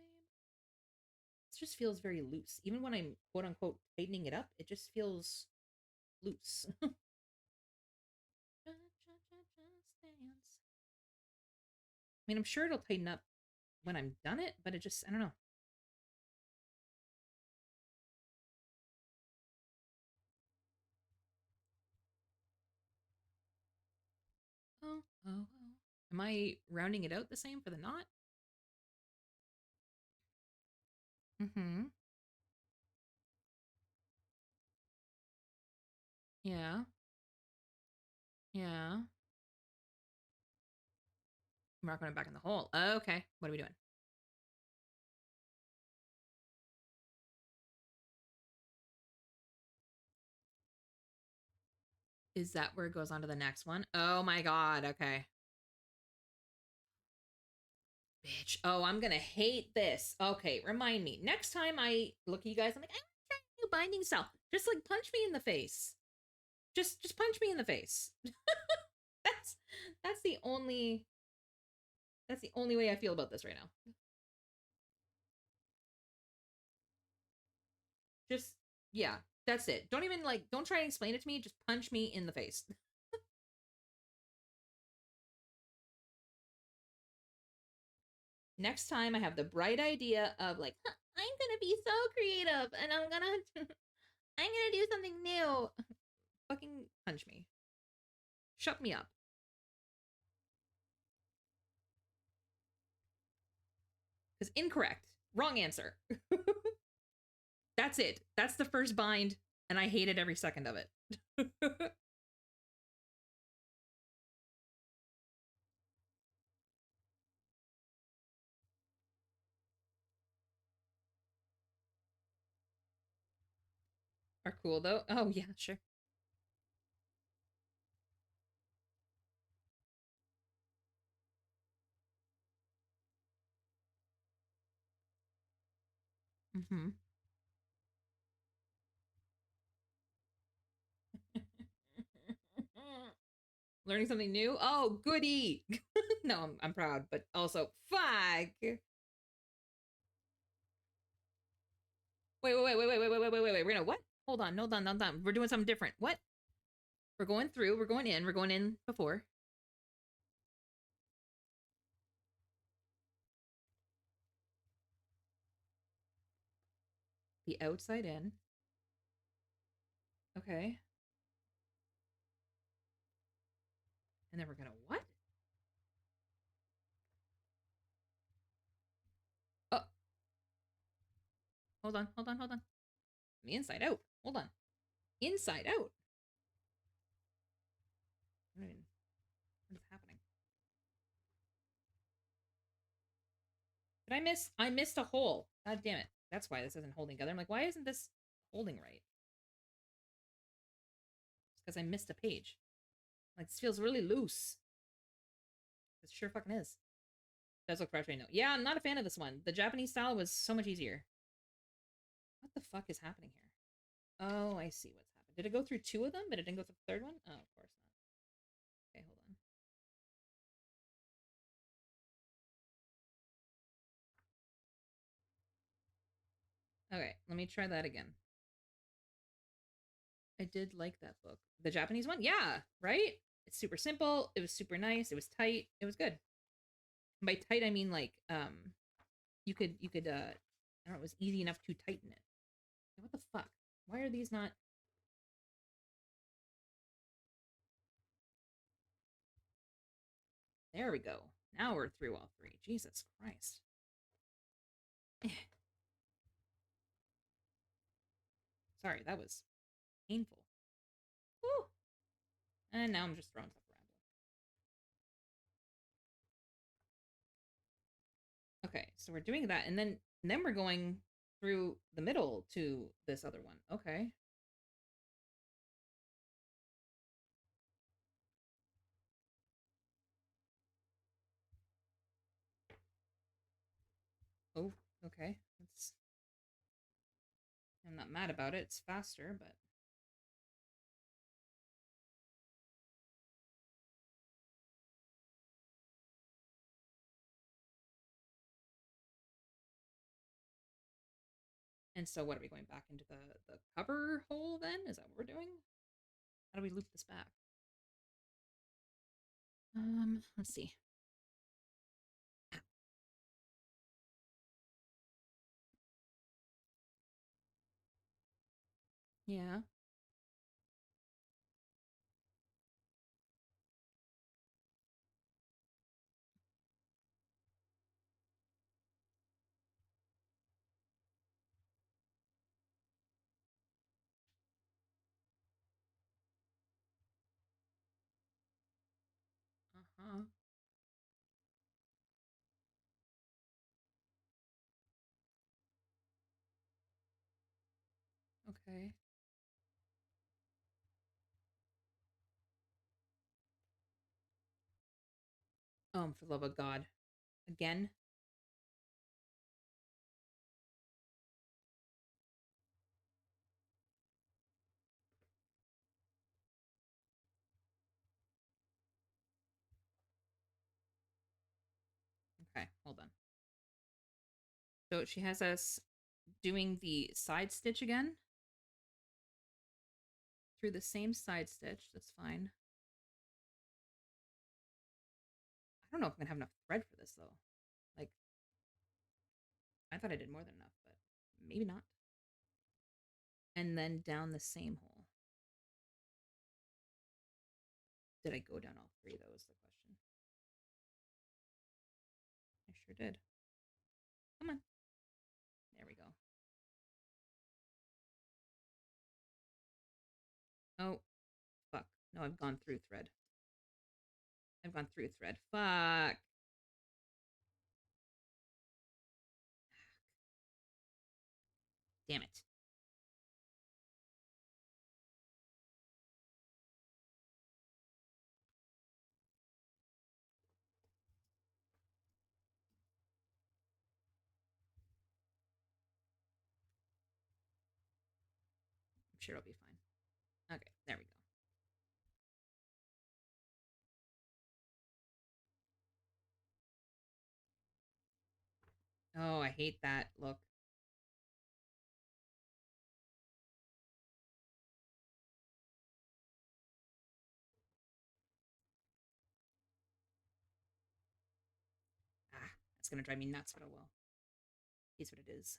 It just feels very loose. Even when I'm quote unquote tightening it up, it just feels loose. Just dance. I mean, I'm sure it'll tighten up when I'm done it, but it just, I don't know. Oh, oh, oh. Am I rounding it out the same for the knot? Mm-hmm. Yeah. Yeah. I'm rocking it back in the hole. Okay. What are we doing? Is that where it goes on to the next one? Oh my god. Okay. Bitch. Oh, I'm gonna hate this. Okay, remind me. Next time I look at you guys, I'm like, I'm trying a new binding style. Just like punch me in the face. Just punch me in the face. that's that's the only that's the only way I feel about this right now. Just yeah, that's it. Don't even like don't try and explain it to me. Just punch me in the face. Next time I have the bright idea of like, huh, I'm gonna be so creative and I'm gonna I'm gonna do something new. Fucking punch me. Shut me up. Because incorrect. Wrong answer. That's it. That's the first bind, and I hated every second of it. Are cool though. Oh yeah, sure. Mm-hmm. Learning something new. Oh, goody. No, I'm proud, but also fuck. Wait. We're gonna what? Hold on, hold on, hold on. We're doing something different. What? We're going through. We're going in. We're going in before the outside in. Okay, and then we're gonna what? Oh, hold on. The inside out. Hold on. Inside out. What is happening? Did I miss? I missed a hole. God damn it. That's why this isn't holding together. I'm like, why isn't this holding right? It's because I missed a page. Like, this feels really loose. It sure fucking is. Does look fresh right now. Yeah, I'm not a fan of this one. The Japanese style was so much easier. What the fuck is happening here? Oh, I see what's happened. Did it go through two of them, but it didn't go through the third one? Oh, of course not. Okay, hold on. Okay, let me try that again. I did like that book. The Japanese one? Yeah, right? It's super simple. It was super nice. It was tight. It was good. By tight I mean like you could I don't know, it was easy enough to tighten it. What the fuck? Why are these not there we go. Now we're through all three. Jesus Christ. Sorry, that was Painful. Woo! And now I'm just throwing stuff around. Okay, so we're doing that, and then we're going through the middle to this other one. Okay. Oh, okay. I'm not mad about it. It's faster, but and so what are we going back into the cover hole then? Is that what we're doing? How do we loop this back? Let's see. Yeah. Uh-huh. Okay. For the love of God. Again? Okay, hold on. So she has us doing the side stitch again through the same side stitch. That's fine. I don't know if I'm gonna have enough thread for this though. Like, I thought I did more than enough, but maybe not. And then down the same hole. Did I go down all three? That was the question. I sure did. Come on. There we go. Oh, fuck. No, I've gone through thread. I've gone through thread. Fuck. Damn it. I'm sure it'll be fine. Okay, there we go. Oh, I hate that look. Ah, that's gonna drive me nuts, but oh well. It's what it is.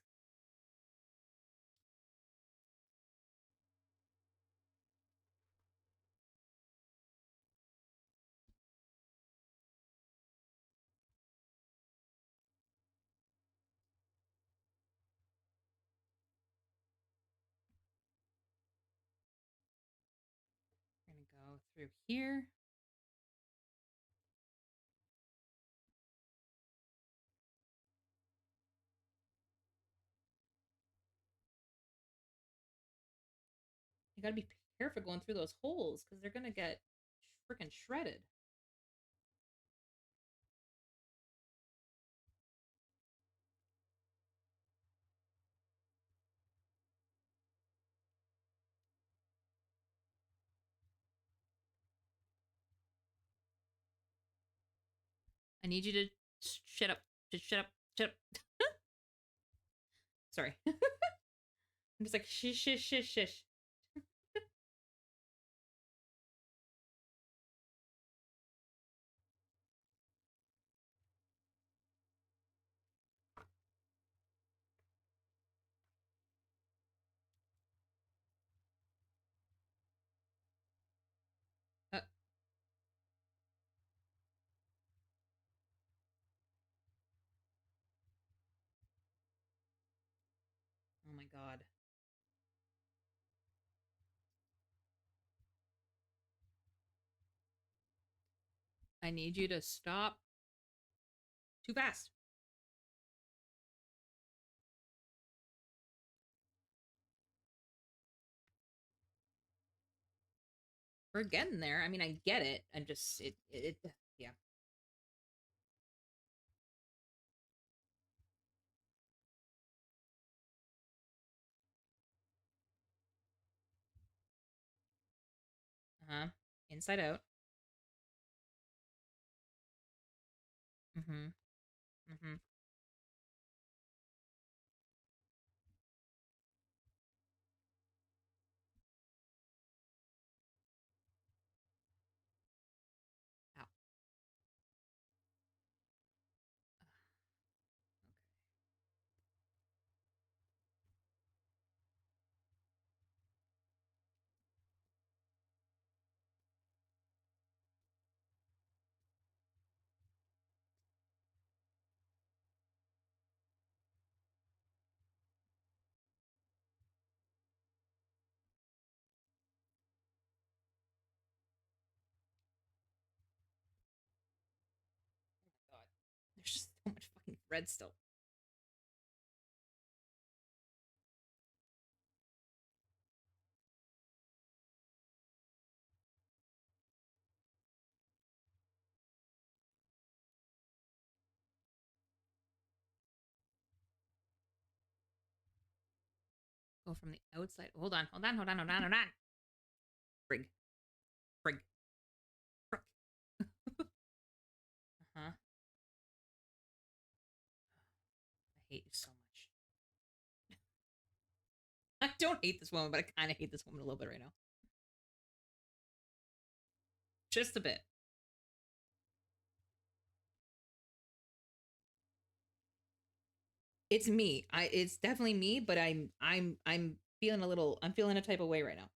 We're gonna go through here. You gotta be careful going through those holes because they're gonna get freaking shredded. I need you to shut up. Just shut up. Shut up. Sorry. I'm just like shish shish shish shish. Uh, oh my god. I need you to stop too fast. We're getting there. I mean, I get it. I'm just yeah. Uh-huh. Inside out. Mm-hmm. Mm-hmm. Ow. God. There's just so much fucking thread still. Go from the outside. Hold on. Hold on. Hold on. Hold on. Hold on. Frig. Frig. Frick. Uh-huh. I hate you so much. I don't hate this woman, but I kind of hate this woman a little bit right now. Just a bit. It's me. It's definitely me, but I'm feeling a little I'm feeling a type of way right now.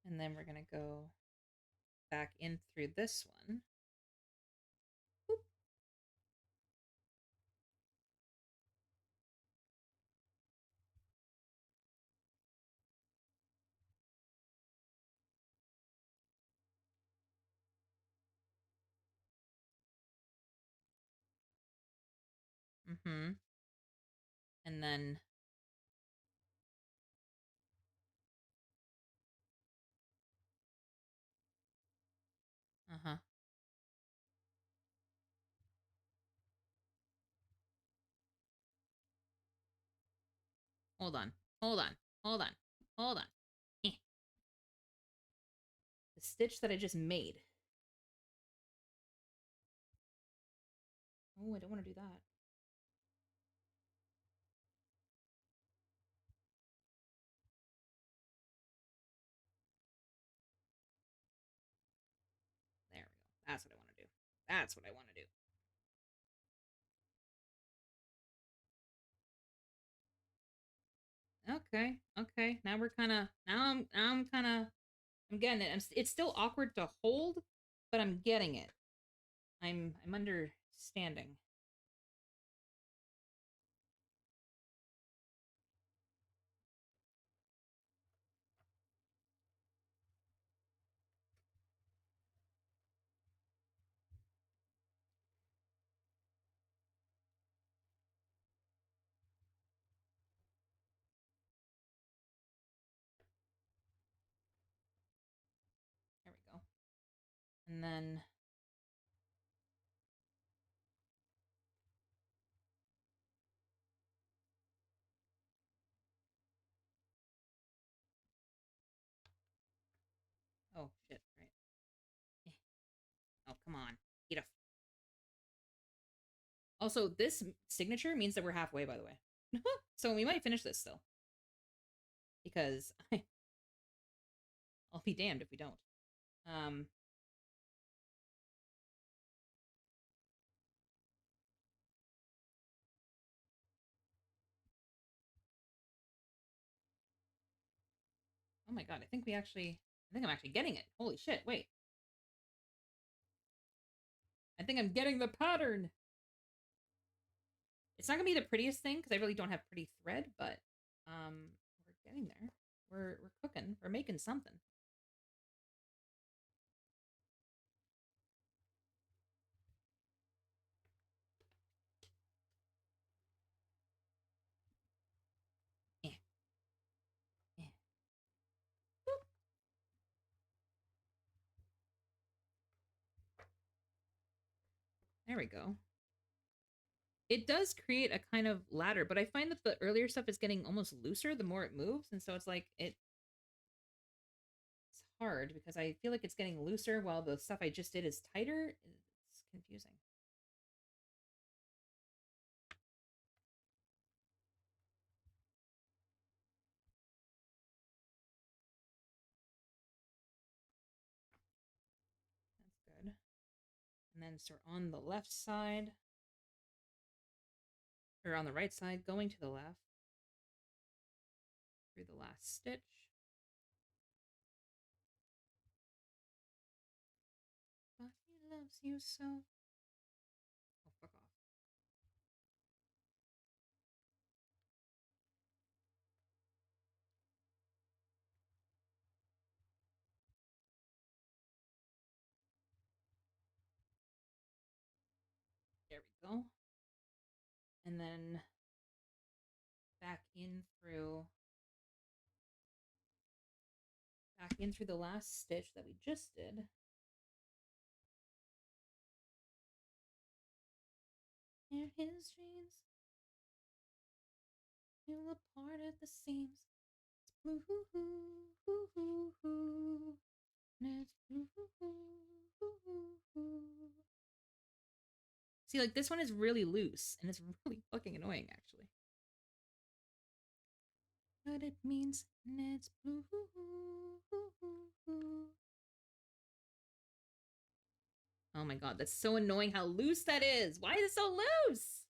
And then we're gonna go back in through this one. Mm-hmm. And then uh-huh. Hold on. Hold on. Hold on. Hold on. Eh. The stitch that I just made. Oh, I don't want to do that. There we go. That's what I want to do. That's what I want to do. Okay. Okay. Now we're kind of now I'm kind of I'm getting it. It's still awkward to hold, but I'm getting it. I'm understanding. There we go. And then oh shit, right. Eh. Oh, come on. Eat a Also, this signature means that we're halfway, by the way. So we might finish this still. Because I'll be damned if we don't. Um Oh my god, I think I'm actually getting it. Holy shit, wait. I think I'm getting the pattern. It's not gonna be the prettiest thing because I really don't have pretty thread, but we're getting there. We're cooking. We're making something. Eh, eh. There we go. It does create a kind of ladder, but I find that the earlier stuff is getting almost looser the more it moves, and so it's like it's hard because I feel like it's getting looser while the stuff I just did is tighter. It's confusing. That's good. And then so we're on the left side, or on the right side, going to the left through the last stitch. But he loves you so. Oh, fuck off. There we go. And then back in through the last stitch that we just did. They're his dreams. Feel apart at the seams. It's blue, and it's blue. See, like this one is really loose, and it's really fucking annoying, actually. But it means, and it's blue. Oh my god, that's so annoying how loose that is. Why is it so loose?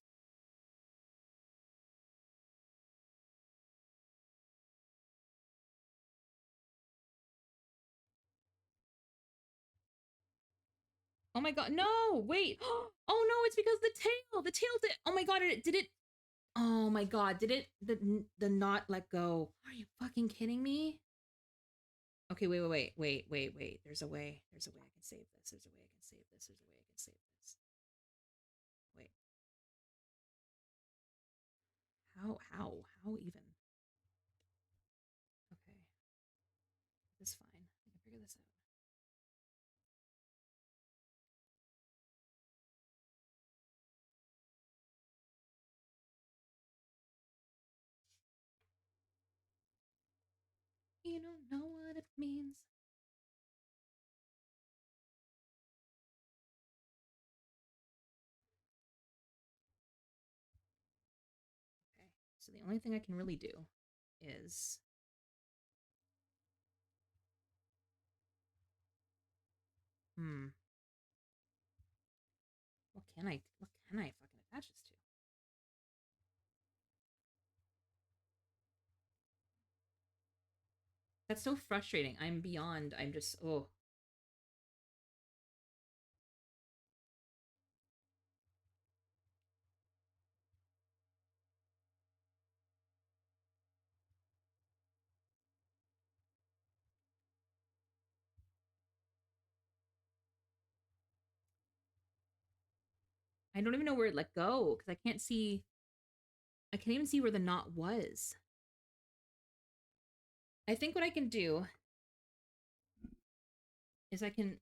Oh my god, no, wait. Oh no, it's because the tail. The tail did. Oh my god, did it? Oh my god, did it? The knot let go? Are you fucking kidding me? Okay, wait. There's a way. There's a way I can save this. There's a way I can save this. There's a way I can save this. Wait. How even? Okay. This is fine. I can figure this out. You don't know what it means. Okay. So the only thing I can really do is what can I fucking attach this to? That's so frustrating. I'm just oh. I don't even know where it let go because I can't even see where the knot was. I think what I can do is I can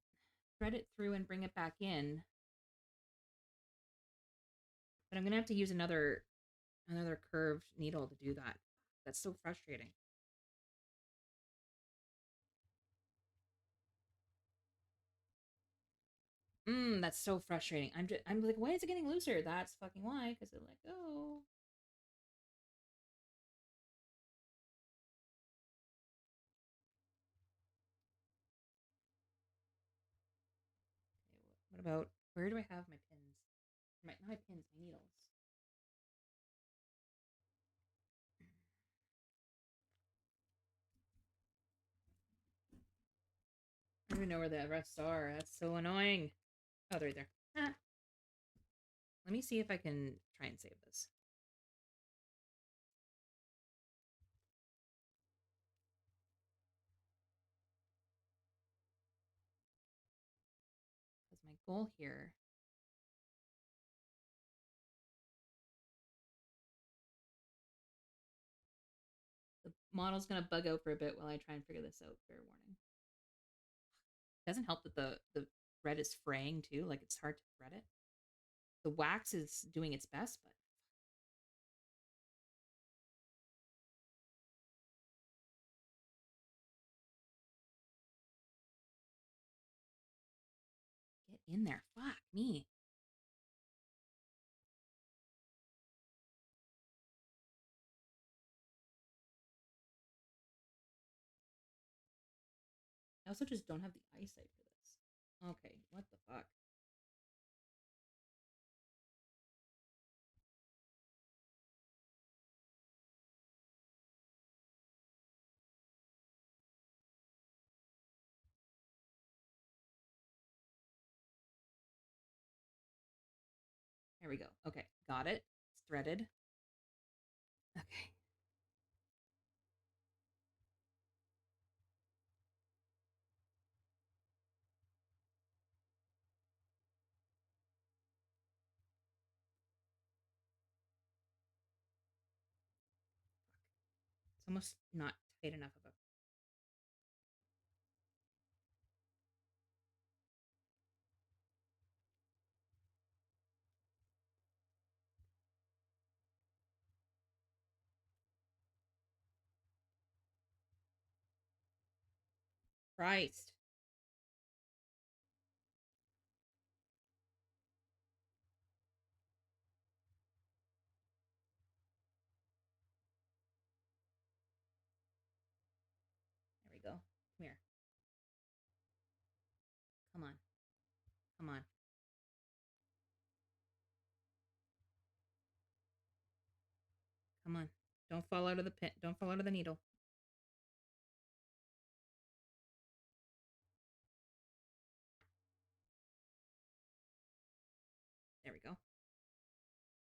thread it through and bring it back in. But I'm gonna have to use another curved needle to do that. That's so frustrating. That's so frustrating. I'm like, why is it getting looser? That's fucking why, because it let go. Okay, what about where do I have my pins? Not my pins, my needles. I don't even know where the rest are. That's so annoying. Oh, they're right there. Ah. Let me see if I can try and save this. Because my goal here. The model's gonna bug out for a bit while I try and figure this out. Fair warning. It doesn't help that the thread is fraying too. Like it's hard to thread it. The wax is doing its best, but get in there. Fuck me. I also just don't have the eyesight for this. Okay, what the fuck? There we go. Okay, got it. It's threaded. Okay. It's almost not tight enough of a. Christ. There we go. Come here. Come on. Come on. Come on. Don't fall out of the pit. Don't fall out of the needle. There we go.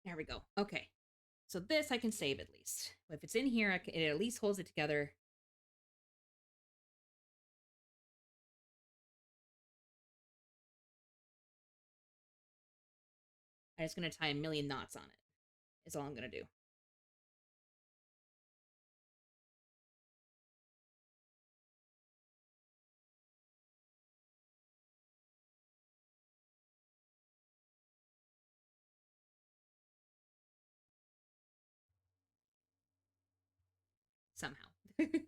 There we go. Okay. So this I can save at least. If it's in here, it at least holds it together. I'm just going to tie a million knots on it. Is all I'm going to do. Somehow. It's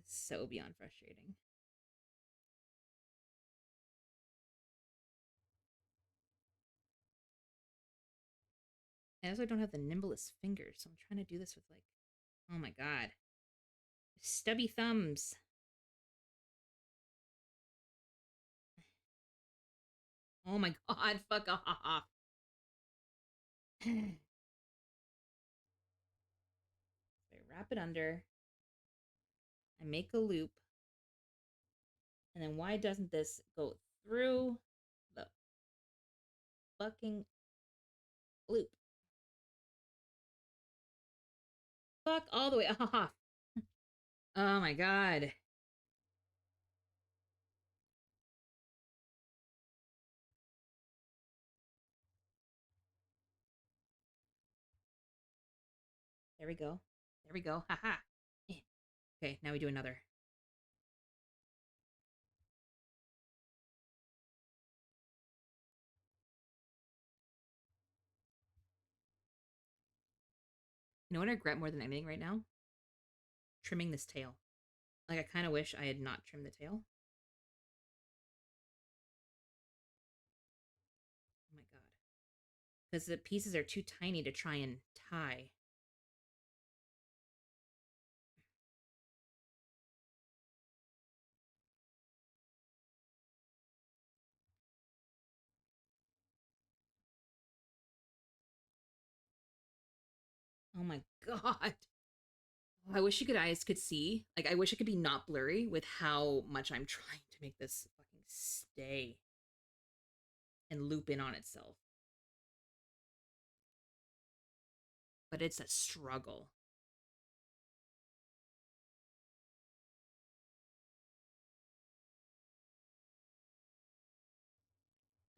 so beyond frustrating. I also don't have the nimblest fingers, so I'm trying to do this with like, oh my god, stubby thumbs. Oh my god, fuck off. I wrap it under, I make a loop, and then why doesn't this go through the fucking loop? Fuck all the way off. Oh my god. There we go. There we go. Haha. Okay, now we do another. You know what I regret more than anything right now? Trimming this tail. Like, I kind of wish I had not trimmed the tail. Oh my god. Because the pieces are too tiny to try and tie. Oh my god. I wish you guys could see. Like, I wish it could be not blurry with how much I'm trying to make this fucking stay and loop in on itself. But it's a struggle.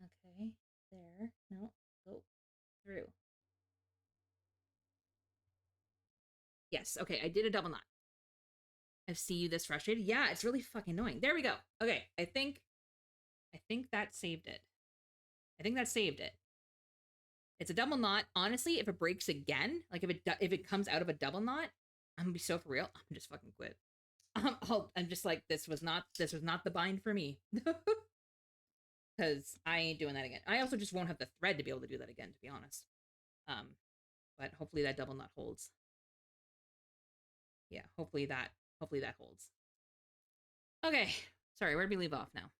Okay, there. No, go through. Yes, okay, I did a double knot. I see you this frustrated. Yeah, it's really fucking annoying. There we go. Okay, I think that saved it. I think that saved it. It's a double knot. Honestly, if it breaks again, like if it comes out of a double knot, I'm gonna be so for real. I'm just fucking quit. I'm just like this was not the bind for me. Because I ain't doing that again. I also just won't have the thread to be able to do that again, to be honest. Um, but hopefully that double knot holds. Yeah, hopefully that holds. Okay, sorry, where did we leave off now?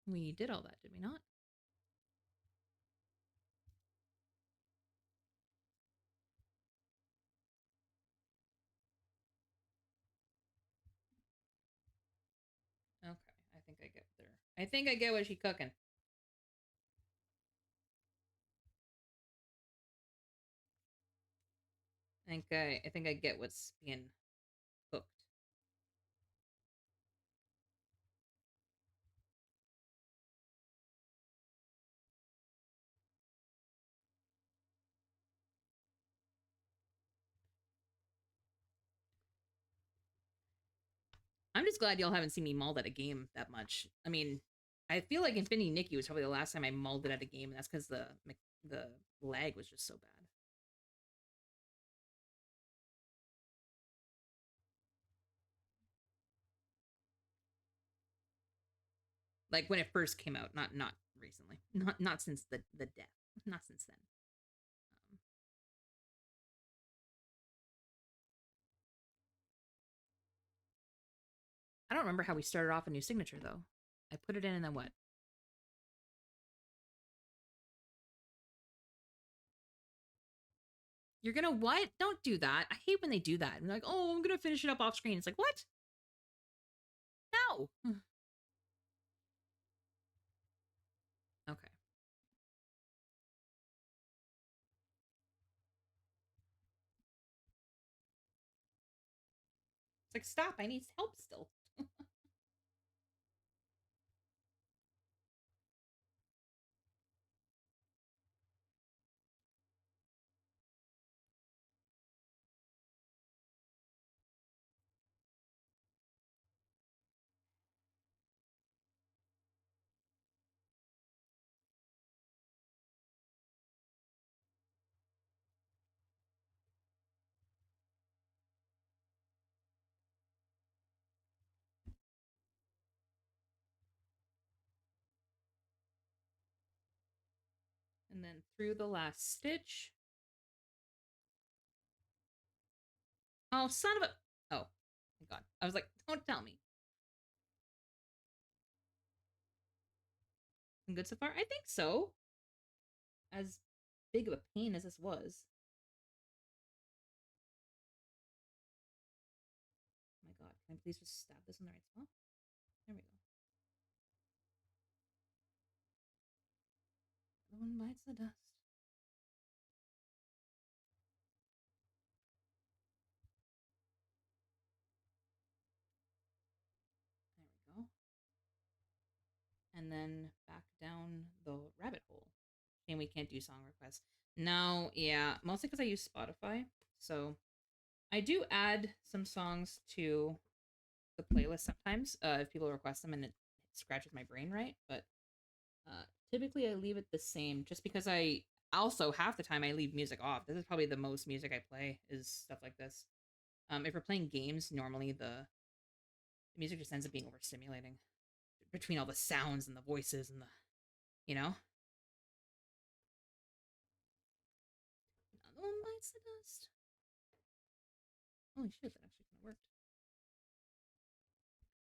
We did all that, did we not? Okay, I think I get there. I think I get what she's cooking. I think I get what's being cooked. I'm just glad y'all haven't seen me mauled at a game that much. I mean, I feel like Infinity Nikki was probably the last time I mauled it at a game, and that's because the lag was just so bad. Like when it first came out, not recently, not since the death, not since then. Um, I don't remember how we started off a new signature though. I put it in and then what? You're gonna what? Don't do that. I hate when they do that. I'm like, oh, I'm gonna finish it up off screen. It's like, what? No. Okay. It's like, stop. I need help still. And then through the last stitch. Oh, son of a. Oh, my God. I was like, don't tell me. I'm good so far? I think so. As big of a pain as this was. Oh my God. Can I please just stab this in the right spot? There we go. The one bites the dust. There we go. And then back down the rabbit hole. And we can't do song requests. No, yeah. Mostly because I use Spotify. So I do add some songs to the playlist sometimes if people request them and it scratches my brain right. But typically I leave it the same just because I also half the time I leave music off. This is probably the most music I play is stuff like this. If we're playing games, normally the music just ends up being overstimulating between all the sounds and the voices and the, you know? Another one bites the dust. Holy shit, that actually kind of worked.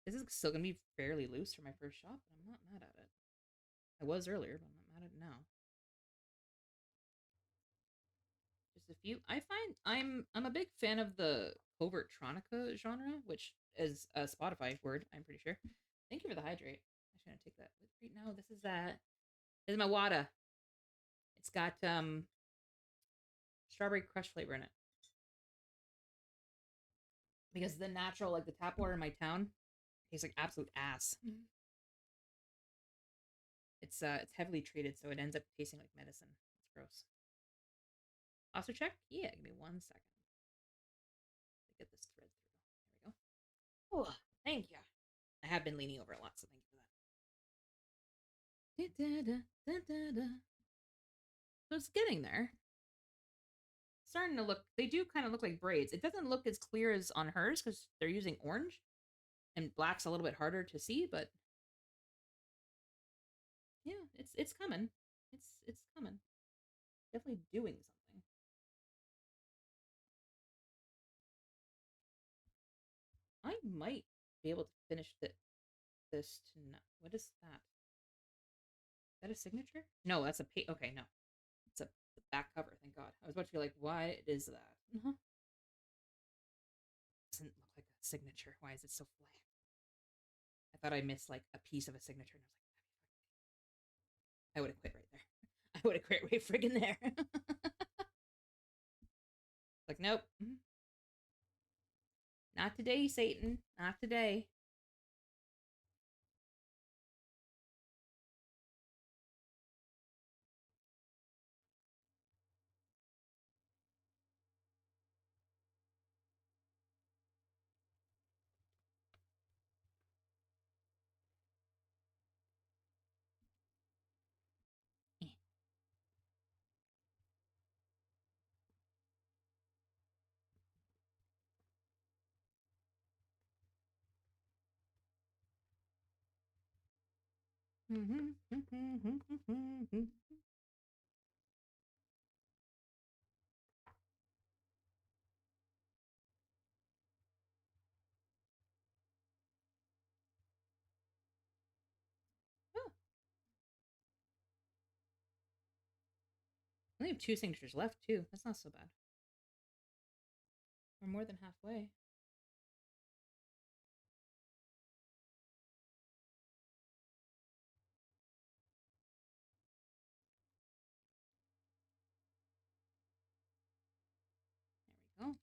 This is still gonna be fairly loose for my first shot, but I'm not mad at it. I was earlier, but I'm not mad at it now. Just a few. I find I'm a big fan of the Covertronica genre, which is a Spotify word, I'm pretty sure. Thank you for the hydrate. I'm just gonna take that right now. This is my water. It's got strawberry crush flavor in it. Because the natural, like the tap water in my town, tastes like absolute ass. It's heavily treated, so it ends up tasting like medicine. It's gross. Also check? Yeah, give me 1 second to get this thread through. There we go. Oh, thank you. I have been leaning over a lot, so thank you for that. So it's getting there. Starting to look, they do kind of look like braids. It doesn't look as clear as on hers because they're using orange, and black's a little bit harder to see, but yeah, it's coming. It's coming. Definitely doing something. I might be able to finish this tonight. What is that? Is that a signature? No, that's a okay, no. It's a back cover, thank God. I was about to be like, why is that? Doesn't look like a signature. Why is it so flat? I thought I missed like a piece of a signature, and I was like, I would have quit right there. I would have quit right friggin' there. Like, nope. Not today, Satan. Not today. Oh, I only have 2 signatures left, too. That's not so bad. We're more than halfway. There we go.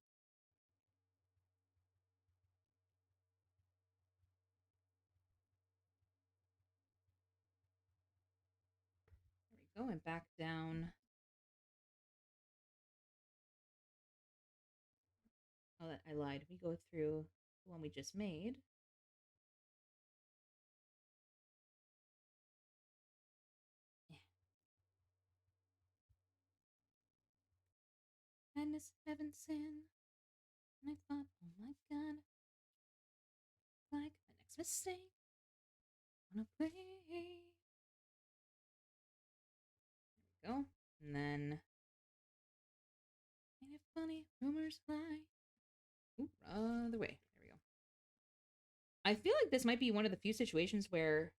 There we go. And back down. Oh, I lied. We go through the one we just made. Yeah. Kindness, heaven, sin. And I thought, oh my God. Like the next mistake. Wanna play. There we go. And then. Ain't it funny? Rumors fly. Ooh, other way. There we go. I feel like this might be one of the few situations where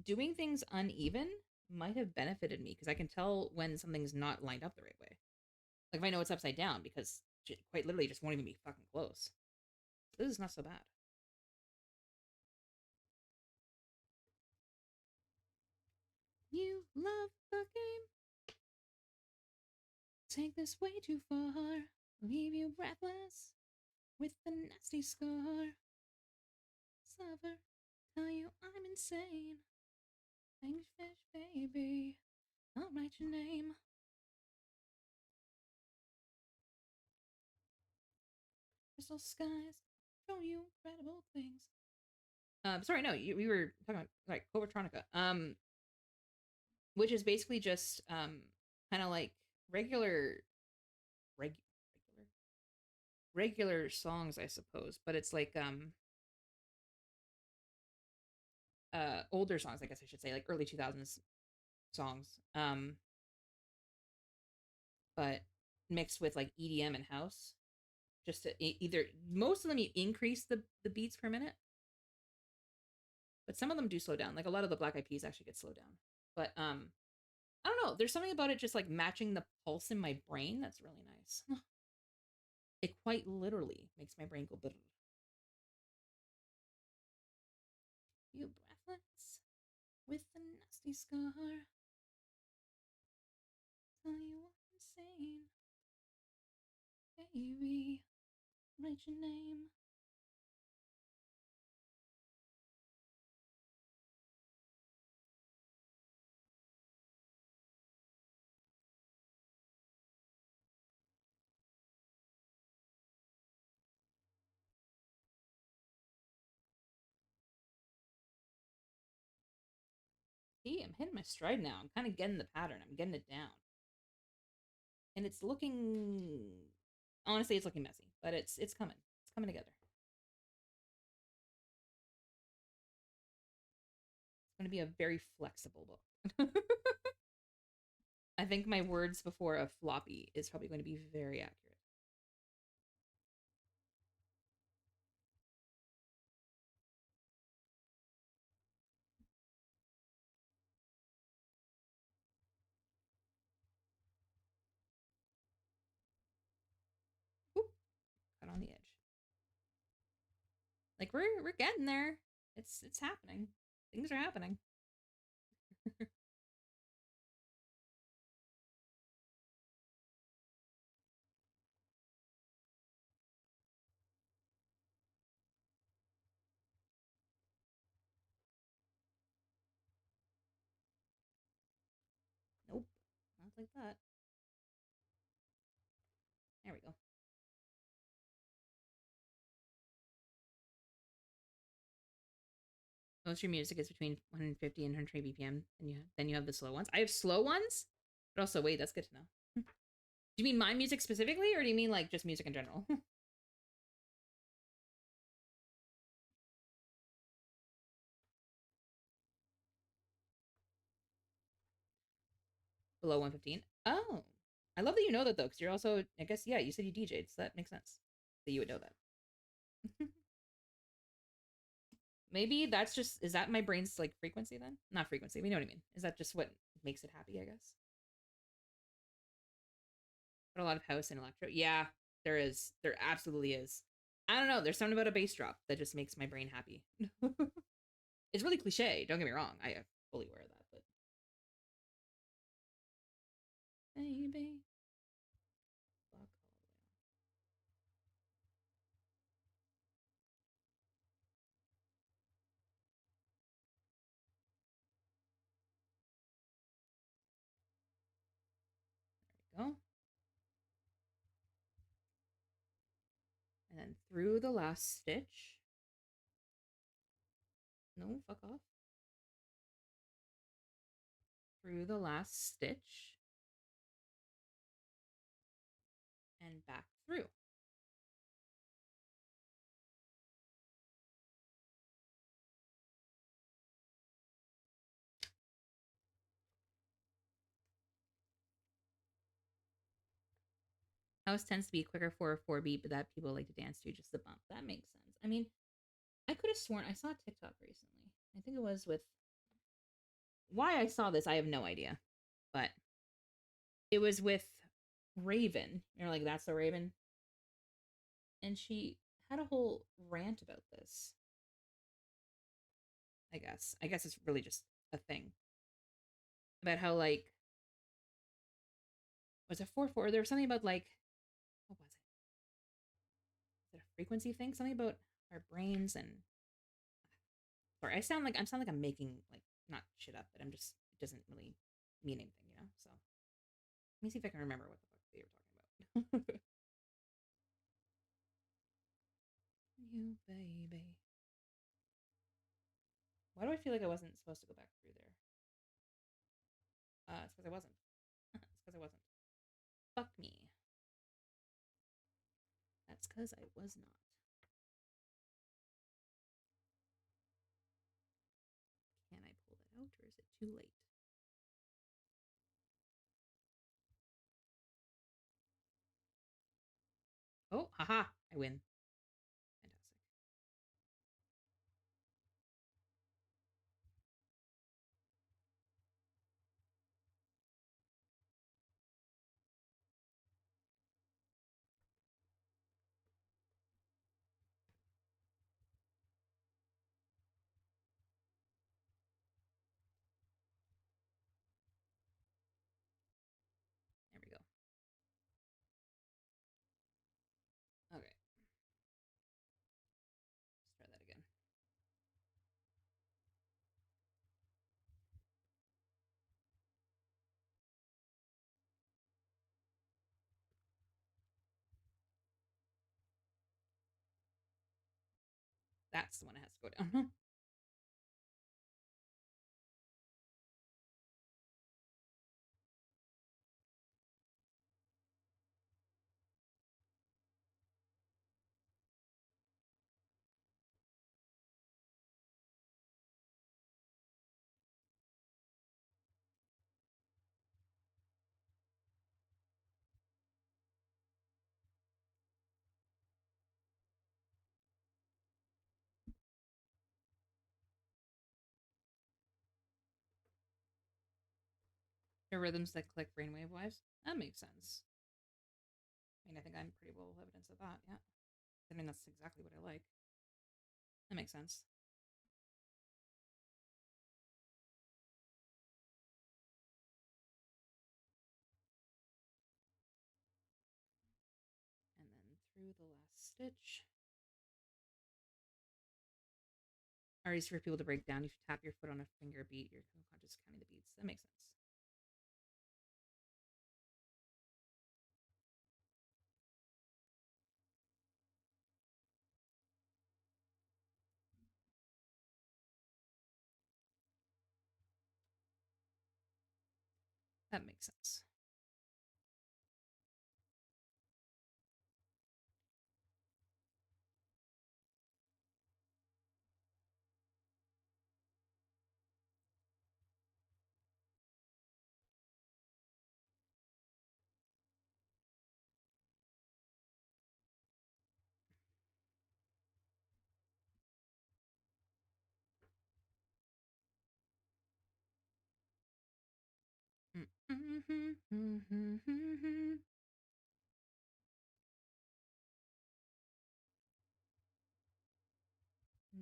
doing things uneven might have benefited me because I can tell when something's not lined up the right way. Like if I know it's upside down because quite literally just won't even be fucking close. This is not so bad. You love the game. Take this way too far. Leave you breathless with the nasty scar. Suffer. Tell you I'm insane. English fish, baby. I'll write your name. Crystal skies. Show you incredible things. Sorry, no, we were talking about like Covertronica. Which is basically just kind of like regular reg, regular songs, I suppose, but it's like older songs, I guess I should say, like early 2000s songs. But mixed with like EDM and house, just to either most of them you increase the beats per minute, but some of them do slow down. Like a lot of the Black Eyed Peas actually get slowed down, But I don't know. There's something about it just like matching the pulse in my brain that's really nice. It quite literally makes my brain go brrr. You breathless with the nasty scar. Tell you what I'm saying. Baby, write your name. See, I'm hitting my stride now. I'm kind of getting the pattern. I'm getting it down. And it's looking honestly, it's looking messy, but it's coming. It's coming together. It's going to be a very flexible book. I think my words before a floppy is probably going to be very accurate. Oop, cut on the edge. Like we're getting there. It's happening. Things are happening. Nope, not like that. There we go. Most of your music is between 150 and 120 BPM, and then you have the slow ones. I have slow ones, but also wait, that's good to know. Do you mean my music specifically, or do you mean like just music in general? Below 115? Oh, I love that you know that though, because you're also, I guess, yeah, you said you DJ'd, so that makes sense that you would know that. Maybe that's just, is that my brain's like frequency then? Not frequency, we know what I mean. Is that just what makes it happy, I guess? But a lot of house and electro. Yeah, there is. There absolutely is. I don't know. There's something about a bass drop that just makes my brain happy. It's really cliche. Don't get me wrong. I am fully aware of that. But baby, fuck all the way on. There we go. And then through the last stitch. No, fuck off. Through the last stitch. And back through. House tends to be quicker for a 4-beat, but that people like to dance to, just the bump. That makes sense. I mean, I could have sworn I saw TikTok recently. I think it was with, why I saw this, I have no idea. But it was with Raven. You're like, that's the Raven? And she had a whole rant about this. I guess. I guess it's really just a thing. About how like, was it 4/4? There was something about like, what was it? Was it a frequency thing? Something about our brains and, sorry, I sound like I'm making like not shit up, but I'm just, it doesn't really mean anything, you know? So let me see if I can remember what the fuck they were talking about. You baby. Why do I feel like I wasn't supposed to go back through there? It's because I wasn't. It's because I wasn't. Fuck me. That's because I was not. Can I pull that out, or is it too late? Oh, haha! I win. Fantastic. That's the one that has to go down. The rhythms that click brainwave wise. That makes sense. I mean, I think I'm pretty well evidence of that. Yeah. I mean, that's exactly what I like. That makes sense. And then through the last stitch. Are easy for people to break down. If you tap your foot on a finger beat, you're unconscious counting the beats. That makes sense. That makes sense. And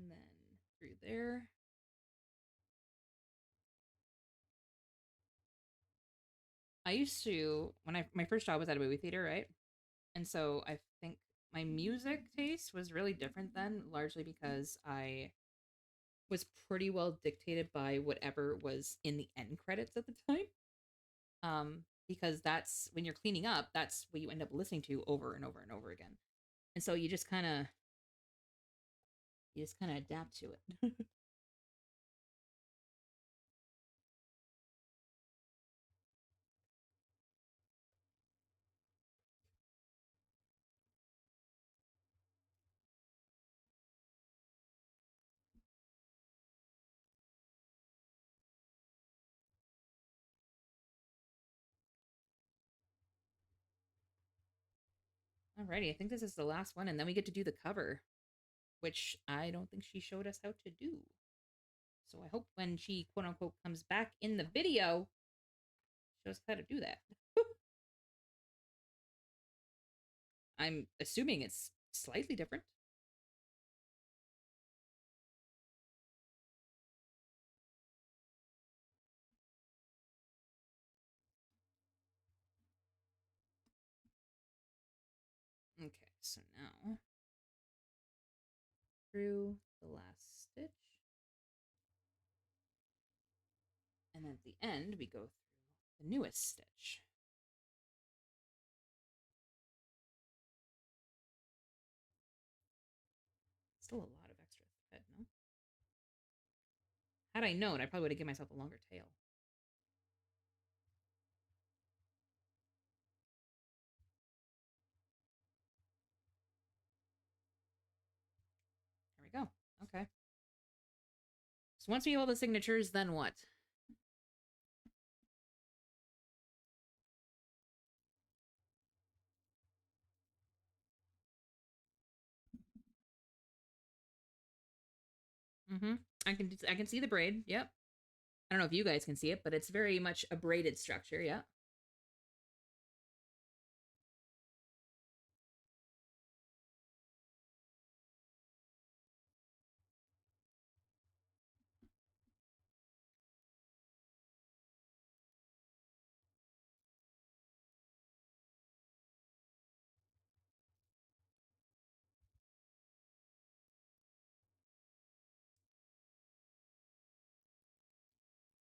then through there. I used to when I my first job was at a movie theater, right? And so I think my music taste was really different then, largely because I was pretty well dictated by whatever was in the end credits at the time. Because that's when you're cleaning up, that's what you end up listening to over and over and over again. And so you just kind of adapt to it. Alrighty, I think this is the last one, and then we get to do the cover, which I don't think she showed us how to do. So I hope when she quote unquote comes back in the video, shows us how to do that. I'm assuming it's slightly different. Okay, so now through the last stitch. And then at the end, we go through the newest stitch. Still a lot of extra thread, no? Had I known, I probably would have given myself a longer tail. There we go. Okay. So once we have all the signatures, then what? Mm-hmm. I can see the braid. Yep. I don't know if you guys can see it, but it's very much a braided structure. Yeah.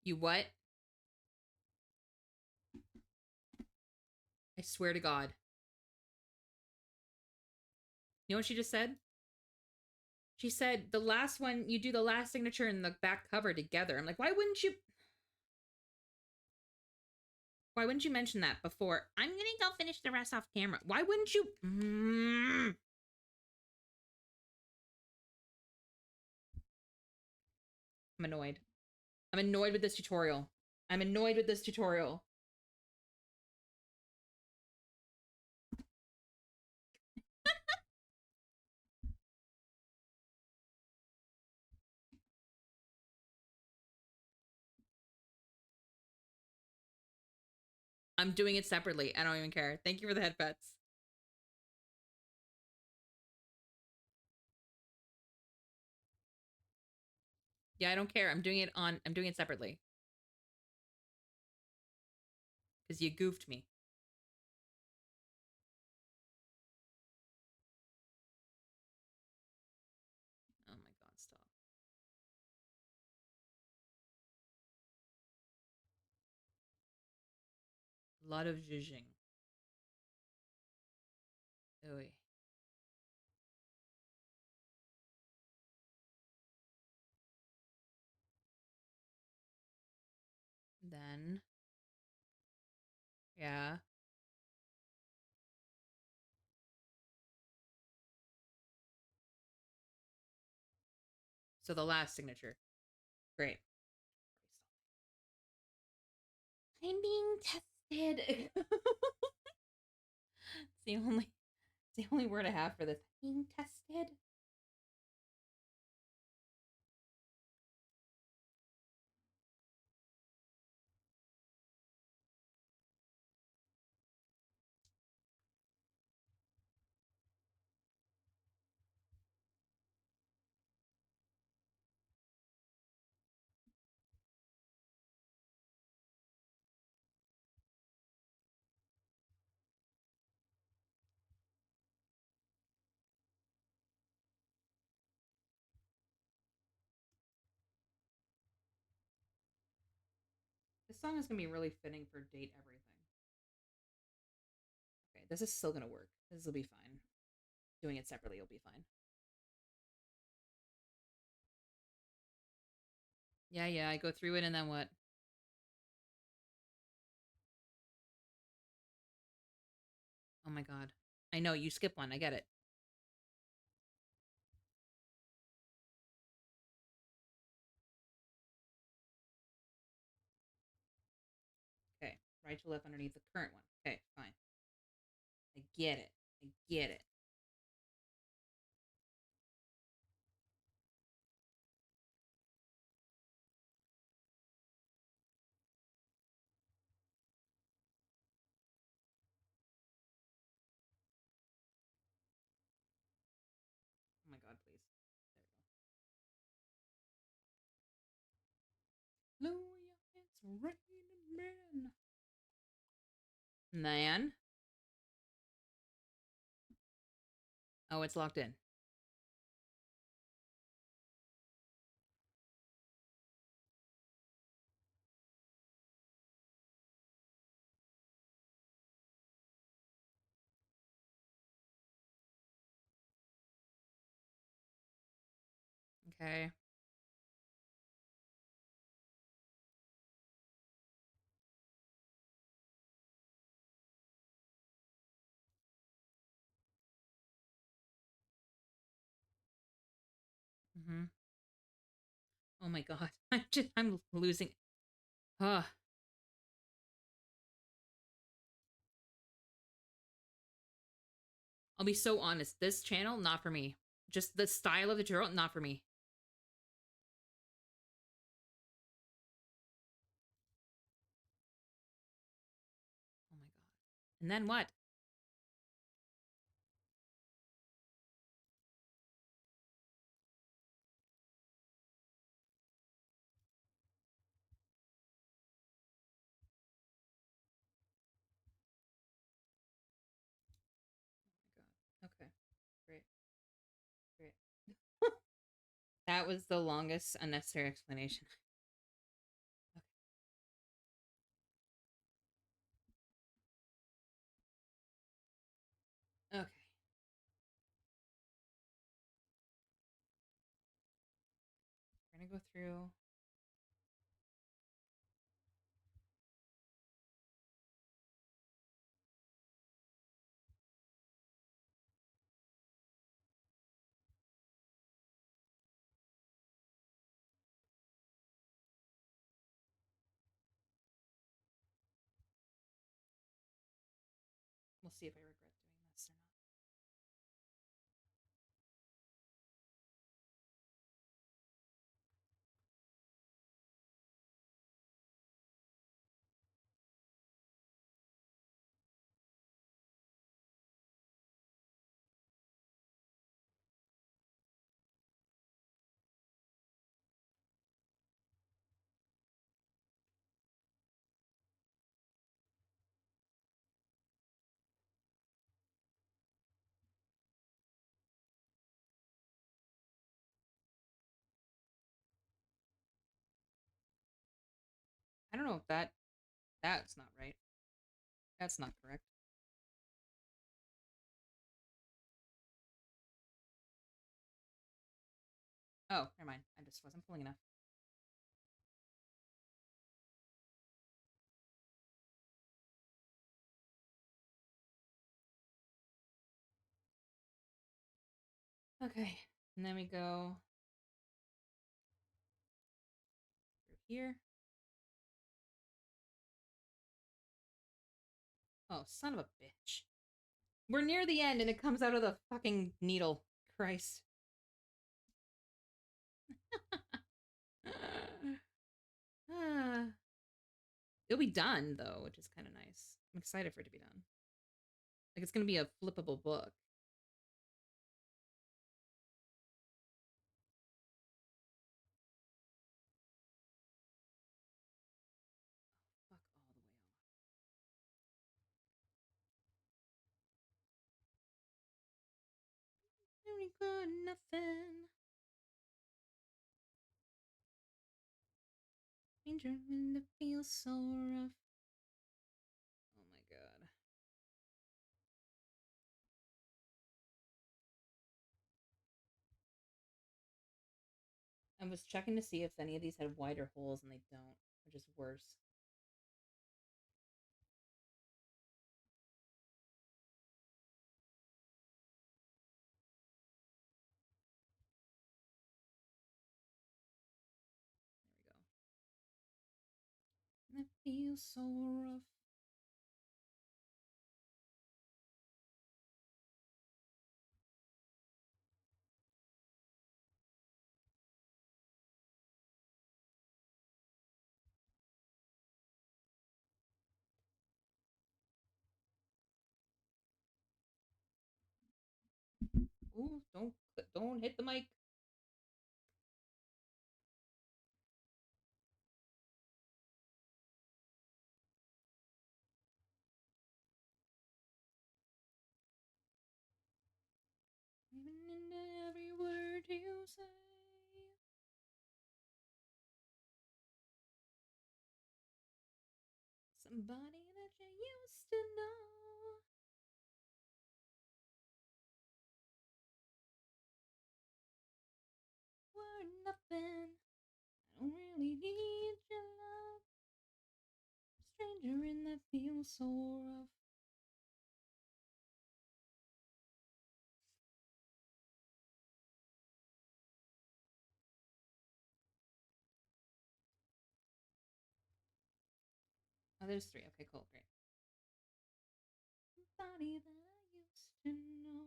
You what? I swear to God. You know what she just said? She said the last one, you do the last signature and the back cover together. I'm like, why wouldn't you? Why wouldn't you mention that before? I'm gonna go finish the rest off camera. Why wouldn't you? I'm annoyed. I'm annoyed with this tutorial. I'm annoyed with this tutorial. I'm doing it separately. I don't even care. Thank you for the head pets. Yeah, I don't care. I'm doing it separately. Because you goofed me. Oh my god, stop. A lot of zhuzhing. Oy. Then, yeah. So the last signature. Great. I'm being tested. It's the only word I have for this. Being tested. This song is gonna be really fitting for date everything. Okay, this is still gonna work. This will be fine. Doing it separately will be fine. Yeah, I go through it and then what? Oh my god. I know, you skip one. I get it. Okay, right to left underneath the current one. Okay, fine. I get it. I get it. Oh my god, please. There we go. Hallelujah, it's raining men. Man. Oh, it's locked in. Okay. Mm-hmm. Oh my god. I'm losing. Ugh. I'll be so honest. This channel, not for me. Just the style of the tutorial, not for me. Oh my god. And then what? Oh my god. Okay. Great. Great. That was the longest unnecessary explanation. Okay. Okay. gonna go through. We'll see if I regret doing this or not. I don't know if that's not right. That's not correct. Oh, never mind. I just wasn't pulling enough. Okay, and then we go through here. Oh, son of a bitch. We're near the end and it comes out of the fucking needle. Christ. It'll be done, though, which is kind of nice. I'm excited for it to be done. Like, it's going to be a flippable book. Fuck all the way off. Very good, nothing. Stranger in the feels so rough. Oh my god. I was checking to see if any of these had wider holes and they don't, which is worse. There we go. And it feels so rough. Ooh, don't hit the mic. Even in every word you say. Somebody that you used to know. Were nothing. I don't really need your love. Stranger in that feels so rough. Oh, there's three. Okay, cool, great. Somebody that I used to know.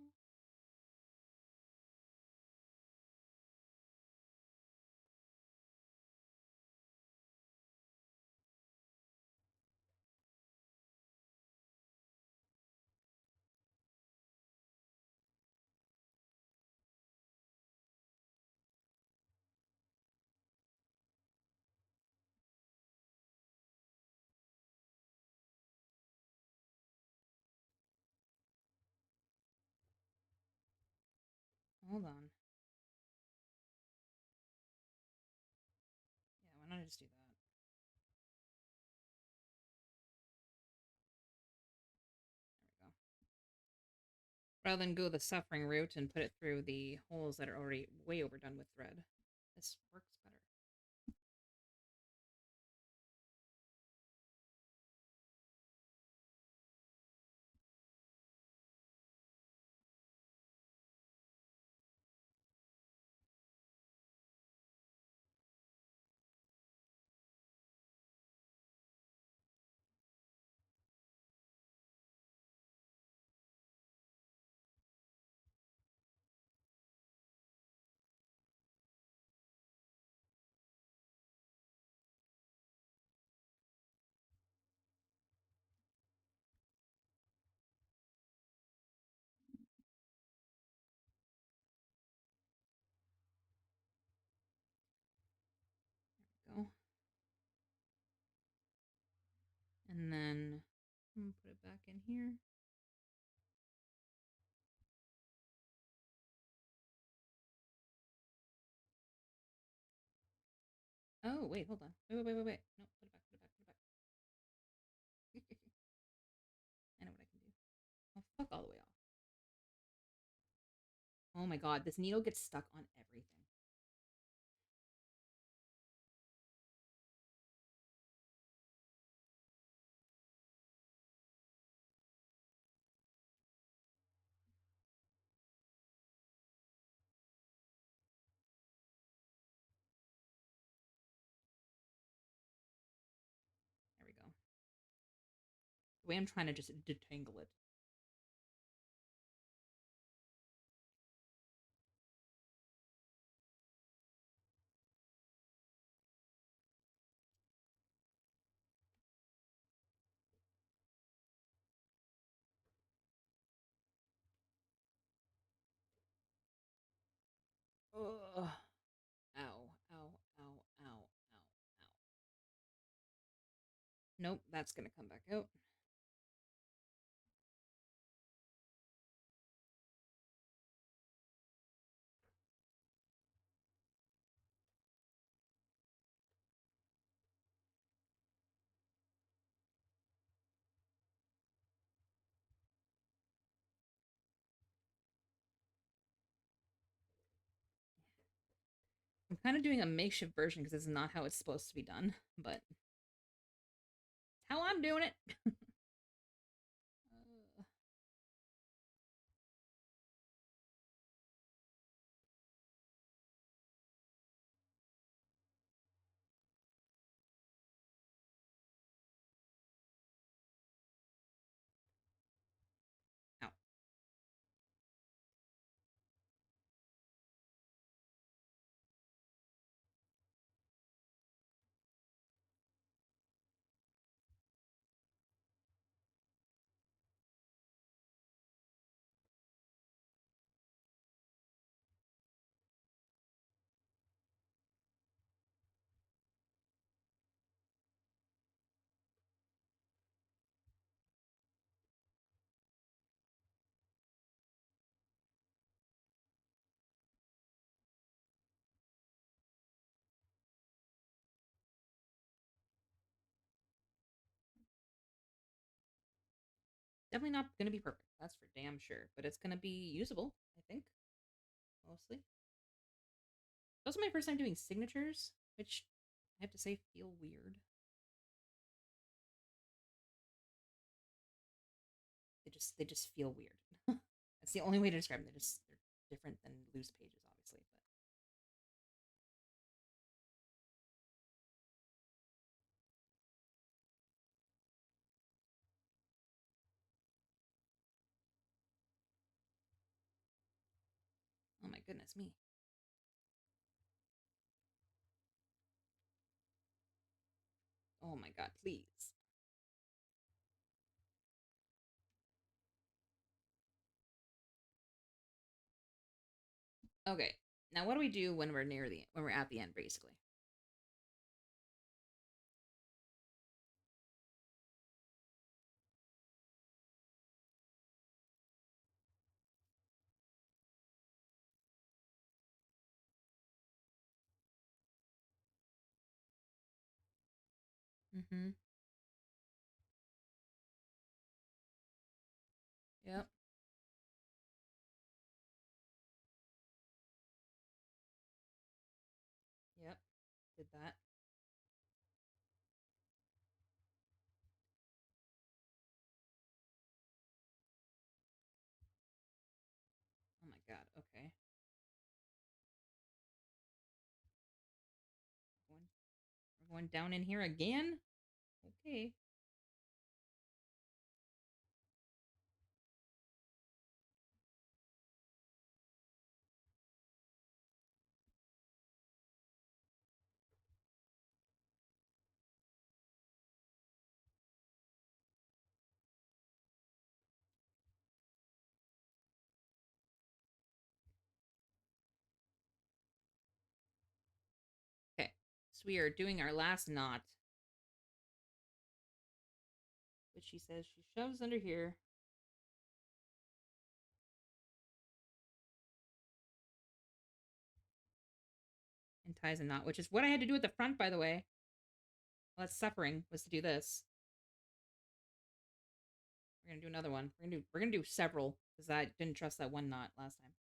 Hold on. Yeah, why not just do that? There we go. Rather than go the suffering route and put it through the holes that are already way overdone with thread. This works better. And then I'm gonna put it back in here. Oh, wait, hold on. Wait. No, put it back. I know what I can do. Oh, fuck all the way off. Oh my god, this needle gets stuck on everything. There we go. The way I'm trying to just detangle it. Ugh. Ow, ow, ow, ow, ow, ow. Nope, that's gonna come back out. I'm kind of doing a makeshift version because it's not how it's supposed to be done, but how I'm doing it. Ow. Definitely not gonna be perfect. That's for damn sure. But it's gonna be usable, I think. Mostly. It's also my first time doing signatures, which I have to say feel weird. They just feel weird. That's the only way to describe them. They're different than loose pages, obviously, but oh my goodness me. Oh my god, please. Okay. Now what do we do when we're at the end, basically? Mm-hmm. Yep. Yep. Did that. Oh my god. Okay. We're going down in here again? Okay. Okay. So we are doing our last knot. which she says she shoves under here. And ties a knot, which is what I had to do at the front, by the way. Well, that's suffering, was to do this. We're gonna do another one. We're gonna do several, because I didn't trust that one knot last time.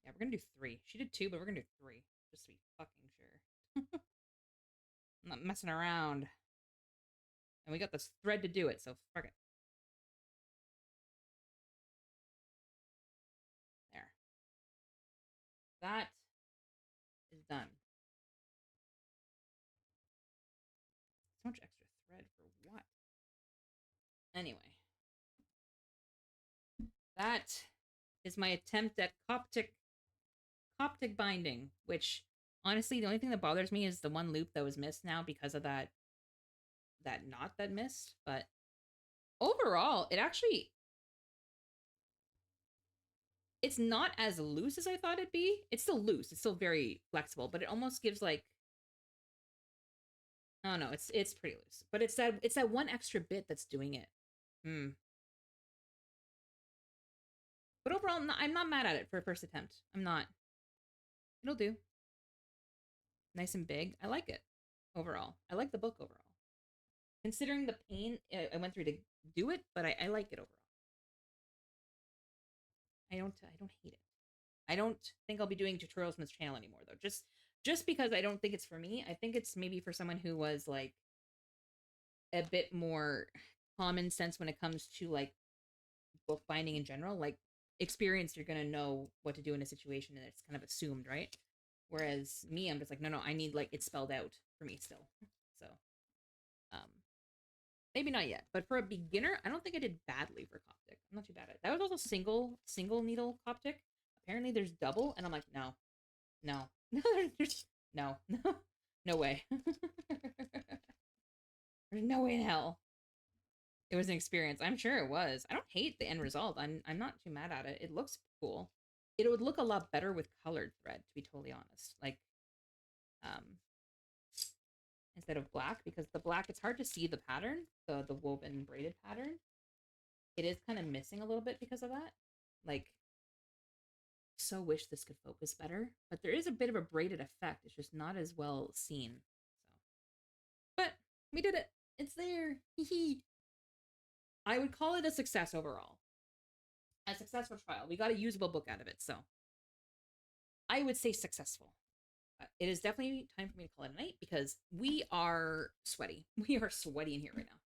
Yeah, we're gonna do 3. She did 2, but we're gonna do 3. Just to be fucking sure. I'm not messing around. And we got this thread to do it, so fuck it. There. That is done. So much extra thread for what? Anyway. That is my attempt at Coptic binding, which honestly the only thing that bothers me is the one loop that was missed now because of that knot that missed. But overall, it's not as loose as I thought it'd be. It's still loose. It's still very flexible, but it almost gives like, oh no, it's pretty loose. But it's that one extra bit that's doing it. But overall, I'm not mad at it for a first attempt. I'm not. It'll do. Nice and big. I like it overall. I like the book overall. Considering the pain I went through to do it, but I like it overall. I don't hate it. I don't think I'll be doing tutorials from this channel anymore though. Just because I don't think it's for me. I think it's maybe for someone who was like a bit more common sense when it comes to like bookbinding in general. Like experienced, you're gonna know what to do in a situation, and it's kind of assumed, right? Whereas me, I'm just like, no, I need like it spelled out for me still. So, maybe not yet, but for a beginner, I don't think I did badly for Coptic. I'm not too bad at it. That was also single needle Coptic. Apparently, there's double, and I'm like, no, there's no way. There's no way in hell. It was an experience. I'm sure it was. I don't hate the end result. I'm not too mad at it. It looks cool. It would look a lot better with colored thread, to be totally honest. Like, instead of black, because the black, it's hard to see the pattern, the woven braided pattern. It is kind of missing a little bit because of that. Like, so wish this could focus better, but there is a bit of a braided effect. It's just not as well seen. So, but we did it. It's there. I would call it a success overall. A successful trial. We got a usable book out of it, so I would say successful. It is definitely time for me to call it a night because we are sweaty. We are sweaty in here right now.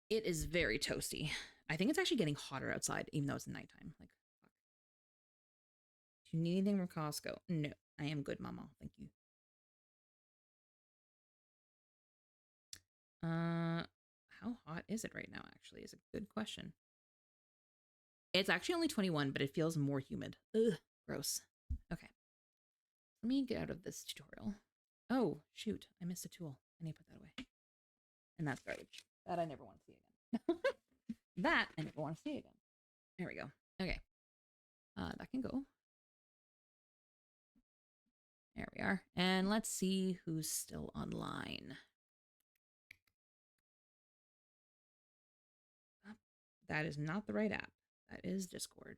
It is very toasty. I think it's actually getting hotter outside, even though it's nighttime. Like, fuck. Do you need anything from Costco? No, I am good, Mama. Thank you. How hot is it right now? Actually, is a good question. It's actually only 21, but it feels more humid. Ugh, gross. Okay. Let me get out of this tutorial. Oh, shoot. I missed a tool. I need to put that away. And that's garbage. That I never want to see again. That I never want to see again. There we go. Okay. That can go. There we are. And let's see who's still online. That is not the right app. That is Discord.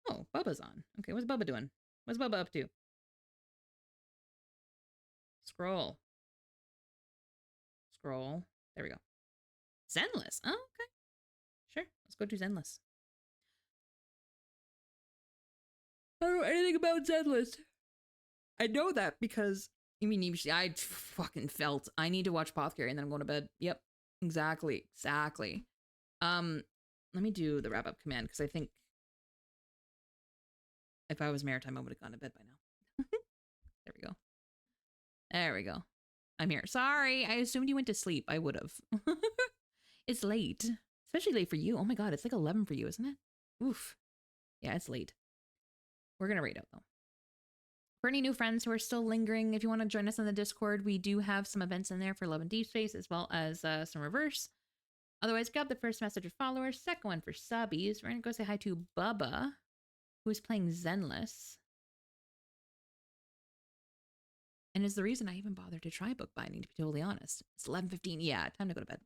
Oh, Bubba's on. Okay, what's Bubba doing? What's Bubba up to? Scroll. Scroll. There we go. Zenless. Oh, okay. Sure. Let's go to Zenless. I don't know anything about Zenless. I know that because I fucking felt I need to watch Apothecary and then I'm going to bed. Yep. Exactly. Let me do the wrap up command because I think if I was Maritime, I would have gone to bed by now. There we go. There we go. I'm here. Sorry, I assumed you went to sleep. I would have. It's late. Especially late for you. Oh my god, it's like 11 for you, isn't it? Oof. Yeah, it's late. We're gonna rate out though. For any new friends who are still lingering, if you want to join us on the Discord, we do have some events in there for Love and Deep Space as well as some reverse. Otherwise, grab the first message for followers, second one for subbies. We're going to go say hi to Bubba, who is playing Zenless. And is the reason I even bothered to try bookbinding, to be totally honest. It's 11:15. Yeah, time to go to bed.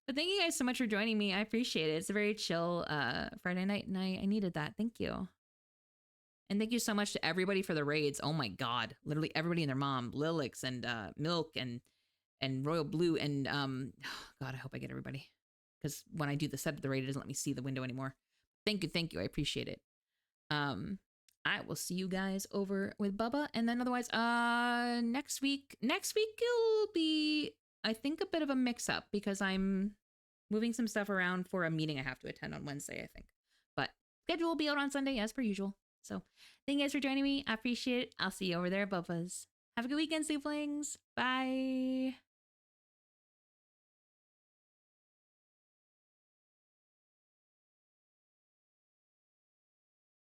But thank you guys so much for joining me. I appreciate it. It's a very chill Friday night, and I needed that. Thank you. And thank you so much to everybody for the raids. Oh my God. Literally everybody and their mom. Lilix and Milk and Royal Blue and God, I hope I get everybody. Because when I do the set of the raid, it doesn't let me see the window anymore. Thank you. I appreciate it. I will see you guys over with Bubba. And then otherwise, next week will be, I think, a bit of a mix-up because I'm moving some stuff around for a meeting I have to attend on Wednesday, I think. But schedule will be out on Sunday as per usual. So thank you guys for joining me. I appreciate it. I'll see you over there, Bubba's. Have a good weekend, Souplings. Bye.